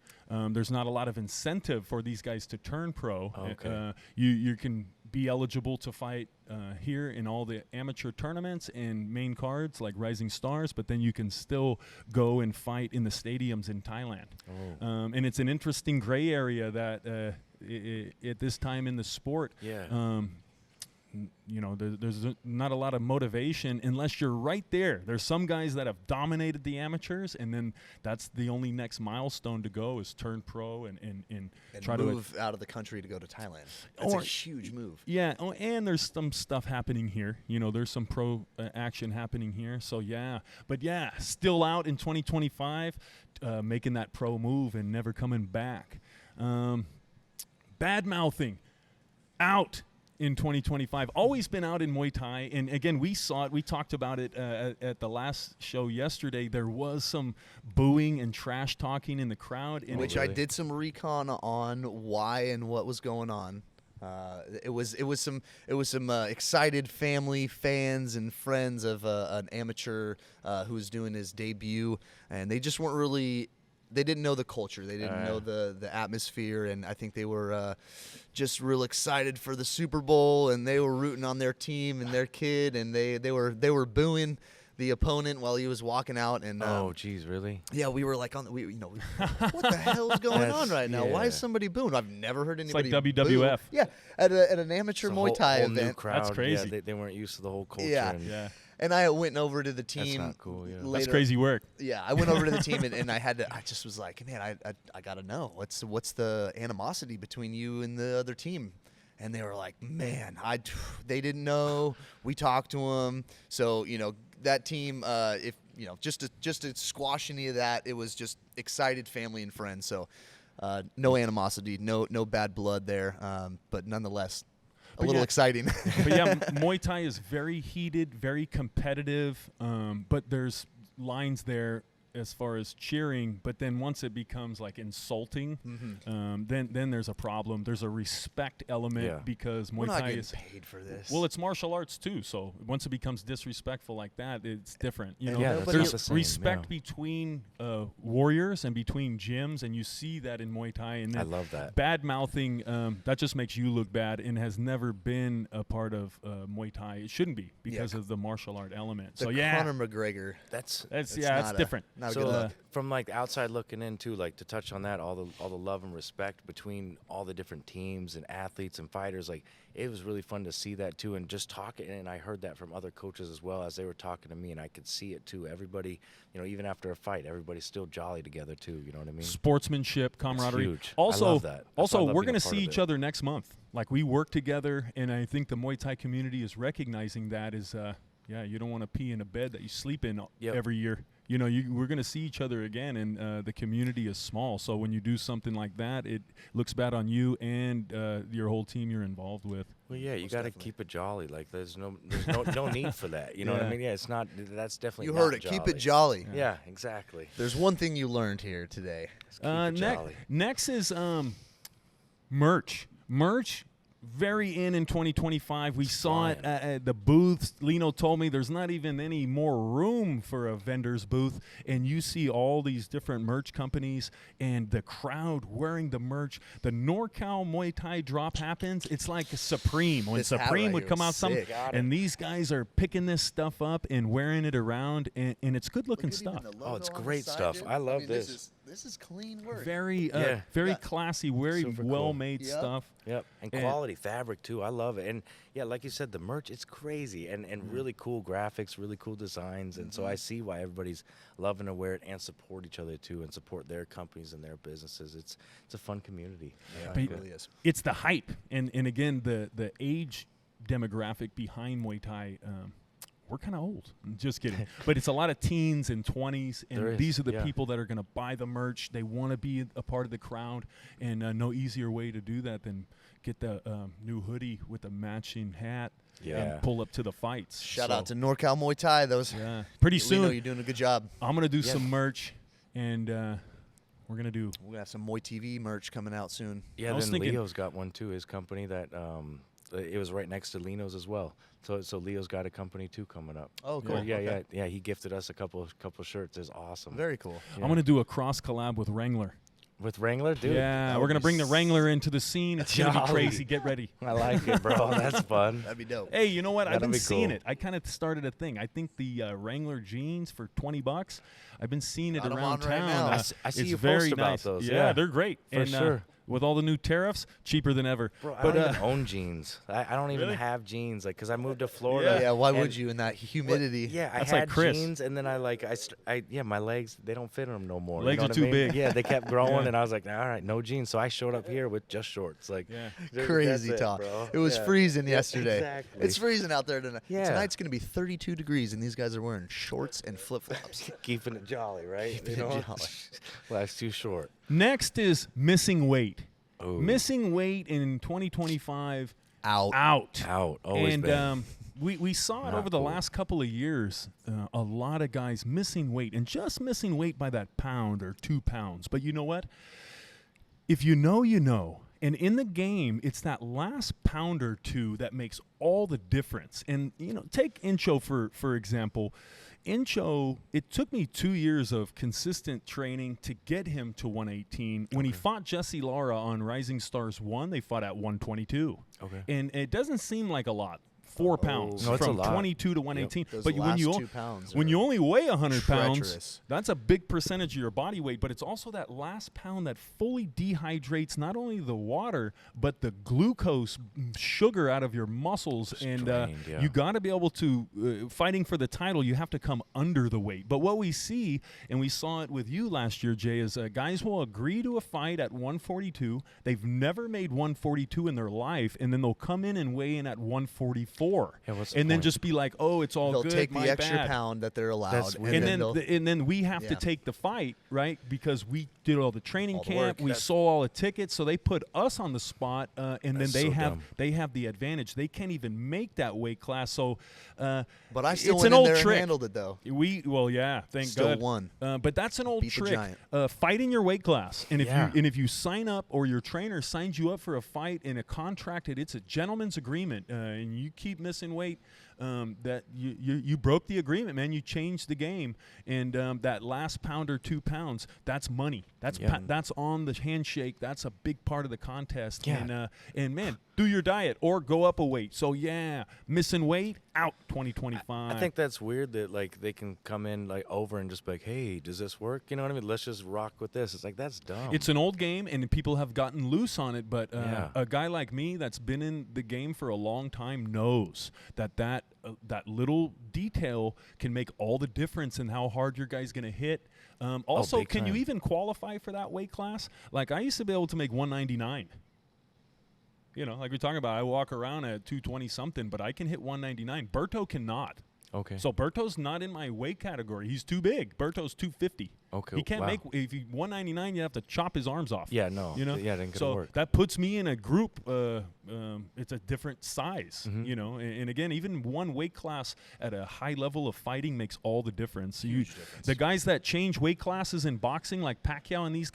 There's not a lot of incentive for these guys to turn pro. Okay. You can be eligible to fight here in all the amateur tournaments and main cards like Rising Stars, but then you can still go and fight in the stadiums in Thailand. And it's an interesting gray area that at this time in the sport, there's not a lot of motivation unless you're right there. There's some guys that have dominated the amateurs, and then that's the only next milestone to go is turn pro and try to move out of the country to go to Thailand. That's a huge move. Yeah, and there's some stuff happening here. There's some pro action happening here. So but still out in 2025, making that pro move and never coming back. Bad mouthing, out in 2025. Always been out in Muay Thai, and again, we saw it. We talked about it at the last show yesterday. There was some booing and trash talking in the crowd, which I did some recon on why and what was going on. It was some excited family, fans, and friends of an amateur who was doing his debut, and they just weren't really. They didn't know the culture. They didn't know the atmosphere, and I think they were just real excited for the Super Bowl, and they were rooting on their team and their kid, and they were booing the opponent while he was walking out. And oh, geez, really? Yeah, we were like what the hell is going on right now? Why is somebody booing? I've never heard anybody. It's like WWF. Boo. Yeah, at an amateur Muay Thai whole event. New crowd. That's crazy. Yeah, they weren't used to the whole culture. Yeah. And I went over to the team. That's not cool. Yeah. That's crazy work. Yeah, I went over to the team and I just was like, man, I gotta know what's the animosity between you and the other team. And they were like, man, they didn't know. We talked to them. So that team, if just to squash any of that, it was just excited family and friends. So no animosity, no bad blood there. But nonetheless, a little exciting. But yeah, Muay Thai is very heated, very competitive, but there's lines there as far as cheering, but then once it becomes like insulting, then there's a problem. There's a respect element because Muay Thai is paid for this. Well, it's martial arts too, so once it becomes disrespectful like that, it's different. that's there's the same, respect between warriors and between gyms, and you see that in Muay Thai. And I love that. Bad mouthing, that just makes you look bad and has never been a part of Muay Thai. It shouldn't be because of the martial art element. So Conor McGregor. That's different. Not a good look. From like outside looking in too, like to touch on that, all the love and respect between all the different teams and athletes and fighters, like it was really fun to see that too, and just talking. And I heard that from other coaches as well as they were talking to me, and I could see it too. Everybody, even after a fight, everybody's still jolly together too. You know what I mean? Sportsmanship, camaraderie. Huge. Also, I love that. We're going to see each other next month. Like we work together, and I think the Muay Thai community is recognizing that is. You don't want to pee in a bed that you sleep in every year. We're going to see each other again, and the community is small. So when you do something like that, it looks bad on you and your whole team you're involved with. Well, yeah, you got to keep it jolly. Like there's no need for that. You know what I mean? Yeah, it's not. That's definitely. You heard it. Jolly. Keep it jolly. Yeah, exactly. There's one thing you learned here today. Keep it jolly. Next is merch. Merch. Very in 2025. We saw it at the booths. Lino told me there's not even any more room for a vendor's booth, and you see all these different merch companies and the crowd wearing the merch. The NorCal Muay Thai drop happens. It's like a Supreme. When Supreme would come out, and these guys are picking this stuff up and wearing it around, and it's good-looking stuff. Oh, it's great stuff. I love this. This is clean work. Very classy, very well-made stuff. Yep, and quality fabric too. I love it. And yeah, like you said, the merch, it's crazy and really cool graphics, really cool designs. And so I see why everybody's loving to wear it and support each other too, and support their companies and their businesses. It's a fun community. Yeah, it really is. It's the hype, and again the age demographic behind Muay Thai. We're kind of old. Just kidding. But it's a lot of teens and 20s, and these are the people that are going to buy the merch. They want to be a part of the crowd, and no easier way to do that than get the new hoodie with a matching hat and pull up to the fights. Shout out to NorCal Muay Thai. Pretty soon. You're doing a good job. I'm going to do some merch, and we're going to have some MuayTV merch coming out soon. Yeah, then Leo's got one too, his company that it was right next to Lino's as well. So Leo's got a company too coming up. Oh, cool. Yeah. He gifted us a couple shirts. It's awesome. Very cool. I'm gonna do a cross collab with Wrangler. With Wrangler, dude. Yeah, that we're would going to be bring the Wrangler into the scene. It's going to be Jolly. crazy. Get ready. I like it, bro. That's fun. That'd be dope. Hey, you know what? I've That'll been be seeing cool. it. I kind of started a thing. I think the Wrangler jeans for $20. I've been seeing it Got 'em around on right town. now. I see it's you very post about nice. those, Yeah, yeah. they're great. For and, sure. With all the new tariffs, cheaper than ever. Bro, I but don't even own jeans. I don't even Really? have jeans, like, because I moved to Florida. Yeah, why and- would you in that humidity? Yeah, I That's like had Chris. jeans, and then my legs, they don't fit them no more. Legs you know are what too I mean? big. Yeah, they kept growing, Yeah. and I was like, all right, no jeans. So I showed up here with just shorts. Like, Yeah. Crazy that's it, talk. bro. It was Yeah. freezing yesterday. Exactly. It's freezing out there tonight. Yeah. Tonight's going to be 32 degrees, and these guys are wearing shorts and flip-flops. Keeping it jolly, right? Keeping you it know? jolly. Life's too short. Next is missing weight. Ooh. Missing weight in 2025. Out. Out. Always and been. we saw it Not over the cool. last couple of years. A lot of guys missing weight and just missing weight by that pound or 2 pounds. But you know what? If you know, you know. And in the game, it's that last pound or two that makes all the difference. And, you know, take Incho for example. Incho, it took me 2 years of consistent training to get him to 118. When he fought Jesse Lara on Rising Stars 1, they fought at 122. Okay. And it doesn't seem like a lot. 4 pounds No, it's a from lot. 22 to 118. Those But when last you 2 pounds when are you only weigh 100 pounds, treacherous. that's a big percentage of your body weight. But it's also that last pound that fully dehydrates not only the water but the glucose sugar out of your muscles. And drained, yeah. you got to be able to fighting for the title. You have to come under the weight. But what we see, and we saw it with you last year, Jay, is guys will agree to a fight at 142. They've never made 142 in their life, and then they'll come in and weigh in at 144. Yeah, what's the and then point? just be like, "Oh, it's all They'll good." take my the extra bad. pound that they're allowed. That's weird. And then, they'll- and then we have to Yeah. take the fight, right? Because we did all the training All the camp, work. we That's- sold all the tickets, so they put us on the spot, and then That's they so have dumb. they have the advantage. They can't even make that weight class. So, but I still it's went an in old there and trick. handled it, though. Yeah, thank Still God. won. But that's an old Beat the trick. giant. Fight in your weight class, and Yeah. if you sign up or your trainer signs you up for a fight in a contracted, it's a gentleman's agreement, and you keep missing weight. That you broke the agreement, man. You changed the game, and that last pound or 2 pounds, that's money. That's Yeah. that's on the handshake. That's a big part of the contest. Yeah. And man, do your diet or go up a weight. So yeah, missing weight out 2025. I think that's weird that, like, they can come in, like, over and just be like, hey, does this work? You know what I mean? Let's just rock with this. It's like, that's dumb. It's an old game, and people have gotten loose on it. But Yeah. a guy like me that's been in the game for a long time knows that little detail can make all the difference in how hard your guy's going to hit. Also, big can you time. even qualify for that weight class? Like, I used to be able to make 199. You know, like we're talking about, I walk around at 220 something, but I can hit 199. Berto cannot. Okay. So Berto's not in my weight category. He's too big. Berto's 250. Okay, He can't wow. make, if he 199, you have to chop his arms off. Yeah, no. You know? Yeah, it ain't gonna so work. that puts me in a group. It's a different size, Mm-hmm. you know. And again, even one weight class at a high level of fighting makes all the difference. The guys that change weight classes in boxing, like Pacquiao and these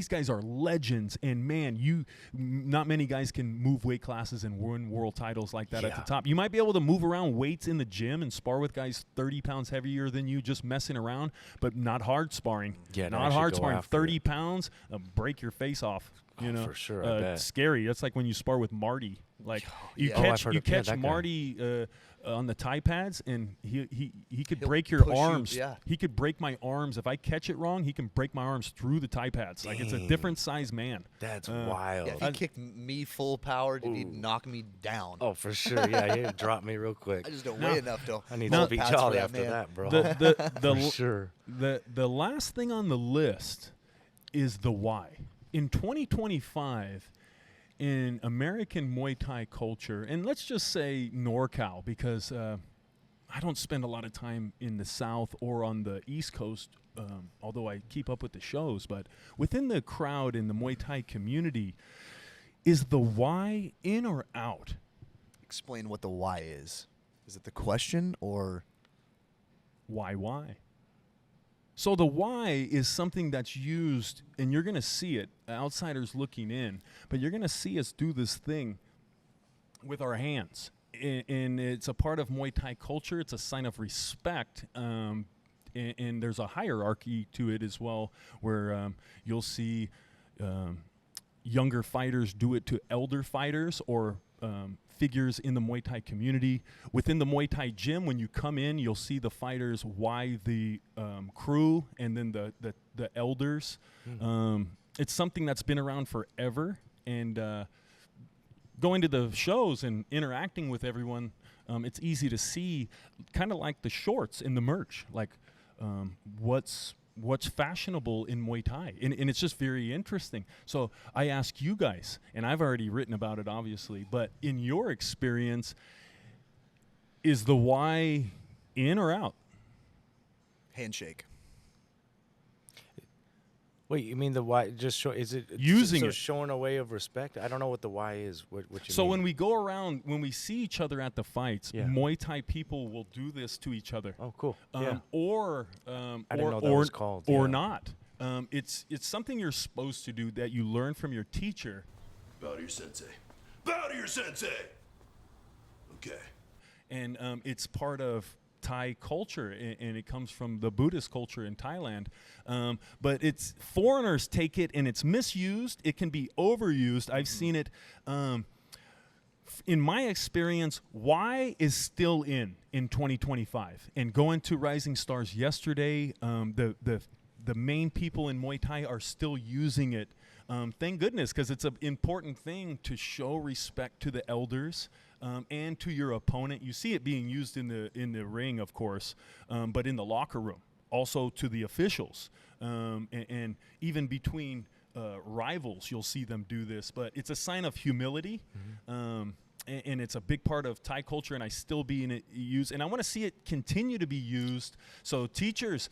guys are legends. And man, not many guys can move weight classes and win world titles like that at the Yeah. top. You might be able to move around weights in the gym and spar with guys 30 pounds heavier than you, just messing around, but not hard sparring. Yeah, to not actually hard go sparring. after 30 it. pounds, break your face off. You Oh, know, for sure, I bet. scary. That's like when you spar with Marty. Like you yeah. Oh, I've catch heard you of- yeah, catch that guy. Marty on the Thai pads, and he could He'll break your push you, arms. yeah. He could break my arms if I catch it wrong. He can break my arms through the Thai pads. Like it's a Dang. different size man. That's Uh, wild. Yeah, if he kicked me full power, dude, he'd knock me down. Oh, for sure. Yeah, he dropped me real quick. I just don't No. weigh enough to. I need No. to be pads for jolly that after man. that, bro. The for sure. the last thing on the list is the why. In 2025, in American Muay Thai culture, and let's just say NorCal, because I don't spend a lot of time in the South or on the East Coast, although I keep up with the shows, but within the crowd in the Muay Thai community, is the why in or out? Explain what the why is. Is it the question or? Why? So the why is something that's used, and you're going to see it, outsiders looking in, but you're going to see us do this thing with our hands. And it's a part of Muay Thai culture. It's a sign of respect. And there's a hierarchy to it as well, where you'll see younger fighters do it to elder fighters or figures in the Muay Thai community. Within the Muay Thai gym, when you come in, you'll see the fighters why the crew and then the elders. It's something that's been around forever, and going to the shows and interacting with everyone, it's easy to see, kind of like the shorts in the merch, like what's fashionable in Muay Thai, and it's just very interesting. So I ask you guys, and I've already written about it, obviously, but in your experience, is the Y in or out? Handshake. Wait, you mean the why? Just show? Is it Using so it. showing a way of respect? I don't know what the why is. What you So mean? when we go around, when we see each other at the fights, Yeah. Muay Thai people will do this to each other. Oh, cool. Yeah. Or I didn't know that was called, or yeah. not. It's something you're supposed to do that you learn from your teacher. Bow to your sensei. Bow to your sensei. Okay. And it's part of Thai culture, and it comes from the Buddhist culture in Thailand. But it's foreigners take it, and it's misused. It can be overused. I've seen it. In my experience, Y is still in 2025. And going to Rising Stars yesterday, the main people in Muay Thai are still using it. Thank goodness, because it's an important thing to show respect to the elders and to your opponent. You see it being used in the ring, of course, but in the locker room, also to the officials, and even between rivals, you'll see them do this. But it's a sign of humility. And it's a big part of Thai culture, and I still being it used. And I want to see it continue to be used. So teachers,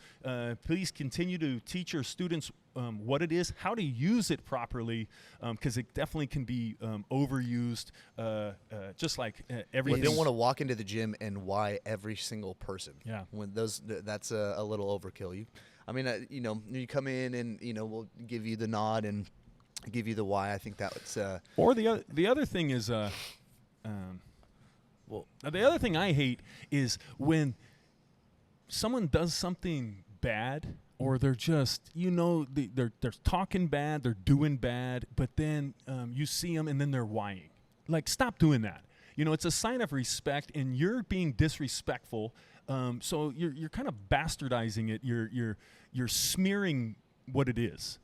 please continue to teach your students what it is, how to use it properly, because it definitely can be overused, just like everything. You don't want to walk into the gym and why every single person. Yeah. When that's a little overkill. You come in and we'll give you the nod and give you the why. I think that's Or the other thing is, the other thing I hate is when someone does something bad, or they're just, they're talking bad, they're doing bad, but then you see them and then they're whining. Like, stop doing that. It's a sign of respect, and you're being disrespectful. So you're kind of bastardizing it. You're smearing what it is.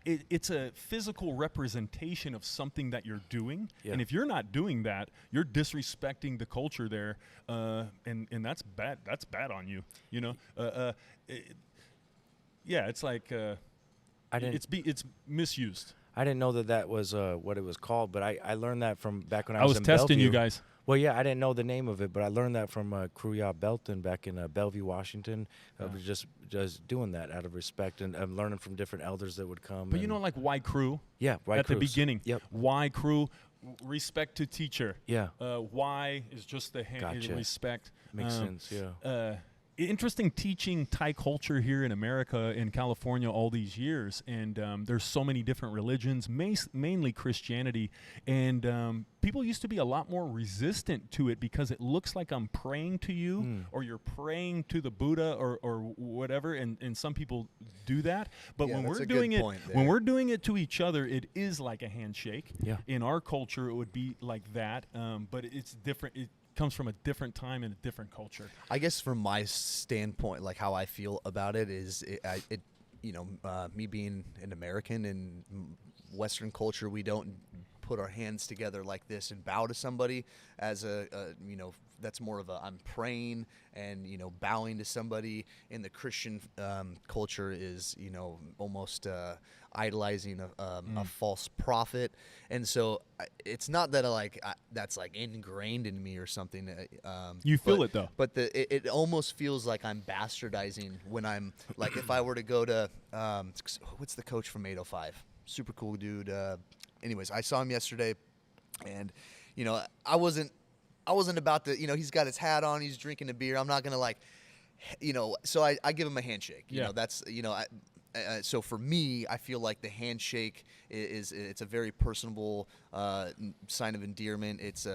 It's a physical representation of something that you're doing, and if you're not doing that, you're disrespecting the culture there, and that's bad. That's bad on you. It's like it's misused. I didn't know that was what it was called, but I learned that from back when I I was was in testing you Bellevue. guys. Well, yeah, I didn't know the name of it, but I learned that from Kruya Belton back in Bellevue, Washington. I was just doing that out of respect, and I'm learning from different elders that would come. But like Y crew. Yeah, right. At the beginning. Yep. Y crew, respect to teacher. Yeah. Y is just the Gotcha. respect. Makes sense. Yeah. Interesting teaching Thai culture here in America, in California, all these years, and there's so many different religions, mainly Christianity, and people used to be a lot more resistant to it because it looks like I'm praying to you, or you're praying to the Buddha, or whatever, and some people do that. But Yeah, when that's we're a good doing it, point there. when we're doing it to each other, it is like a handshake. Yeah. In our culture, it would be like that, but it's different. It comes from a different time and a different culture. I guess from my standpoint, like how I feel about it is, me being an American in Western culture, we don't put our hands together like this and bow to somebody as that's more of a I'm praying and bowing to somebody. In the Christian culture is almost idolizing a false prophet, and so it's not that that's like ingrained in me or something. You feel it though. But it almost feels like I'm bastardizing when I'm like, if I were to go to what's the coach from 805? Super cool dude. Anyways, I saw him yesterday, and I wasn't about to. He's got his hat on, he's drinking a beer. I'm not gonna so I give him a handshake. That's so for me, I feel like the handshake it's a very personable sign of endearment. It's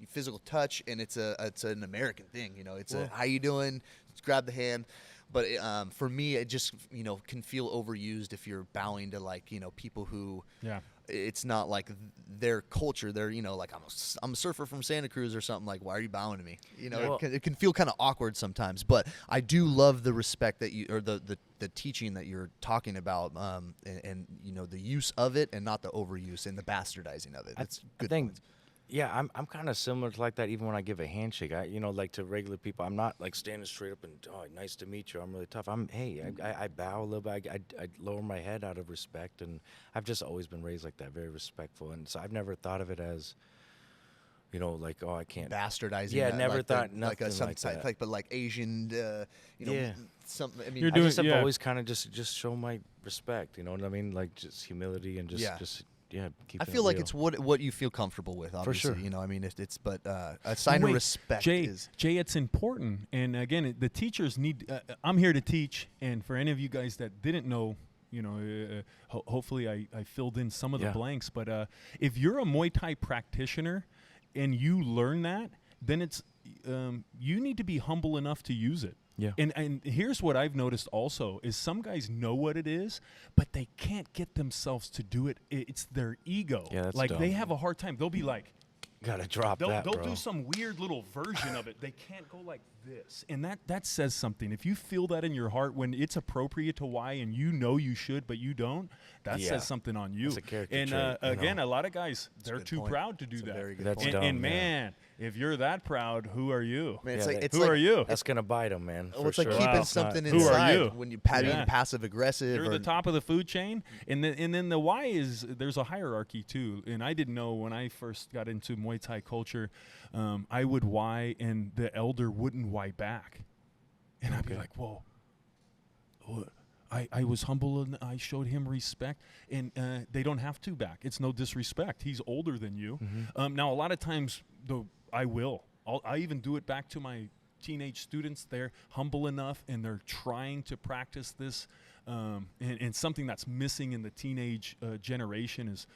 physical touch, and it's an American thing. It's how you doing? Let's grab the hand. But for me, it just can feel overused if you're bowing to like people who it's not like their culture. They're like I'm a surfer from Santa Cruz or something. Like, why are you bowing to me? It can feel kind of awkward sometimes. But I do love the respect that you or the teaching that you're talking about, and the use of it and not the overuse and the bastardizing of it. That's good. I think. Yeah, I'm kind of similar to like that. Even when I give a handshake, like to regular people, I'm not like standing straight up and nice to meet you. I'm really tough. I bow a little bit. I lower my head out of respect, and I've just always been raised like that, very respectful. And so I've never thought of it as, like I can't bastardizing. Yeah, that, never like thought nothing like that. But like Asian, something. I mean, You're I doing- just have yeah. always kind of just show my respect. You know what I mean? Like just humility and just. Yeah, I feel like it's what you feel comfortable with, obviously. sure. I mean, it's but a sign of respect Jay, is. Jay, it's important. And again, the teachers need. I'm here to teach, and for any of you guys that didn't know, hopefully I filled in some of the blanks. But if you're a Muay Thai practitioner, and you learn that, then it's you need to be humble enough to use it. Yeah. And here's what I've noticed also is some guys know what it is, but they can't get themselves to do it. It's their ego. Yeah, that's like dumb. they have a hard time. They'll be like, Gotta drop they'll that, bro. do some weird little version of it. They can't go like this. And that says something. If you feel that in your heart when it's appropriate to why and you should, but you don't, that says something on you. That's a character and trait, again, a lot of guys, they're good too point. proud to do That's a that. very good That's point. dumb. And yeah. man, if you're that proud, who are you? Man, it's Yeah, like that- it's Who like, are you? That's gonna bite them, man. Well, for it's like sure. keeping Wow. something Who are inside you? when you're being Yeah. passive aggressive. You're or, the top of the food chain, and then the why is there's a hierarchy too. And I didn't know when I first got into Muay Thai culture, I would why, and the elder wouldn't why back, and I'd be like, whoa. I was humble and I showed him respect, and they don't have to back. It's no disrespect. He's older than you. Now a lot of times, though, I even do it back to my teenage students. They're humble enough and they're trying to practice this. And something that's missing in the teenage generation is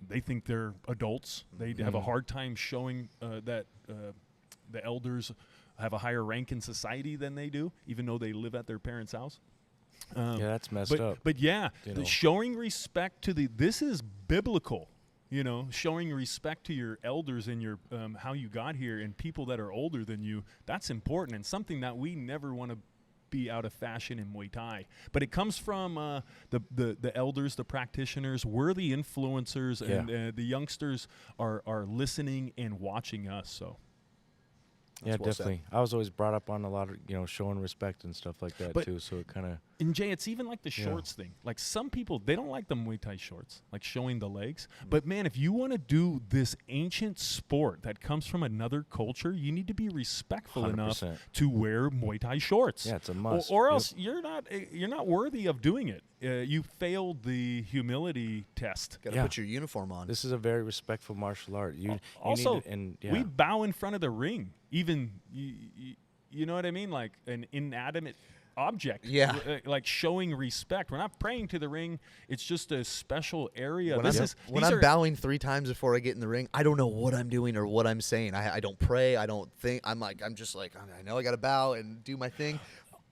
they think they're adults. They have a hard time showing that the elders have a higher rank in society than they do, even though they live at their parents' house. Yeah, that's messed up. But yeah, You know. showing respect to this is biblical. Showing respect to your elders and your how you got here and people that are older than you. That's important and something that we never want to be out of fashion in Muay Thai. But it comes from the elders, the practitioners. We're the influencers, and the youngsters are listening and watching us. So. Yeah, well said. definitely. I was always brought up on a lot of showing respect and stuff like that But- too. So it kind of And Jay, it's even like the shorts thing. Like some people, they don't like the Muay Thai shorts, like showing the legs. But man, if you want to do this ancient sport that comes from another culture, you need to be respectful enough 100%. to wear Muay Thai shorts. Yeah, it's a must. Or Yep. else you're not worthy of doing it. You failed the humility test. Got to Yeah. put your uniform on. this is a very respectful martial art. You Also, need to, and we bow in front of the ring. Even you know what I mean, like an inanimate object. Yeah. Like showing respect. We're not praying to the ring. It's just a special area. when These I'm are- bowing 3 times before I get in the ring, I don't know what I'm doing or what I'm saying. I don't pray. I don't think. I'm just like, I know I got to bow and do my thing.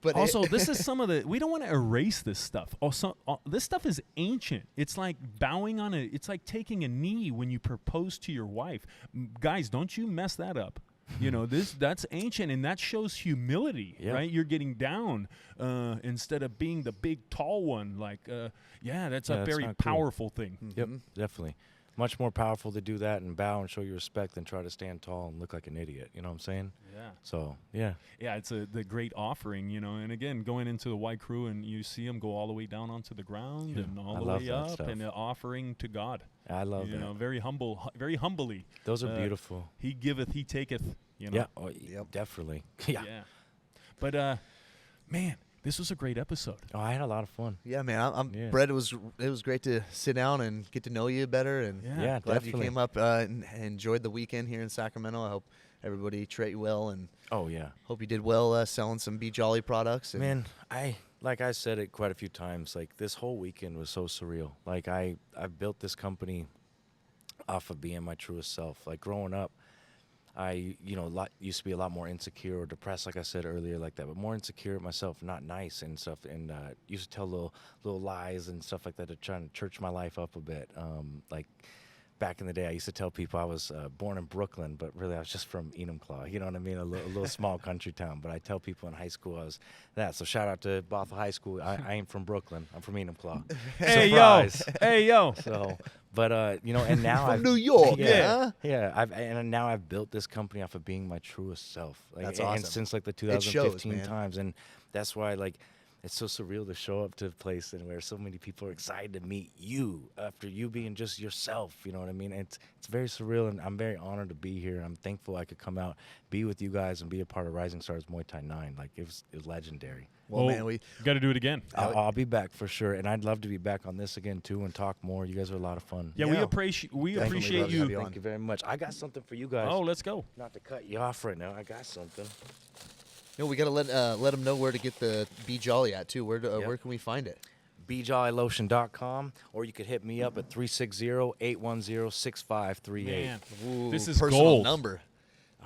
But Also, this is some of the. We don't want to erase this stuff. Also, this stuff is ancient. It's like bowing on it's like taking a knee when you propose to your wife. Guys, don't you mess that up. That's ancient, and that shows humility, Yeah. right? You're getting down instead of being the big tall one. Like, that's Yeah, a that's very not cool. powerful thing. Yep, definitely. Much more powerful to do that and bow and show your respect than try to stand tall and look like an idiot. You know what I'm saying? Yeah. So yeah, Yeah, it's the great offering, and again, going into the white crew and you see them go all the way down onto the ground Yeah, and I all the love way that up stuff. and an offering to God. I love that. Very humble, very humbly. Those are beautiful. He giveth, he taketh. Yeah, definitely. Yeah. Yeah. But man, this was a great episode. Oh, I had a lot of fun. yeah, man. I'm Yeah. Brett. It was great to sit down and get to know you better. And Yeah. glad definitely. you came up and enjoyed the weekend here in Sacramento. I hope everybody treated you well and Oh yeah. hope you did well selling some Bjolly Jolly products. And Man, like I said it quite a few times, like this whole weekend was so surreal. Like I've built this company off of being my truest self. Like growing up, I, used to be a lot more insecure or depressed, like I said earlier, like that, but more insecure myself, not nice and stuff, and used to tell little lies and stuff like that to try and church my life up a bit. Like back in the day, I used to tell people I was born in Brooklyn, but really I was just from Enumclaw. You know what I mean? A little small country town. But I tell people in high school I was that. So shout out to Bothell High School. I ain't from Brooklyn. I'm from Enumclaw. Hey, Surprise. yo. Hey, yo. So, but and now From I've New York, yeah. And now I've built this company off of being my truest self. Like, That's and awesome. since like the It shows, 2015 man. times, and that's why like. It's so surreal to show up to a place and where so many people are excited to meet you after you being just yourself. You know what I mean? And it's very surreal, and I'm very honored to be here. I'm thankful I could come out, be with you guys, and be a part of Rising Stars Muay Thai 9. Like it was legendary. Well, man, we got to do it again. I'll be back for sure, and I'd love to be back on this again too and talk more. You guys are a lot of fun. Yeah, Yeah. we appreciate Definitely love to you. have you. Thank you very much. I got something for you guys. Oh, let's go. Not to cut you off right now. I got something. we gotta let them know where to get the Be Jolly at too. Where can we find it? BJollyLotion.com, or you could hit me up at 360-810-6538. Man, Ooh, this is personal gold. number.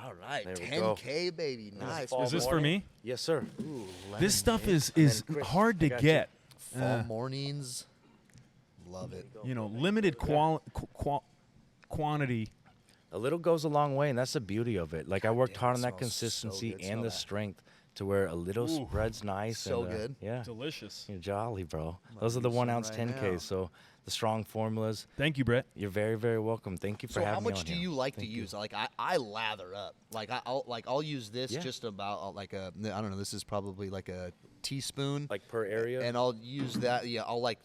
All right, There we go. 10K, baby. Nice. fall Is this for morning. me? Yes, sir. Ooh, This stuff is Chris, hard to I got you. get. fall mornings. Love it. Limited quantity. A little goes a long way, and that's the beauty of it. Like I worked damn, hard it on that smells so consistency good. and Smell the that. strength to where a little Ooh. spreads nice. So and, good. Yeah. Delicious. You're jolly, bro. Those are the do 1 some ounce right 10Ks. now. So the strong formulas. Thank you, Brett. You're very, very welcome. Thank you for So having how me much on do here. you like Thank to you. use? Like I lather up. Like I'll use this Yeah. just about like I don't know. This is probably like a teaspoon. Like per area? And I'll use that. Yeah, I'll like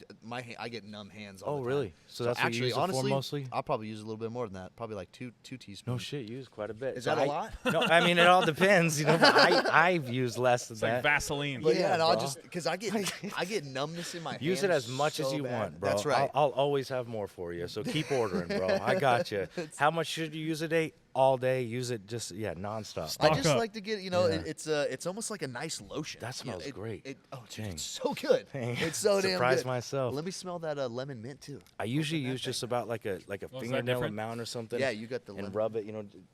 I get numb hands. All Oh, the time. really? So that's what you actually, use it for honestly, mostly? I'll probably use a little bit more than that. Probably like two teaspoons. No shit, you use quite a bit. Is So that a lot? No, I mean, it all depends. But I've used less than It's like that. Vaseline. But Yeah, yeah, and I'll bro. just because I get numbness in my hands. Use it as much as so you bad. want, bro. That's right. I'll always have more for you. So keep ordering, bro. I got you. How much should you use a day? All day. Use it just nonstop. I Stock just up. like to get Yeah. it's almost like a nice lotion. That You know, smells great. Oh, dude, Dang. it's so good. Dang. It's so damn Surprised good. myself. Let me smell that lemon mint too. I usually use just about like a is that fingernail different? amount or something. Yeah, you got the lemon. and rub it.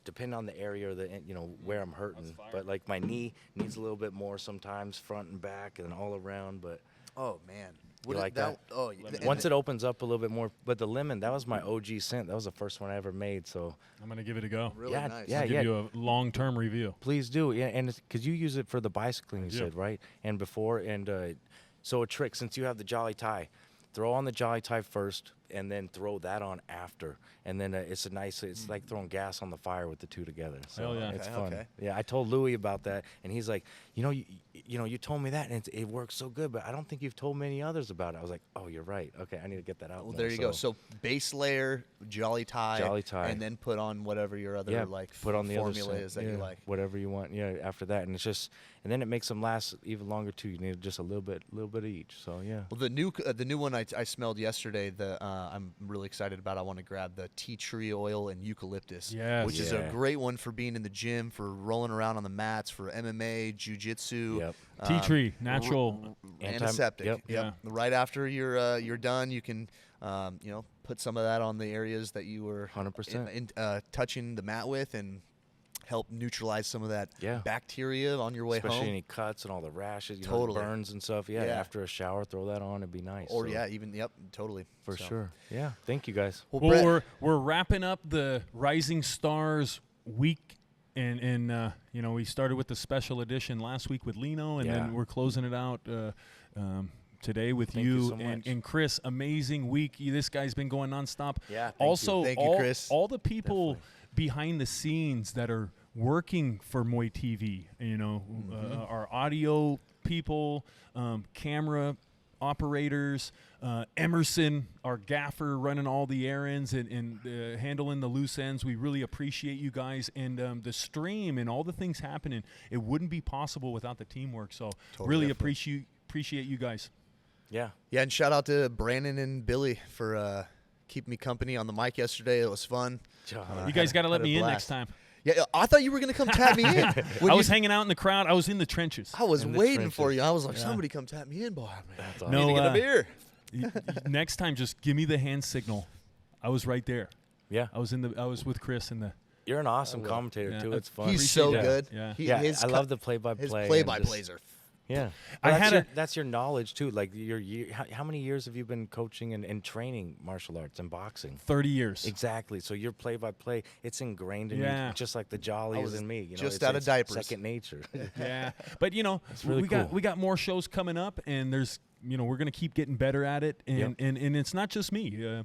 Depending on the area or the where I'm hurting. But like my knee needs a little bit more sometimes, front and back and all around. But Oh man, You like that? Oh, once it opens up a little bit more, but the lemon, that was my OG scent. That was the first one I ever made. So I'm gonna give it a go. really yeah, nice. yeah, I'll give you a long-term review. please do. Yeah, and because you use it for the bicycling, you do. said, right? And before, and so a trick, since you have the Jolly Tie, throw on the Jolly Tie first, and then throw that on after. And then it's it's like throwing gas on the fire with the two together. So Hell yeah. it's Okay, fun. okay. Yeah, I told Louis about that, and he's like, you told me that, and it works so good, but I don't think you've told many others about it. I was like, oh, you're right. Okay, I need to get that out. Well, more. there you go. So base layer, Jolly Tie, and then put on whatever your other yeah, like put on the other formula scent. is that yeah, you like. whatever you want. Yeah, after that, and it's just, and then it makes them last even longer too. You need just a little bit of each. So yeah. Well, the new one I smelled yesterday. I'm really excited about. I want to grab the tea tree oil and eucalyptus. Yes. which is a Yeah. great one for being in the gym, for rolling around on the mats, for MMA, jujitsu. Yep. Tea tree, natural. Antiseptic. Yep. Yeah. Right after you're done, you can put some of that on the areas that you were 100%. touching the mat with, and help neutralize some of that Yeah. bacteria on your way Especially home. any cuts and all the rashes, Totally. burns and stuff. Yeah, Yeah. after a shower, throw that on. It'd be nice. Or So, totally for So. sure. Yeah. Thank you guys. Well, Well, Brett, we're wrapping up the Rising Stars week, and we started with the special edition last week with Lino, and Yeah. then we're closing it out today with Thank you you, so much. and Chris. Amazing week. This guy's been going nonstop. Yeah, thank Also, you. Thank you, all, Chris. all the people behind the scenes that are working for MuayTV, our audio people, camera operators, Emerson, our gaffer, running all the errands and handling the loose ends. We really appreciate you guys, and the stream and all the things happening. It wouldn't be possible without the teamwork. So really appreciate you guys. Yeah. Yeah, and shout out to Brandon and Billy for keeping me company on the mic yesterday. It was fun. You guys got to let had a me in blast. next time. Yeah, I thought you were gonna come tap me in. When I you- was hanging out in the crowd. I was in the trenches. I was in the waiting for trenches. you. I was like, somebody come tap me in, boy. That's I awesome. need to get a No, beer. Next time, just give me the hand signal. I was right there. Yeah. I was with Chris in the You're an awesome commentator Yeah. too. It's fun. He's so that. good. Yeah. He, Yeah, his I cut- love the play-by-play. His and play-by-plays just- are. Yeah, I Well, had that's your knowledge too. Like how many years have you been coaching and training martial arts and boxing? 30 years. Exactly. So your play-by-play, it's ingrained in Yeah. you, just like the Jolly was is in me. You know, just it's, out of it's diapers. Second nature. Yeah, but really we got more shows coming up, and there's we're gonna keep getting better at it, and Yep. and it's not just me.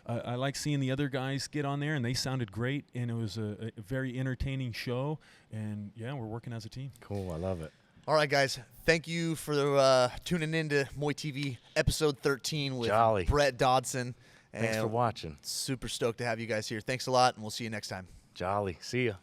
I like seeing the other guys get on there, and they sounded great, and it was a very entertaining show, and yeah, we're working as a team. Cool. I love it. All right, guys. Thank you for tuning in to MuayTV episode 13 with Jolly. Bret Dodson. Thanks for And watching. super stoked to have you guys here. Thanks a lot, and we'll see you next time. Jolly. See ya.